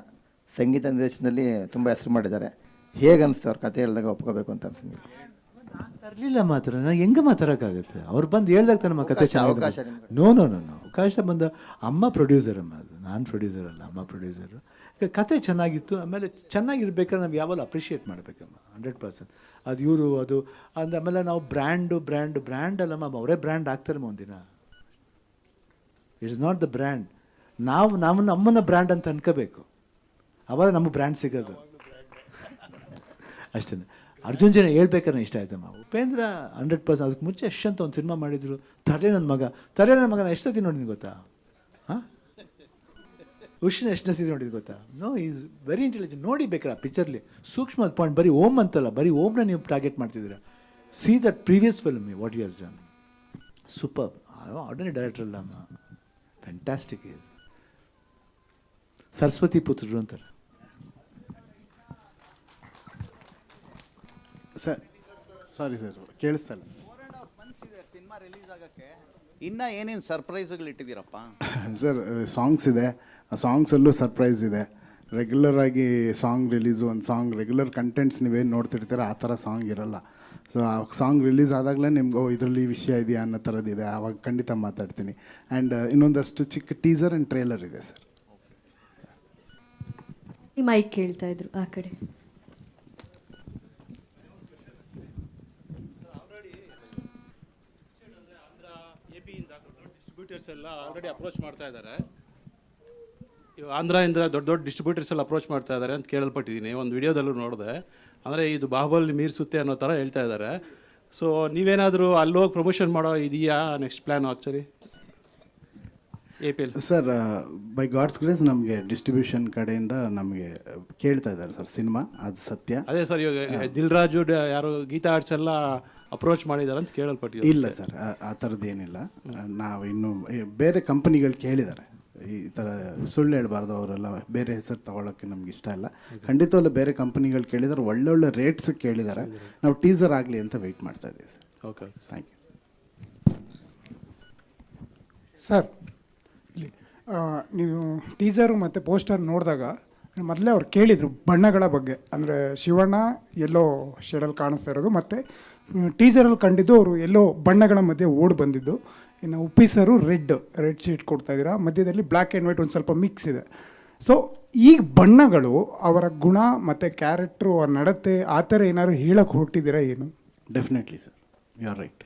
ಸಂಗೀತ ನಿರ್ದೇಶನದಲ್ಲಿ ತುಂಬ ಹೆಸರು ಮಾಡಿದ್ದಾರೆ. ಹೇಗೆ ಅನಿಸ್ತು ಅವ್ರ ಕತೆ ಹೇಳಿದಾಗ ಒಪ್ಕೋಬೇಕು ಅಂತ ಅನ್ಸಿದ್ವಿ? ನಾನು ತರಲಿಲ್ಲ ಮಾತ್ರ, ನಾನು ಹೆಂಗೆ ಮಾತಾಡೋಕ್ಕಾಗುತ್ತೆ? ಅವ್ರು ಬಂದು ಹೇಳ್ದಾಗ ನಮ್ಮ ಕತೆ ಅವಕಾಶ ನೋ ಅವಕಾಶ ಬಂದ. ಅಮ್ಮ ಪ್ರೊಡ್ಯೂಸರ್ ಅಮ್ಮ, ಅದು ನಾನು ಪ್ರೊಡ್ಯೂಸರ್ ಅಲ್ಲ, ಅಮ್ಮ ಪ್ರೊಡ್ಯೂಸರು. ಕತೆ ಚೆನ್ನಾಗಿತ್ತು. ಆಮೇಲೆ ಚೆನ್ನಾಗಿರ್ಬೇಕಾದ್ರೆ ನಾವು ಯಾವಾಗಲೂ ಅಪ್ರಿಷಿಯೇಟ್ ಮಾಡಬೇಕಮ್ಮ 100%. ಅದು ಇವರು ಅದು ಆಮೇಲೆ ನಾವು ಬ್ರ್ಯಾಂಡ್ ಅಲ್ಲಮ್ಮ, ಅವರೇ ಬ್ರ್ಯಾಂಡ್ ಆಗ್ತಾರಮ್ಮ ಒಂದಿನ. It's not the brand. ನಾವು ನಮ್ಮನ್ನ ಬ್ರ್ಯಾಂಡ್ ಅಂತ ಅನ್ಕೋಬೇಕು, ಅವಾಗ ನಮಗೆ ಬ್ರ್ಯಾಂಡ್ ಸಿಗೋದು ಅಷ್ಟೇ. ಅರ್ಜುನ್ ಜನ ಹೇಳ್ಬೇಕಾದ್ರೆ ಇಷ್ಟ ಆಯ್ತಮ್ಮ. ಉಪೇಂದ್ರ 100%. ಅದಕ್ಕೆ ಮುಂಚೆ ಯಶಂತ ಒಂದು ಸಿನಿಮಾ ಮಾಡಿದ್ರು, ತರಲೆ ನನ್ನ ಮಗ. ನಾನು ಎಷ್ಟೊತ್ತಿ ನೋಡಿದ್ದೀನಿ ಗೊತ್ತಾ? ಹಾಂ, ಉಷ್ಣ ಎಷ್ಟು ಸತಿ ನೋಡಿದ್ದು ಗೊತ್ತಾ? No, is very intelligent. ನೋಡಿ ಬೇಕಾರೆ ಆ ಪಿಕ್ಚರ್ಲಿ ಸೂಕ್ಷ್ಮ ಪಾಯಿಂಟ್. ಬರೀ ಓಮ್ ಅಂತಲ್ಲ, ಬರೀ ಓಮ್ನ ನೀವು ಟಾರ್ಗೆಟ್ ಮಾಡ್ತಿದ್ದೀರಾ. See that previous film what you has done. Super. Ordinary director ಅಲ್ಲ ಅಮ್ಮ, ಫ್ಯಾಂಟಾಸ್ಟಿಕ್ ಈಸ್. ಸರಸ್ವತಿ ಪುತ್ರರು ಅಂತಾರೆ ಸರ್. ಸಾರಿ ಸರ್, ಕೇಳಿಸ್ತಾ ಇಲ್ಲ. ಸಿನಿಮಾ ರಿಲೀಸ್ ಆಗಕ್ಕೆ ಇನ್ನು ಏನೇನು ಸರ್ಪ್ರೈಸ್ಗಳು ಇಟ್ಟಿದ್ದೀರಪ್ಪ? ಸರ್, ಸಾಂಗ್ಸ್ ಇದೆ. ಆ ಸಾಂಗ್ಸಲ್ಲೂ ಸರ್ಪ್ರೈಸ್ ಇದೆ. ರೆಗ್ಯುಲರ್ ಆಗಿ ಸಾಂಗ್ ರಿಲೀಸು, ಒಂದು ಸಾಂಗ್ ರೆಗ್ಯುಲರ್ ಕಂಟೆಂಟ್ಸ್ ನೀವೇನು ನೋಡ್ತಿರ್ತೀರ ಆ ಥರ ಸಾಂಗ್ ಇರೋಲ್ಲ. ಸೊ ಆ ಸಾಂಗ್ ರಿಲೀಸ್ ಆದಾಗಲೇ ನಿಮ್ಗೆ ಇದರಲ್ಲಿ ವಿಷಯ ಇದೆಯಾ ಅನ್ನೋ ಥರದ್ದಿದೆ, ಆವಾಗ ಖಂಡಿತ ಮಾತಾಡ್ತೀನಿ. ಆ್ಯಂಡ್ ಇನ್ನೊಂದಷ್ಟು ಚಿಕ್ಕ ಟೀಸರ್ ಆ್ಯಂಡ್ ಟ್ರೇಲರ್ ಇದೆ ಸರ್. ಈ ಮೈಕ್ ಕೇಳ್ತಾ ಇದ್ರು ಆ ಕಡೆ. ಡಿಸ್ಟ್ರಿಬ್ಯೂಟರ್ಸ್ ಎಲ್ಲ ಆಲ್ರೆಡಿ ಅಪ್ರೋಚ್ ಮಾಡ್ತಾ ಇದ್ದಾರೆ. ಆಂಧ್ರದಿಂದ ದೊಡ್ಡ ಡಿಸ್ಟ್ರಿಬ್ಯೂಟರ್ಸ್ ಎಲ್ಲ ಅಪ್ರೋಚ್ ಮಾಡ್ತಾ ಇದ್ದಾರೆ ಅಂತ ಕೇಳಲ್ಪಟ್ಟಿದ್ದೀನಿ. ಒಂದು ವಿಡಿಯೋದಲ್ಲೂ ನೋಡಿದೆ. ಅಂದರೆ ಇದು ಬಾಹುಬಲಿ ಮೀರಿಸುತ್ತೆ ಅನ್ನೋ ಥರ ಹೇಳ್ತಾ ಇದ್ದಾರೆ. ಸೊ ನೀವೇನಾದರೂ ಅಲ್ಲೋಗಿ ಪ್ರಮೋಷನ್ ಮಾಡೋ ಇದೆಯಾ next plan actually APL? Sir, by God's grace ನಮಗೆ ಡಿಸ್ಟ್ರಿಬ್ಯೂಷನ್ ಕಡೆಯಿಂದ ನಮಗೆ ಕೇಳ್ತಾ ಇದ್ದಾರೆ ಸರ್ ಸಿನಿಮಾ, ಅದು ಸತ್ಯ. ಅದೇ ಸರ್, ಇವಾಗ ದಿಲ್ ರಾಜು ಯಾರು ಗೀತಾ ಆರ್ಟ್ಸ್ ಎಲ್ಲ ಅಪ್ರೋಚ್ ಮಾಡಿದ್ದಾರೆ ಅಂತ ಕೇಳಲ್ಪಟ್ಟಿದೆ. ಇಲ್ಲ ಸರ್, ಆ ಥರದ್ದು ಏನಿಲ್ಲ. ನಾವು ಇನ್ನು ಬೇರೆ ಕಂಪನಿಗಳು ಕೇಳಿದ್ದಾರೆ. ಈ ಥರ ಸುಳ್ಳು ಹೇಳ್ಬಾರ್ದು, ಅವರೆಲ್ಲ ಬೇರೆ ಹೆಸರು ತೊಗೊಳಕ್ಕೆ ನಮ್ಗೆ ಇಷ್ಟ ಇಲ್ಲ. ಖಂಡಿತವಲ್ಲ ಬೇರೆ ಕಂಪನಿಗಳು ಕೇಳಿದ್ದಾರೆ, ಒಳ್ಳೊಳ್ಳೆ ರೇಟ್ಸ್ ಕೇಳಿದ್ದಾರೆ. ನಾವು ಟೀಸರ್ ಆಗಲಿ ಅಂತ ವೆಯ್ಟ್ ಮಾಡ್ತಾ ಇದ್ದೀವಿ sir. Okay, thank you sir. ಇಲ್ಲಿ ನೀವು ಟೀಸರು ಮತ್ತು ಪೋಸ್ಟರ್ ನೋಡಿದಾಗ ಮೊದಲೇ ಅವ್ರು ಕೇಳಿದರು ಬಣ್ಣಗಳ ಬಗ್ಗೆ. ಅಂದರೆ ಶಿವಣ್ಣ ಎಲ್ಲೋ ಶೇಡಲ್ಲಿ ಕಾಣಿಸ್ತಾ ಇರೋದು, ಮತ್ತು ಟೀಸರಲ್ಲಿ ಕಂಡಿದ್ದು ಅವರು ಎಲ್ಲೋ ಬಣ್ಣಗಳ ಮಧ್ಯೆ ಓಡ್ ಬಂದಿದ್ದು. ಇನ್ನು ಉಪ್ಪಿ ಸರು ರೆಡ್ ಶೀಟ್ ಕೊಡ್ತಾಯಿದ್ದೀರಾ, ಮಧ್ಯದಲ್ಲಿ ಬ್ಲ್ಯಾಕ್ ಆ್ಯಂಡ್ ವೈಟ್ ಒಂದು ಸ್ವಲ್ಪ ಮಿಕ್ಸ್ ಇದೆ. ಸೊ ಈಗ ಬಣ್ಣಗಳು ಅವರ ಗುಣ ಮತ್ತು ಕ್ಯಾರೆಕ್ಟ್ರು, ಆ ನಡತೆ, ಆ ಥರ ಏನಾದ್ರು ಹೇಳಕ್ಕೆ ಹೊರಟಿದ್ದೀರಾ ಏನು? Definitely sir, you are right.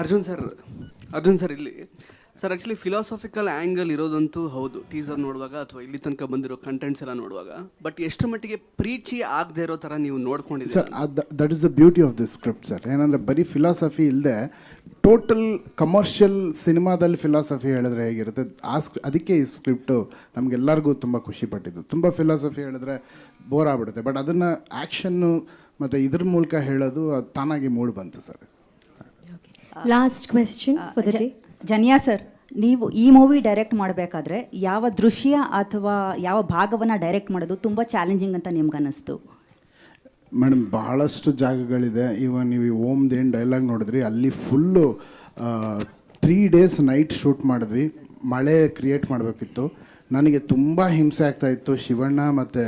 Arjun sir ಇಲ್ಲಿ ಸರ್ ಆ್ಯಕ್ಚುಲಿ ಫಿಲಾಸಾಫಿಕಲ್ ಆ್ಯಂಗಲ್ ಇರೋದಂತೂ ಹೌದು ಟೀಸರ್ ನೋಡುವಾಗ ಅಥವಾ ಇಲ್ಲಿ ತನಕ ಬಂದಿರೋ ಕಂಟೆಂಟ್ಸ್ ಎಲ್ಲ ನೋಡುವಾಗ. ಬಟ್ ಎಷ್ಟು ಮಟ್ಟಿಗೆ ಪ್ರೀಚಿ ಆಗದೆ ಇರೋ ಥರ ನೀವು ನೋಡ್ಕೊಂಡಿದ್ದೀರಿ sir? That is the beauty of this script sir. ಏನಂದರೆ ಬರೀ ಫಿಲಾಸಫಿ ಇಲ್ಲದೆ ಟೋಟಲ್ ಕಮರ್ಷಿಯಲ್ ಸಿನಿಮಾದಲ್ಲಿ ಫಿಲಾಸಫಿ ಹೇಳಿದ್ರೆ ಹೇಗಿರುತ್ತೆ, ಅದಕ್ಕೆ ಈ ಸ್ಕ್ರಿಪ್ಟು ನಮಗೆಲ್ಲರಿಗೂ ತುಂಬ ಖುಷಿ ಪಟ್ಟಿದ್ದು. ತುಂಬ ಫಿಲಾಸಫಿ ಹೇಳಿದ್ರೆ ಬೋರ್ ಆಗ್ಬಿಡುತ್ತೆ, ಬಟ್ ಅದನ್ನು ಆ್ಯಕ್ಷನ್ನು ಮತ್ತು ಇದ್ರ ಮೂಲಕ ಹೇಳೋದು ಅದು ತಾನಾಗಿ ಮೂಡ್ ಬಂತು sir. Last question for the day. ಜನಿಯಾ sir, ನೀವು ಈ ಮೂವಿ ಡೈರೆಕ್ಟ್ ಮಾಡಬೇಕಾದ್ರೆ ಯಾವ ದೃಶ್ಯ ಅಥವಾ ಯಾವ ಭಾಗವನ್ನು ಡೈರೆಕ್ಟ್ ಮಾಡೋದು ತುಂಬ ಚಾಲೆಂಜಿಂಗ್ ಅಂತ ನಿಮ್ಗೆ ಅನ್ನಿಸ್ತು? ಮೇಡಮ್, ಭಾಳಷ್ಟು ಜಾಗಗಳಿದೆ. ಇವಾಗ ನೀವು ಓಮ್ದೇನು ಡೈಲಾಗ್ ನೋಡಿದ್ರಿ, ಅಲ್ಲಿ ಫುಲ್ಲು 3 days ನೈಟ್ ಶೂಟ್ ಮಾಡಿದ್ವಿ. ಮಳೆ ಕ್ರಿಯೇಟ್ ಮಾಡಬೇಕಿತ್ತು. ನನಗೆ ತುಂಬ ಹಿಂಸೆ ಆಗ್ತಾಯಿತ್ತು. ಶಿವಣ್ಣ ಮತ್ತು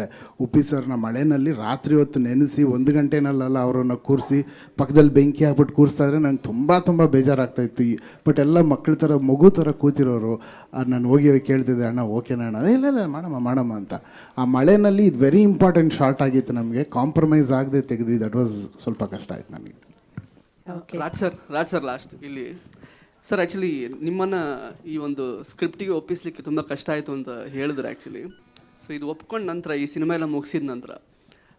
ಉಪ್ಪಿ ಸರ್ನ ಮಳೆಯಲ್ಲಿ ರಾತ್ರಿ ಹೊತ್ತು ನೆನೆಸಿ 1 ಗಂಟೆನಲ್ಲ ಅವರನ್ನು ಕೂರಿಸಿ ಪಕ್ಕದಲ್ಲಿ ಬೆಂಕಿ ಹಾಕ್ಬಿಟ್ಟು ಕೂರಿಸ್ತಾ ಇದ್ರೆ ನನಗೆ ತುಂಬ ಬೇಜಾರಾಗ್ತಾಯಿತ್ತು. ಬಟ್ ಎಲ್ಲ ಮಕ್ಕಳ ಥರ ಮಗು ಥರ ಕೂತಿರೋರು. ನಾನು ಹೋಗಿ ಕೇಳ್ತಿದ್ದೆ, ಅಣ್ಣ ಓಕೆನಾ ಅಣ್ಣ? ಇಲ್ಲ ಮಾಡಮ್ಮ ಅಂತ. ಆ ಮಳೆಯಲ್ಲಿ ಇದು ವೆರಿ ಇಂಪಾರ್ಟೆಂಟ್ ಶಾರ್ಟ್ ಆಗಿತ್ತು ನಮಗೆ. ಕಾಂಪ್ರಮೈಸ್ ಆಗದೆ ತೆಗೆದ್ವಿ. ದಟ್ ವಾಸ್ ಸ್ವಲ್ಪ ಕಷ್ಟ ಆಯ್ತು ನನಗೆ. ರಾಜ್ ಸರ್ ಲಾಸ್ಟ್ ಇಲ್ಲಿ ಸರ್ ಆ್ಯಕ್ಚುಲಿ ನಿಮ್ಮನ್ನು ಈ ಒಂದು ಸ್ಕ್ರಿಪ್ಟಿಗೆ ಒಪ್ಪಿಸಲಿಕ್ಕೆ ತುಂಬ ಕಷ್ಟ ಆಯಿತು ಅಂತ ಹೇಳಿದ್ರೆ ಆ್ಯಕ್ಚುಲಿ. ಸೊ ಇದು ಒಪ್ಕೊಂಡ ನಂತರ ಈ ಸಿನಿಮಾ ಎಲ್ಲ ಮುಗಿಸಿದ ನಂತರ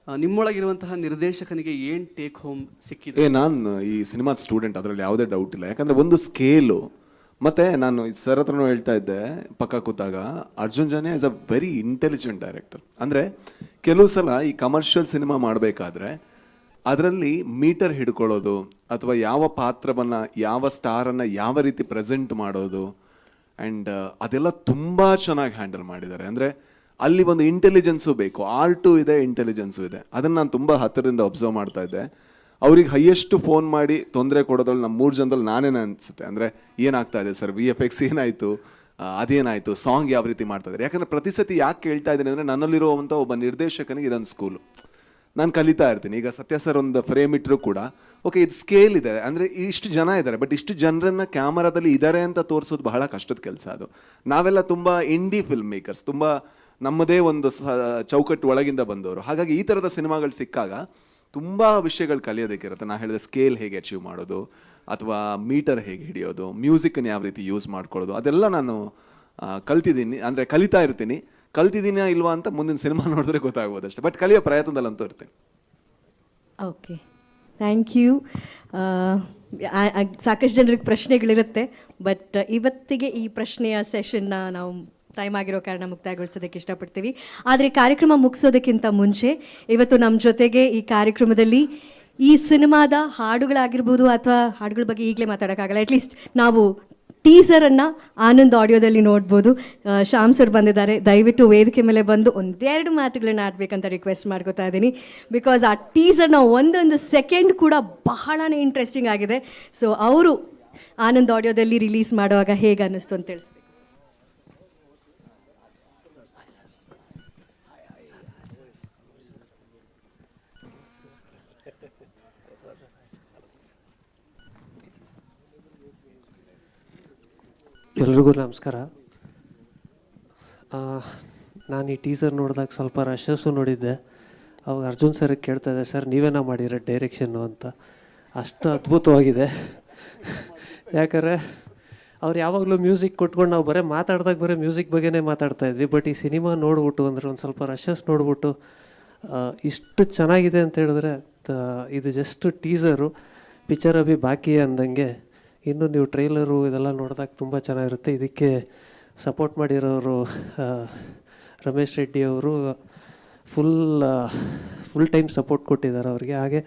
ನಿಮ್ಮೊಳಗಿರುವಂತಹ ನಿರ್ದೇಶಕನಿಗೆ ಏನು ಟೇಕ್ ಹೋಮ್ ಸಿಕ್ಕಿದೆ? ನಾನು ಈ ಸಿನಿಮಾದ ಸ್ಟೂಡೆಂಟ್, ಅದರಲ್ಲಿ ಯಾವುದೇ ಡೌಟ್ ಇಲ್ಲ. ಯಾಕಂದರೆ ಒಂದು ಸ್ಕೇಲು, ಮತ್ತು ನಾನು ಸರ್ ಹತ್ರನೂ ಹೇಳ್ತಾ ಇದ್ದೆ ಪಕ್ಕ ಕೂತಾಗ, Arjun Janya is a very intelligent director. ಅಂದರೆ ಕೆಲವು ಸಲ ಈ ಕಮರ್ಷಿಯಲ್ ಸಿನಿಮಾ ಮಾಡಬೇಕಾದ್ರೆ ಅದರಲ್ಲಿ ಮೀಟರ್ ಹಿಡ್ಕೊಳ್ಳೋದು, ಅಥವಾ ಯಾವ ಪಾತ್ರವನ್ನು, ಯಾವ ಸ್ಟಾರನ್ನು ಯಾವ ರೀತಿ ಪ್ರೆಸೆಂಟ್ ಮಾಡೋದು, ಆ್ಯಂಡ್ ಅದೆಲ್ಲ ತುಂಬ ಚೆನ್ನಾಗಿ ಹ್ಯಾಂಡಲ್ ಮಾಡಿದ್ದಾರೆ. ಅಂದರೆ ಅಲ್ಲಿ ಒಂದು ಇಂಟೆಲಿಜೆನ್ಸು ಬೇಕು, ಆರ್ಟು ಇದೆ, ಇಂಟೆಲಿಜೆನ್ಸು ಇದೆ. ಅದನ್ನು ನಾನು ತುಂಬ ಹತ್ತಿರದಿಂದ ಒಬ್ಸರ್ವ್ ಮಾಡ್ತಾ ಇದ್ದೆ. ಅವ್ರಿಗೆ ಹೈಯೆಸ್ಟ್ ಫೋನ್ ಮಾಡಿ ತೊಂದರೆ ಕೊಡೋದ್ರಲ್ಲಿ ನಮ್ಮ 3 ಜನದಲ್ಲಿ ನಾನೇನು ಅನಿಸುತ್ತೆ ಅಂದರೆ, ಏನಾಗ್ತಾ ಇದೆ ಸರ್, VFX ಏನಾಯಿತು, ಅದೇನಾಯಿತು, ಸಾಂಗ್ ಯಾವ ರೀತಿ ಮಾಡ್ತಾ ಇದ್ದಾರೆ. ಯಾಕಂದರೆ ಪ್ರತಿ ಸತಿ ಯಾಕೆ ಕೇಳ್ತಾ ಇದ್ದೀನಿ ಅಂದರೆ, ನನ್ನಲ್ಲಿರುವಂಥ ಒಬ್ಬ ನಿರ್ದೇಶಕನಿಗೆ ಇದೊಂದು ಸ್ಕೂಲು, ನಾನು ಕಲಿತಾ ಇರ್ತೀನಿ. ಈಗ ಸತ್ಯ ಸರ್ ಒಂದು ಫ್ರೇಮ್ ಇಟ್ಟರು ಕೂಡ, ಓಕೆ ಇದು ಸ್ಕೇಲ್ ಇದೆ ಅಂದರೆ ಇಷ್ಟು ಜನ ಇದ್ದಾರೆ, ಬಟ್ ಇಷ್ಟು ಜನರನ್ನು ಕ್ಯಾಮರಾದಲ್ಲಿ ಇದ್ದಾರೆ ಅಂತ ತೋರಿಸೋದು ಬಹಳ ಕಷ್ಟದ ಕೆಲಸ. ಅದು ನಾವೆಲ್ಲ ತುಂಬ ಇಂಡಿ ಫಿಲ್ಮ್ ಮೇಕರ್ಸ್, ತುಂಬ ನಮ್ಮದೇ ಒಂದು ಚೌಕಟ್ಟು ಒಳಗಿಂದ ಬಂದವರು. ಹಾಗಾಗಿ ಈ ಥರದ ಸಿನಿಮಾಗಳು ಸಿಕ್ಕಾಗ ತುಂಬ ವಿಷಯಗಳು ಕಲಿಯೋದಕ್ಕಿರುತ್ತೆ. ನಾನು ಹೇಳಿದೆ ಸ್ಕೇಲ್ ಹೇಗೆ ಅಚೀವ್ ಮಾಡೋದು, ಅಥವಾ ಮೀಟರ್ ಹೇಗೆ ಹಿಡಿಯೋದು, ಮ್ಯೂಸಿಕನ್ನು ಯಾವ ರೀತಿ ಯೂಸ್ ಮಾಡ್ಕೊಳ್ಳೋದು, ಅದೆಲ್ಲ ನಾನು ಕಲ್ತಿದ್ದೀನಿ. ಅಂದರೆ ಕಲಿತಾ ಇರ್ತೀನಿ. ಕಲ್ತಿದ್ದೀನಾ ಇಲ್ವಾ ಅಂತ ಮುಂದಿನ ಸಿನಿಮಾ ನೋಡಿದ್ರೆ ಗೊತ್ತಾಗ್ಬೋದು ಅಷ್ಟೇ, ಬಟ್ ಕಲಿಯೋ ಪ್ರಯತ್ನದಲ್ಲಂತೂ ಇರ್ತೀನಿ. Okay, thank you. ಸಾಕಷ್ಟು ಜನರಿಗೆ ಪ್ರಶ್ನೆಗಳಿರುತ್ತೆ, ಬಟ್ ಇವತ್ತಿಗೆ ಈ ಪ್ರಶ್ನೆಯ ಸೆಷನ್ನ ನಾವು ಟೈಮ್ ಆಗಿರೋ ಕಾರಣ ಮುಕ್ತಾಯಗೊಳಿಸೋದಕ್ಕೆ ಇಷ್ಟಪಡ್ತೀವಿ. ಆದರೆ ಕಾರ್ಯಕ್ರಮ ಮುಗಿಸೋದಕ್ಕಿಂತ ಮುಂಚೆ ಇವತ್ತು ನಮ್ಮ ಜೊತೆಗೆ ಈ ಕಾರ್ಯಕ್ರಮದಲ್ಲಿ ಈ ಸಿನಿಮಾದ ಹಾಡುಗಳಾಗಿರ್ಬೋದು, ಅಥವಾ ಹಾಡುಗಳ ಬಗ್ಗೆ ಈಗಲೇ ಮಾತಾಡೋಕ್ಕಾಗಲ್ಲ, ಅಟ್ಲೀಸ್ಟ್ ನಾವು ಟೀಸರನ್ನು ಆನಂದ್ ಆಡಿಯೋದಲ್ಲಿ ನೋಡ್ಬೋದು. ಶ್ಯಾಮ್ ಸರ್ ಬಂದಿದ್ದಾರೆ, ದಯವಿಟ್ಟು ವೇದಿಕೆ ಮೇಲೆ ಬಂದು ಒಂದೆರಡು ಮಾತುಗಳನ್ನ ಆಡಬೇಕಂತ ರಿಕ್ವೆಸ್ಟ್ ಮಾಡ್ಕೋತಾ ಇದ್ದೀನಿ. ಬಿಕಾಸ್ ಆ ಟೀಸರ್ನ ಒಂದೊಂದು ಸೆಕೆಂಡ್ ಕೂಡ ಬಹಳನೇ ಇಂಟ್ರೆಸ್ಟಿಂಗ್ ಆಗಿದೆ. ಸೊ ಅವರು ಆನಂದ್ ಆಡಿಯೋದಲ್ಲಿ ರಿಲೀಸ್ ಮಾಡುವಾಗ ಹೇಗೆ ಅನ್ನಿಸ್ತು ಅಂತ ತಿಳಿಸ್ಬೇಕು. ಎಲ್ರಿಗೂ ನಮಸ್ಕಾರ. ನಾನು ಈ ಟೀಸರ್ ನೋಡಿದಾಗ ಸ್ವಲ್ಪ ರಶಸ್ಸು ನೋಡಿದ್ದೆ. ಅವಾಗ ಅರ್ಜುನ್ ಸರ್ ಕೇಳ್ತಾ ಇದ್ದೆ, ಸರ್ ನೀವೇನ ಮಾಡಿರೋ ಡೈರೆಕ್ಷನ್ನು ಅಂತ. ಅಷ್ಟು ಅದ್ಭುತವಾಗಿದೆ. ಯಾಕಂದರೆ ಅವ್ರು ಯಾವಾಗಲೂ ಮ್ಯೂಸಿಕ್ ಕೊಟ್ಕೊಂಡು ನಾವು ಮಾತಾಡಿದಾಗ ಮ್ಯೂಸಿಕ್ ಬಗ್ಗೆನೇ ಮಾತಾಡ್ತಾ ಇದ್ವಿ. ಬಟ್ ಈ ಸಿನಿಮಾ ನೋಡ್ಬಿಟ್ಟು, ಅಂದರೆ ಒಂದು ಸ್ವಲ್ಪ ರಶಸ್ ನೋಡ್ಬಿಟ್ಟು ಇಷ್ಟು ಚೆನ್ನಾಗಿದೆ ಅಂತ ಹೇಳಿದ್ರೆ, ಇದು ಜಸ್ಟ್ ಟೀಸರು, ಪಿಕ್ಚರ್ ಅಭಿ ಬಾಕಿ ಅಂದಂಗೆ. ಇನ್ನು ನೀವು ಟ್ರೈಲರು ಇದೆಲ್ಲ ನೋಡಿದಾಗ ತುಂಬ ಚೆನ್ನಾಗಿರುತ್ತೆ. ಇದಕ್ಕೆ ಸಪೋರ್ಟ್ ಮಾಡಿರೋರು ರಮೇಶ್ ರೆಡ್ಡಿ ಅವರು ಫುಲ್ ಟೈಮ್ ಸಪೋರ್ಟ್ ಕೊಟ್ಟಿದ್ದಾರೆ ಅವ್ರಿಗೆ. ಹಾಗೆ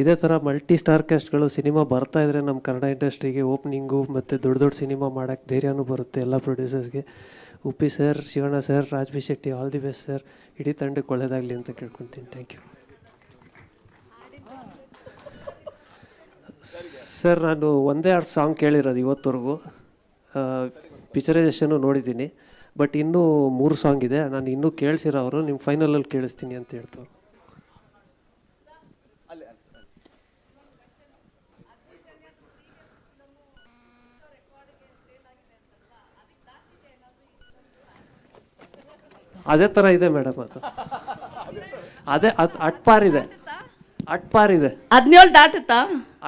ಇದೇ ಥರ ಮಲ್ಟಿ ಸ್ಟಾರ್ ಕಾಸ್ಟ್ಗಳು ಸಿನಿಮಾ ಬರ್ತಾಯಿದ್ರೆ ನಮ್ಮ ಕನ್ನಡ ಇಂಡಸ್ಟ್ರಿಗೆ ಓಪ್ನಿಂಗು ಮತ್ತು ದೊಡ್ಡ ದೊಡ್ಡ ಸಿನಿಮಾ ಮಾಡೋಕ್ಕೆ ಧೈರ್ಯನೂ ಬರುತ್ತೆ ಎಲ್ಲ ಪ್ರೊಡ್ಯೂಸರ್ಸ್ಗೆ. Uppi sir, Shivanna sir, Raj B Shetty, all the best sir. ಇಡೀ ತಂಡಕ್ಕೆ ಒಳ್ಳೆಯದಾಗಲಿ ಅಂತ ಕೇಳ್ಕೊತೀನಿ. Thank you sir. ನಾನು ಒಂದೇ 2 ಸಾಂಗ್ ಕೇಳಿರೋದು ಇವತ್ತವರೆಗೂ. ಪಿಕ್ಚರೈಸೇಷನ್ನು ನೋಡಿದ್ದೀನಿ, ಬಟ್ ಇನ್ನೂ 3 ಸಾಂಗ್ ಇದೆ. ನಾನು ಇನ್ನೂ ಕೇಳಿಸಿರೋ ಅವರು ನಿಮ್ಮ ಫೈನಲಲ್ಲಿ ಕೇಳಿಸ್ತೀನಿ ಅಂತ ಹೇಳ್ತಾರೆ. ಅದೇ ಥರ ಇದೆ ಮೇಡಮ್, ಅದೇ ಅಟ್ಪಾರಿದೆ. 17 ದಾಟುತ್ತಾ?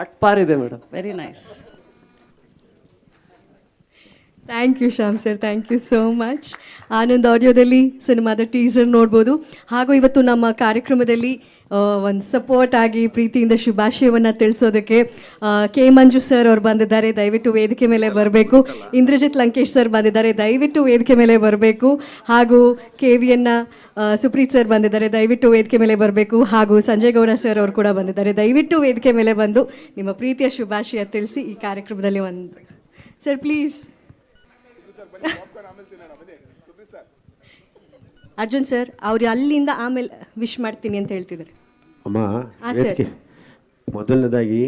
ಅಟ್ಪಾರಿದೆ madam. Very nice. Thank you Shyam sir, thank you so much. Anand ಆಡಿಯೋದಲ್ಲಿ ಸಿನಿಮಾದ ಟೀಸರ್ ನೋಡ್ಬೋದು. ಹಾಗೂ ಇವತ್ತು ನಮ್ಮ ಕಾರ್ಯಕ್ರಮದಲ್ಲಿ ಒಂದು ಸಪೋರ್ಟ್ ಆಗಿ ಪ್ರೀತಿಯಿಂದ ಶುಭಾಶಯವನ್ನು ತಿಳಿಸೋದಕ್ಕೆ ಕೆ ಮಂಜು ಸರ್ ಅವ್ರು ಬಂದಿದ್ದಾರೆ, ದಯವಿಟ್ಟು ವೇದಿಕೆ ಮೇಲೆ ಬರಬೇಕು. ಇಂದ್ರಜಿತ್ ಲಂಕೇಶ್ ಸರ್ ಬಂದಿದ್ದಾರೆ, ದಯವಿಟ್ಟು ವೇದಿಕೆ ಮೇಲೆ ಬರಬೇಕು. ಹಾಗೂ KVN ಸುಪ್ರೀತ್ ಸರ್ ಬಂದಿದ್ದಾರೆ, ದಯವಿಟ್ಟು ವೇದಿಕೆ ಮೇಲೆ ಬರಬೇಕು. ಹಾಗೂ ಸಂಜಯ್ ಗೌಡ ಸರ್ ಅವರು ಕೂಡ ಬಂದಿದ್ದಾರೆ, ದಯವಿಟ್ಟು ವೇದಿಕೆ ಮೇಲೆ ಬಂದು ನಿಮ್ಮ ಪ್ರೀತಿಯ ಶುಭಾಶಯ ತಿಳಿಸಿ ಈ ಕಾರ್ಯಕ್ರಮದಲ್ಲಿ ಒಂದು ಸರ್ ಪ್ಲೀಸ್. ಅರ್ಜುನ್ ಸರ್ ಅವ್ರು ಅಲ್ಲಿಂದ ಆಮೇಲೆ ವಿಶ್ ಮಾಡ್ತೀನಿ ಅಂತ ಹೇಳ್ತಿದ್ದಾರೆ. ಅಮ್ಮ, ಮೊದಲನೇದಾಗಿ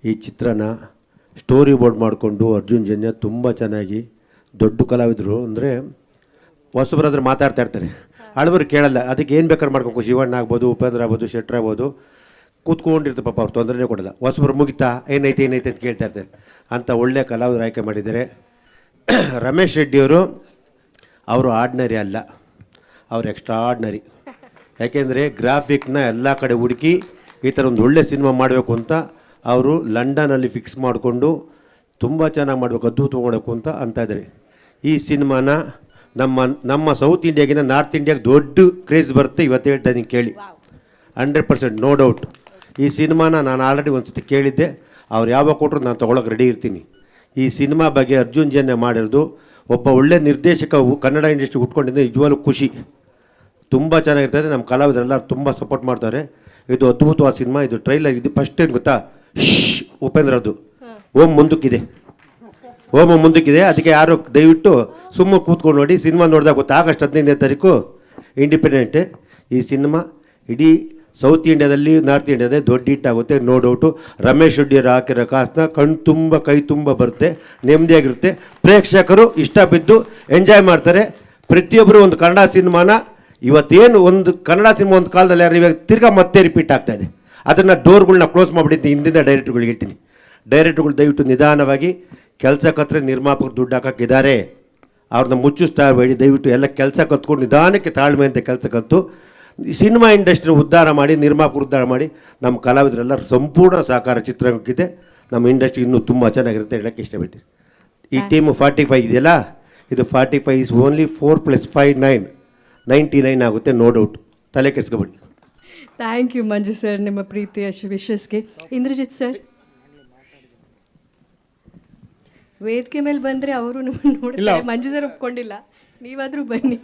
ಈ ಚಿತ್ರನ ಸ್ಟೋರಿ ಬೋರ್ಡ್ ಮಾಡಿಕೊಂಡು ಅರ್ಜುನ್ ಜನ್ಯ ತುಂಬ ಚೆನ್ನಾಗಿ ದೊಡ್ಡ ಕಲಾವಿದರು. ಅಂದರೆ ಹೊಸಬರಾದ್ರೆ ಮಾತಾಡ್ತಾ ಇರ್ತಾರೆ, ಹಳಬರು ಕೇಳಲ್ಲ. ಅದಕ್ಕೆ ಏನು ಬೇಕಾದ್ರೂ ಮಾಡ್ಬೇಕು, ಶಿವಣ್ಣ ಆಗ್ಬೋದು, ಉಪೇಂದ್ರ ಆಗ್ಬೋದು, ಶೆಟ್ರ್ ಆಗ್ಬೋದು, ಕೂತ್ಕೊಂಡಿರ್ತಾರೆ ಪಾಪ, ಅವ್ರು ತೊಂದರೆನೇ ಕೊಡಲ್ಲ. ಹೊಸಬರು ಮುಗಿತಾ ಏನೈತೆ ಅಂತ ಕೇಳ್ತಾ ಇರ್ತಾರೆ. ಅಂಥ ಒಳ್ಳೆಯ ಕಲಾವಿದರು ಆಯ್ಕೆ ಮಾಡಿದ್ದಾರೆ. ರಮೇಶ್ ರೆಡ್ಡಿಯವರು ಅವರು ಆರ್ಡಿನರಿ ಅಲ್ಲ, ಅವರು ಎಕ್ಸ್ಟ್ರಾರ್ಡಿನರಿ. ಯಾಕೆಂದರೆ ಗ್ರಾಫಿಕ್ನ ಎಲ್ಲ ಕಡೆ ಹುಡುಕಿ ಈ ಥರ ಒಂದು ಒಳ್ಳೆ ಸಿನಿಮಾ ಮಾಡಬೇಕು ಅಂತ ಅವರು ಲಂಡನಲ್ಲಿ ಫಿಕ್ಸ್ ಮಾಡಿಕೊಂಡು ತುಂಬ ಚೆನ್ನಾಗಿ ಮಾಡಬೇಕು, ಅದ್ಭುತ ಮಾಡಬೇಕು ಅಂತ ಇದ್ದಾರೆ. ಈ ಸಿನಿಮಾನ ನಮ್ಮ ಸೌತ್ ಇಂಡಿಯಾಗಿನ ನಾರ್ತ್ ಇಂಡಿಯಾಗೆ ದೊಡ್ಡ ಕ್ರೇಜ್ ಬರುತ್ತೆ ಇವತ್ತು ಹೇಳ್ತಾ ಇದ್ದೀನಿ ಕೇಳಿ. 100% ನೋ ಡೌಟ್. ಈ ಸಿನಿಮಾನ ನಾನು ಆಲ್ರೆಡಿ ಒಂದು ಸತಿ ಕೇಳಿದ್ದೆ, ಅವ್ರು ಯಾವಾಗ ಕೊಟ್ಟರು ನಾನು ತೊಗೊಳಕ್ಕೆ ರೆಡಿ ಇರ್ತೀನಿ. ಈ ಸಿನಿಮಾ ಬಗ್ಗೆ ಅರ್ಜುನ್ ಜನ್ಯ ಮಾಡಿರೋದು ಒಬ್ಬ ಒಳ್ಳೆ ನಿರ್ದೇಶಕ ಕನ್ನಡ ಇಂಡಸ್ಟ್ರಿ ಉಟ್ಕೊಂಡಿದ್ದೆ, ನಿಜವಾಗ್ಲೂ ಖುಷಿ. ತುಂಬ ಚೆನ್ನಾಗಿರ್ತದೆ. ನಮ್ಮ ಕಲಾವಿದರೆಲ್ಲ ತುಂಬ ಸಪೋರ್ಟ್ ಮಾಡ್ತಾರೆ. ಇದು ಅದ್ಭುತವಾದ ಸಿನಿಮಾ. ಇದು ಟ್ರೈಲರ್ ಇದು ಫಸ್ಟ್ ಏನು ಗೊತ್ತಾ, ಉಪೇಂದ್ರದ್ದು ಓಂ ಮುಂದಕ್ಕಿದೆ, ಓಮ ಮುಂದಕ್ಕಿದೆ. ಅದಕ್ಕೆ ಯಾರು ದಯವಿಟ್ಟು ಸುಮ್ಮನೆ ಕೂತ್ಕೊಂಡು ನೋಡಿ. ಸಿನಿಮಾ ನೋಡಿದಾಗ ಗೊತ್ತಾ, ಆಗಸ್ಟ್ 15ನೇ ತಾರೀಕು ಇಂಡಿಪೆಂಡೆಂಟ್. ಈ ಸಿನಿಮಾ ಇಡೀ ಸೌತ್ ಇಂಡಿಯಾದಲ್ಲಿ ನಾರ್ತ್ ಇಂಡಿಯಾದಲ್ಲಿ ದೊಡ್ಡ ಹಿಟ್ ಆಗುತ್ತೆ, ನೋ ಡೌಟು. ರಮೇಶ್ ರೆಡ್ಡಿಯವರು ಹಾಕಿರೋ ಕಾಸನ್ನ ಕಣ್ಣು ತುಂಬ ಕೈ ತುಂಬ ಬರುತ್ತೆ, ನೆಮ್ಮದಿಯಾಗಿರುತ್ತೆ. ಪ್ರೇಕ್ಷಕರು ಇಷ್ಟ ಬಿದ್ದು ಎಂಜಾಯ್ ಮಾಡ್ತಾರೆ. ಪ್ರತಿಯೊಬ್ಬರು ಒಂದು ಕನ್ನಡ ಸಿನಿಮಾನ ಇವತ್ತೇನು ಒಂದು ಕನ್ನಡ ಸಿನಿಮಾ ಒಂದು ಕಾಲದಲ್ಲಿ ಯಾರು ಇವಾಗ ತಿರ್ಗಾ ಮತ್ತೆ ರಿಪೀಟ್ ಆಗ್ತಾಯಿದೆ. ಅದನ್ನು ಡೋರ್ಗಳನ್ನ ಕ್ಲೋಸ್ ಮಾಡಿಬಿಟ್ಟು ಹಿಂದಿನ ಡೈರೆಕ್ಟ್ರುಗಳಿಗೆ ಹೇಳ್ತೀನಿ, ಡೈರೆಕ್ಟ್ರುಗಳು ದಯವಿಟ್ಟು ನಿಧಾನವಾಗಿ ಕೆಲಸ ಕತ್ತರೆ ನಿರ್ಮಾಪಕರು ದುಡ್ಡು ಹಾಕೋಕ್ಕಿದ್ದಾರೆ, ಅವ್ರನ್ನ ಮುಚ್ಚಿಸ್ತಾ ಇರಬೇಡಿ. ದಯವಿಟ್ಟು ಎಲ್ಲ ಕೆಲಸ ಕತ್ಕೊಂಡು ನಿಧಾನಕ್ಕೆ ತಾಳ್ಮೆ ಅಂತ ಕೆಲಸ ಕತ್ತು ಸಿನಿಮಾ ಇಂಡಸ್ಟ್ರಿನ ಉದ್ಧಾರ ಮಾಡಿ, ನಿರ್ಮಾಪಕರು ಉದ್ಧಾರ ಮಾಡಿ. ನಮ್ಮ ಕಲಾವಿದರೆಲ್ಲ ಸಂಪೂರ್ಣ ಸಹಕಾರ ಚಿತ್ರರಂಗಕ್ಕಿದೆ. ನಮ್ಮ ಇಂಡಸ್ಟ್ರಿ ಇನ್ನೂ ತುಂಬ ಚೆನ್ನಾಗಿರುತ್ತೆ ಹೇಳೋಕ್ಕೆ ಇಷ್ಟಪಡ್ತೀನಿ. ಈ ಟೀಮು 45 ಇದೆಯಲ್ಲ, ಇದು 45 ಇಸ್ ಓನ್ಲಿ 4 + 5 99 ಆಗುತ್ತೆ, ನೋ ಡೌಟ್. ತಲೆ ಕೆಡಿಸ್ಕೊಬೇಡಿ. ಥ್ಯಾಂಕ್ ಯು ಮಂಜು ಸರ್, ನಿಮ್ಮ ಪ್ರೀತಿಯ ವಿಶಸ್ಗೆ. ಇಂದ್ರಜಿತ್ ಸರ್, ವೇದಿಕೆ ಮೇಲೆ ಬಂದರೆ ಅವರು ನಿಮ್ಮನ್ನು ನೋಡ್ತಾರೆ. ಮಂಜು ಸರ್ ಒಪ್ಕೊಂಡಿಲ್ಲ, ನೀವಾದರೂ ಬನ್ನಿ.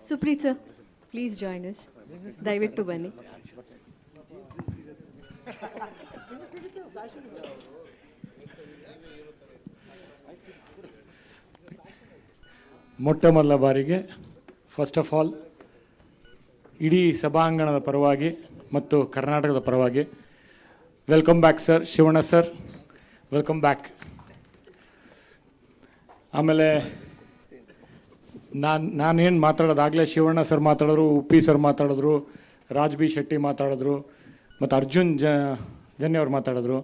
Supreeth sir, please join us. ದಯವಿಟ್ಟು ಬನ್ನಿ. ಮೊಟ್ಟ ಮೊದಲ ಬಾರಿಗೆ ಫಸ್ಟ್ ಆಫ್ ಆಲ್ ಇಡೀ ಸಭಾಂಗಣದ ಪರವಾಗಿ ಮತ್ತು ಕರ್ನಾಟಕದ ಪರವಾಗಿ welcome back sir. Shivanna sir, welcome back. ಆಮೇಲೆ ನಾನೇನು ಮಾತಾಡೋದಾಗಲೇ ಶಿವಣ್ಣ ಸರ್ ಮಾತಾಡಿದ್ರು, ಉಪ್ಪಿ ಸರ್ ಮಾತಾಡಿದ್ರು, ರಾಜ್ ಬಿ ಶೆಟ್ಟಿ ಮಾತಾಡಿದ್ರು, ಮತ್ತು ಅರ್ಜುನ್ ಜನ್ಯ ಅವ್ರು ಮಾತಾಡಿದ್ರು.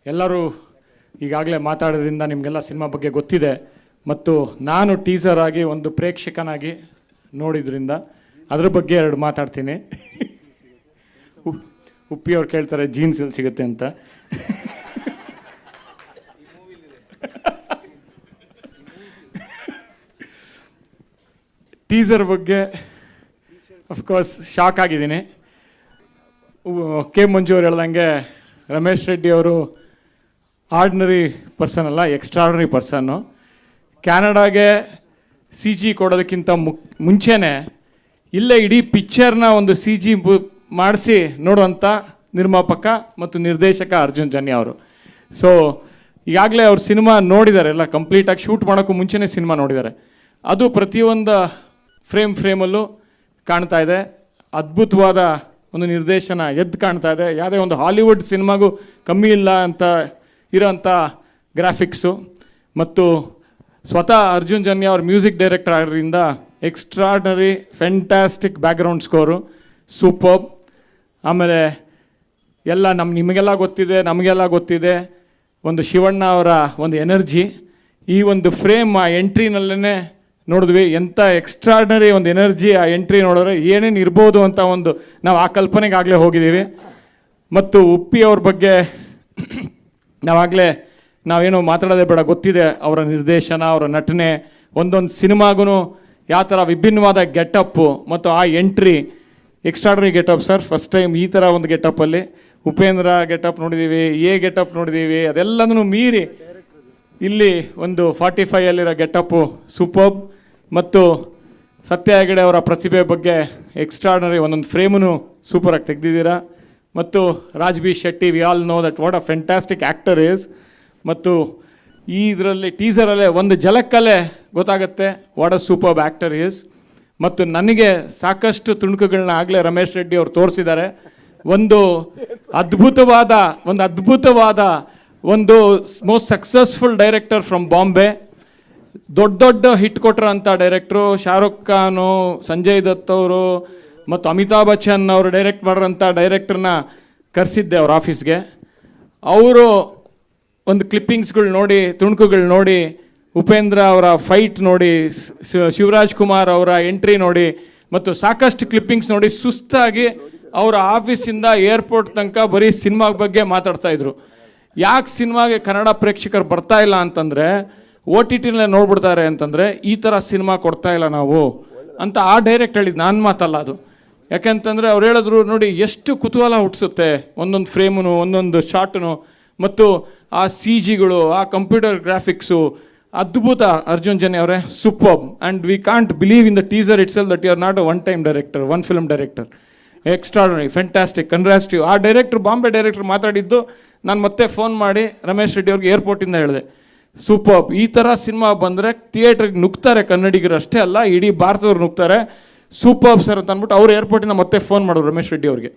ಎಲ್ಲರೂ ಈಗಾಗಲೇ ಮಾತಾಡೋದ್ರಿಂದ ನಿಮಗೆಲ್ಲ ಸಿನಿಮಾ ಬಗ್ಗೆ ಗೊತ್ತಿದೆ. ಮತ್ತು ನಾನು ಟೀಸರ್ ಆಗಿ ಒಂದು ಪ್ರೇಕ್ಷಕನಾಗಿ ನೋಡಿದ್ರಿಂದ ಅದ್ರ ಬಗ್ಗೆ 2 ಮಾತಾಡ್ತೀನಿ. ಉಪ್ಪಿ ಅವ್ರು ಕೇಳ್ತಾರೆ ಜೀನ್ಸ್ ಎಲ್ಲಿ ಸಿಗುತ್ತೆ ಅಂತ. ಟೀಸರ್ ಬಗ್ಗೆ ಅಫ್ಕೋರ್ಸ್ ಶಾಕ್ ಆಗಿದ್ದೀನಿ. ಕೆ ಮಂಜು ಅವ್ರು ಹೇಳ್ದಂಗೆ ರಮೇಶ್ ರೆಡ್ಡಿ ಅವರು ಆರ್ಡಿನರಿ ಪರ್ಸನ್ ಅಲ್ಲ, ಎಕ್ಸ್ಟ್ರಾರ್ಡಿನರಿ ಪರ್ಸನ್ನು. ಕ್ಯಾನಡಾಗೆ CG ಕೊಡೋದಕ್ಕಿಂತ ಮುಂಚೆನೇ ಇಲ್ಲೇ ಇಡೀ ಪಿಕ್ಚರ್ನ ಒಂದು CG ಮಾಡಿಸಿ ನೋಡುವಂಥ ನಿರ್ಮಾಪಕ ಮತ್ತು ನಿರ್ದೇಶಕ ಅರ್ಜುನ್ ಜನ್ಯ ಅವರು. ಸೊ ಈಗಾಗಲೇ ಅವ್ರು ಸಿನಿಮಾ ನೋಡಿದ್ದಾರೆ, ಎಲ್ಲ ಕಂಪ್ಲೀಟಾಗಿ ಶೂಟ್ ಮಾಡೋಕ್ಕೂ ಮುಂಚೆನೇ ಸಿನಿಮಾ ನೋಡಿದ್ದಾರೆ. ಅದು ಪ್ರತಿಯೊಂದು ಫ್ರೇಮಲ್ಲೂ ಕಾಣ್ತಾ ಇದೆ. ಅದ್ಭುತವಾದ ಒಂದು ನಿರ್ದೇಶನ ಎದ್ದು ಕಾಣ್ತಾ ಇದೆ. ಯಾವುದೇ ಒಂದು ಹಾಲಿವುಡ್ ಸಿನಿಮಾಗೂ ಕಮ್ಮಿ ಇಲ್ಲ ಅಂತ ಇರೋಂಥ ಗ್ರಾಫಿಕ್ಸು. ಮತ್ತು ಸ್ವತಃ ಅರ್ಜುನ್ ಜನ್ಯ ಅವ್ರ ಮ್ಯೂಸಿಕ್ ಡೈರೆಕ್ಟರ್ ಆಗಿರೋದ್ರಿಂದ extraordinary fantastic background score, superb. ಆಮೇಲೆ ಎಲ್ಲ ನಿಮಗೆಲ್ಲ ಗೊತ್ತಿದೆ, ನಮಗೆಲ್ಲ ಗೊತ್ತಿದೆ ಒಂದು ಶಿವಣ್ಣ ಅವರ ಒಂದು ಎನರ್ಜಿ. ಈ ಒಂದು ಫ್ರೇಮ್ ಆ ಎಂಟ್ರಿನಲ್ಲೇ ನೋಡಿದ್ವಿ, ಎಂಥ ಎಕ್ಸ್ಟ್ರಾರ್ಡನರಿ ಒಂದು ಎನರ್ಜಿ. ಆ ಎಂಟ್ರಿ ನೋಡಿದ್ರೆ ಏನೇನು ಇರ್ಬೋದು ಅಂತ ಒಂದು ನಾವು ಆ ಕಲ್ಪನೆಗಾಗಲೇ ಹೋಗಿದ್ದೀವಿ. ಮತ್ತು ಉಪ್ಪಿ ಅವ್ರ ಬಗ್ಗೆ ನಾವೇನೋ ಮಾತಾಡೋದೇ ಬೇಡ, ಗೊತ್ತಿದೆ ಅವರ ನಿರ್ದೇಶನ, ಅವರ ನಟನೆ. ಒಂದೊಂದು ಸಿನಿಮಾಗೂ ಯಾವ ಥರ ವಿಭಿನ್ನವಾದ ಗೆಟಪ್ಪು ಮತ್ತು ಆ entry extraordinary getup sir. First time ಈ ಥರ ಒಂದು ಗೆಟಪ್ಪಲ್ಲಿ ಉಪೇಂದ್ರ ಗೆಟಪ್ ನೋಡಿದ್ದೀವಿ, ಗೆಟಪ್ ನೋಡಿದ್ದೀವಿ, ಅದೆಲ್ಲದನ್ನು ಮೀರಿ ಇಲ್ಲಿ ಒಂದು 45 ಗೆಟಪ್ಪು ಸೂಪರ್ಬ್. ಮತ್ತು ಸತ್ಯ ಹೆಗಡೆ ಅವರ ಪ್ರತಿಭೆ ಬಗ್ಗೆ ಎಕ್ಸ್ಟ್ರಾರ್ಡನರಿ ಒಂದೊಂದು ಫ್ರೇಮೂ ಸೂಪರಾಗಿ ತೆಗೆದಿದ್ದೀರಾ. ಮತ್ತು Raj B Shetty, we all know that what a fantastic actor is. ಮತ್ತು ಈ ಇದರಲ್ಲಿ ಟೀಸರಲ್ಲೇ ಒಂದು ಝಲಕ್ಕಲ್ಲೇ ಗೊತ್ತಾಗುತ್ತೆ what a superb actor is. ಮತ್ತು ನನಗೆ ಸಾಕಷ್ಟು ತುಣುಕುಗಳನ್ನ ಆಗಲೇ ರಮೇಶ್ ರೆಡ್ಡಿ ಅವರು ತೋರಿಸಿದ್ದಾರೆ. ಒಂದು ಅದ್ಭುತವಾದ ಒಂದು most successful director from Bombay, ದೊಡ್ಡ ಹಿಟ್ ಕೊಟ್ಟಿರೋಂಥ ಡೈರೆಕ್ಟ್ರು. ಶಾರುಖ್ ಖಾನು, ಸಂಜಯ್ ದತ್ ಅವರು ಮತ್ತು ಅಮಿತಾಬ್ ಬಚ್ಚನ್ ಅವರು ಡೈರೆಕ್ಟ್ ಮಾಡಿರೋಂಥ ಡೈರೆಕ್ಟ್ರನ್ನ ಕರೆಸಿದ್ದೆ ಅವ್ರ ಆಫೀಸ್ಗೆ. ಅವರು ಒಂದು ಕ್ಲಿಪ್ಪಿಂಗ್ಸ್ಗಳು ನೋಡಿ, ತುಣುಕುಗಳು ನೋಡಿ, ಉಪೇಂದ್ರ ಅವರ ಫೈಟ್ ನೋಡಿ, ಶಿವರಾಜ್ ಕುಮಾರ್ ಅವರ ಎಂಟ್ರಿ ನೋಡಿ ಮತ್ತು ಸಾಕಷ್ಟು ಕ್ಲಿಪ್ಪಿಂಗ್ಸ್ ನೋಡಿ ಸುಸ್ತಾಗಿ ಅವರ ಆಫೀಸಿಂದ ಏರ್ಪೋರ್ಟ್ ತನಕ ಬರೀ ಸಿನಿಮಾ ಬಗ್ಗೆ ಮಾತಾಡ್ತಾ ಇದ್ರು. ಯಾಕೆ ಸಿನಿಮಾಗೆ ಕನ್ನಡ ಪ್ರೇಕ್ಷಕರು ಬರ್ತಾ ಇಲ್ಲ ಅಂತಂದರೆ OTTನಲ್ಲೇ ನೋಡ್ಬಿಡ್ತಾರೆ ಅಂತಂದರೆ ಈ ಥರ ಸಿನಿಮಾ ಕೊಡ್ತಾ ಇಲ್ಲ ನಾವು ಅಂತ ಆ ಡೈರೆಕ್ಟ್ ಹೇಳಿದ್ದು, ನಾನು ಮಾತಲ್ಲ ಅದು. ಯಾಕೆಂತಂದರೆ ಅವ್ರು ಹೇಳಿದ್ರು ನೋಡಿ ಎಷ್ಟು ಕುತೂಹಲ ಹುಟ್ಟಿಸುತ್ತೆ ಒಂದೊಂದು ಫ್ರೇಮು, ಒಂದೊಂದು ಶಾರ್ಟು, ಮತ್ತು ಆ CGಗಳು, ಆ ಕಂಪ್ಯೂಟರ್ ಗ್ರಾಫಿಕ್ಸು ಅದ್ಭುತ. ಅರ್ಜುನ್ ಜನ್ಯ ಅವರೇ superb. And we can't believe in the teaser it sell that you are not a one time director, one film director. Extraordinary, fantastic, congrats to you. ಆ ಡೈರೆಕ್ಟ್ರು, ಬಾಂಬೆ ಡೈರೆಕ್ಟ್ರು ಮಾತಾಡಿದ್ದು ನಾನು ಮತ್ತೆ ಫೋನ್ ಮಾಡಿ ರಮೇಶ್ ರೆಡ್ಡಿ ಅವ್ರಿಗೆ ಏರ್ಪೋರ್ಟಿಂದ ಹೇಳಿದೆ, ಸೂಪರ್ಬ್, ಈ ಥರ ಸಿನಿಮಾ ಬಂದರೆ ಥಿಯೇಟ್ರಿಗೆ ನುಗ್ತಾರೆ ಕನ್ನಡಿಗರು ಅಷ್ಟೇ ಅಲ್ಲ, ಇಡೀ ಭಾರತದವ್ರು ನುಗ್ತಾರೆ, ಸೂಪರ್ಬ್ ಸರ್ ಅಂತ ಅಂದ್ಬಿಟ್ಟು ಅವ್ರು ಏರ್ಪೋರ್ಟಿಂದ ಮತ್ತೆ ಫೋನ್ ಮಾಡೋರು ರಮೇಶ್ ರೆಡ್ಡಿ ಅವ್ರಿಗೆ.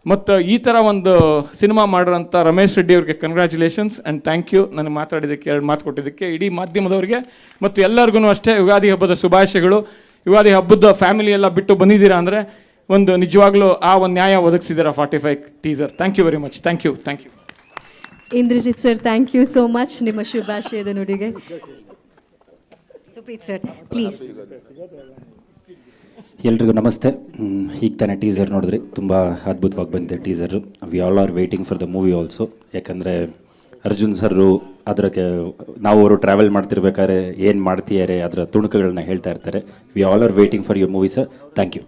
ಮತ್ತು ಈ ಥರ ಒಂದು ಸಿನಿಮಾ ಮಾಡಿರೋಂಥ ರಮೇಶ್ ರೆಡ್ಡಿ ಅವ್ರಿಗೆ ಕಂಗ್ರ್ಯಾಚುಲೇಷನ್ಸ್ ಆ್ಯಂಡ್ ಥ್ಯಾಂಕ್ ಯು. ನನಗೆ ಮಾತಾಡಿದ್ದಕ್ಕೆ, 2 ಮಾತು ಕೊಟ್ಟಿದ್ದಕ್ಕೆ ಇಡೀ ಮಾಧ್ಯಮದವ್ರಿಗೆ ಮತ್ತು ಎಲ್ಲರಿಗೂ ಅಷ್ಟೇ ಯುಗಾದಿ ಹಬ್ಬದ ಶುಭಾಶಯಗಳು. ಯುಗಾದಿ ಹಬ್ಬದ ಫ್ಯಾಮಿಲಿ ಎಲ್ಲ ಬಿಟ್ಟು ಬಂದಿದ್ದೀರಾ ಅಂದರೆ ಒಂದು ನಿಜವಾಗ್ಲೂ ಆ ಒಂದು ನ್ಯಾಯ ಒದಗಿಸಿದ್ದೀರಾ 45 teaser. Thank you very much. Thank you. Indrajit sir, thank you so much ನಿಮ್ಮ ಶುಭಾಶಯದ ನುಡಿಗೆ. Supreeth sir please. ಎಲ್ರಿಗೂ ನಮಸ್ತೆ. ಈಗ ತಾನೇ ಟೀಸರ್ ನೋಡಿದ್ರಿ, ತುಂಬ ಅದ್ಭುತವಾಗಿ ಬಂದಿದೆ teaser. We all are waiting for the movie also. ಯಾಕಂದರೆ ಅರ್ಜುನ್ ಸರ್ರು ಅದಕ್ಕೆ ನಾವು ಅವರು ಟ್ರಾವೆಲ್ ಮಾಡ್ತಿರ್ಬೇಕಾದ್ರೆ ಏನು ಮಾಡ್ತಿದ್ದಾರೆ ಅದರ ತುಣುಕುಗಳನ್ನ ಹೇಳ್ತಾ ಇರ್ತಾರೆ. We all are waiting for your movie sir. Thank you.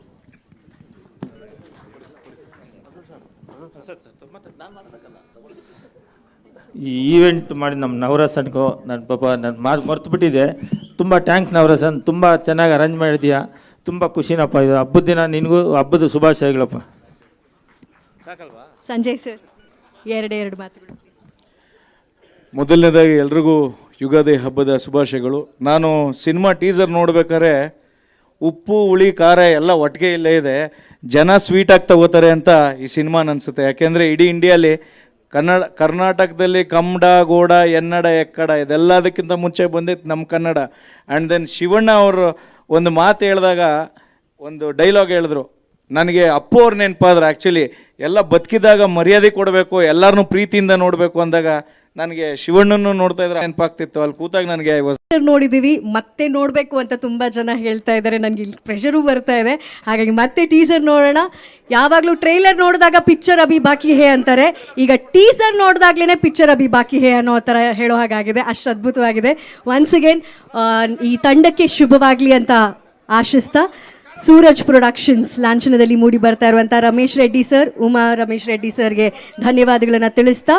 ಈ ಈವೆಂಟ್ ಮಾಡಿ ನಮ್ಮ ನವರಸ್ ಅನ್ಕೋ, ನನ್ನ ಪಾಪ ನನ್ನ ಮಾತು ಮರ್ತು ಬಿಟ್ಟಿದ್ದೆ. ತುಂಬ ಥ್ಯಾಂಕ್ಸ್ ನವರಸನ್, ತುಂಬ ಚೆನ್ನಾಗಿ ಅರೇಂಜ್ ಮಾಡಿದ್ದೀಯಾ, ತುಂಬ ಖುಷಿನಪ್ಪ. ಇದು ಹಬ್ಬದ ದಿನ ನಿನಗೂ ಹಬ್ಬದ ಶುಭಾಶಯಗಳಪ್ಪ. ಸಾಕಲ್ವಾ ಸಂಜಯ್ ಸರ್? 2 ಮಾತುಗಳು. ಮೊದಲನೇದಾಗಿ ಎಲ್ರಿಗೂ ಯುಗಾದಿ ಹಬ್ಬದ ಶುಭಾಶಯಗಳು. ನಾನು ಸಿನಿಮಾ ಟೀಸರ್ ನೋಡ್ಬೇಕಾದ್ರೆ ಉಪ್ಪು ಹುಳಿ ಖಾರ ಎಲ್ಲ ಒಟ್ಟಿಗೆ ಇಲ್ಲೇ ಇದೆ, ಜನ ಸ್ವೀಟಾಗಿ ತಗೋತಾರೆ ಅಂತ ಈ ಸಿನಿಮಾ ಅನಿಸುತ್ತೆ. ಯಾಕೆಂದರೆ ಇಡೀ ಇಂಡಿಯಾಲಿ ಕರ್ನಾಟಕದಲ್ಲಿ ಕನ್ನಡ, ಗೋಡ, ಎನ್ನಡ, ಎಕ್ಕಡ ಇದೆಲ್ಲದಕ್ಕಿಂತ ಮುಂಚೆ ಬಂದಿತ್ತು ನಮ್ಮ ಕನ್ನಡ. ಆ್ಯಂಡ್ ದೆನ್ ಶಿವಣ್ಣ ಅವರು ಒಂದು ಮಾತು ಹೇಳಿದಾಗ, ಒಂದು ಡೈಲಾಗ್ ಹೇಳಿದ್ರು, ನನಗೆ ಅಪ್ಪು ಅವ್ರು ನೆನಪಾದ್ರು. ಆ್ಯಕ್ಚುಲಿ ಎಲ್ಲ ಬದುಕಿದಾಗ ಮರ್ಯಾದೆ ಕೊಡಬೇಕು, ಎಲ್ಲರನ್ನೂ ಪ್ರೀತಿಯಿಂದ ನೋಡಬೇಕು ಅಂದಾಗ ನನಗೆ ಶಿವಣ್ಣನ್ನು ನೋಡ್ತಾ ಇದ್ರೆ ನೆನಪಾಗ್ತಿತ್ತು. ಅಲ್ಲಿ ಕೂತಾಗ ನನಗೆ ನೋಡಿದ್ದೀವಿ, ಮತ್ತೆ ನೋಡಬೇಕು ಅಂತ ತುಂಬ ಜನ ಹೇಳ್ತಾ ಇದ್ದಾರೆ. ನನಗೆ ಇಲ್ಲಿ ಪ್ರೆಷರು ಬರ್ತಾ ಇದೆ, ಹಾಗಾಗಿ ಮತ್ತೆ ಟೀಸರ್ ನೋಡೋಣ. ಯಾವಾಗಲೂ ಟ್ರೈಲರ್ ನೋಡಿದಾಗ ಪಿಕ್ಚರ್ ಅಭಿ ಬಾಕಿ ಹೇ ಅಂತಾರೆ, ಈಗ ಟೀಸರ್ ನೋಡಿದಾಗ್ಲೇ ಪಿಕ್ಚರ್ ಅಭಿ ಬಾಕಿ ಹೇ ಅನ್ನೋ ಥರ ಹೇಳೋ ಹಾಗಾಗಿದೆ. ಅಷ್ಟು ಅದ್ಭುತವಾಗಿದೆ. ಒನ್ಸ್ ಅಗೇನ್ ಈ ತಂಡಕ್ಕೆ ಶುಭವಾಗಲಿ ಅಂತ ಆಶಿಸ್ತಾ, ಸೂರಜ್ ಪ್ರೊಡಕ್ಷನ್ಸ್ ಲಾಂಛನದಲ್ಲಿ ಮೂಡಿ ಬರ್ತಾ ಇರುವಂಥ ರಮೇಶ್ ರೆಡ್ಡಿ ಸರ್, ಉಮಾ ರಮೇಶ್ ರೆಡ್ಡಿ ಸರ್ಗೆ ಧನ್ಯವಾದಗಳನ್ನು ತಿಳಿಸ್ತಾ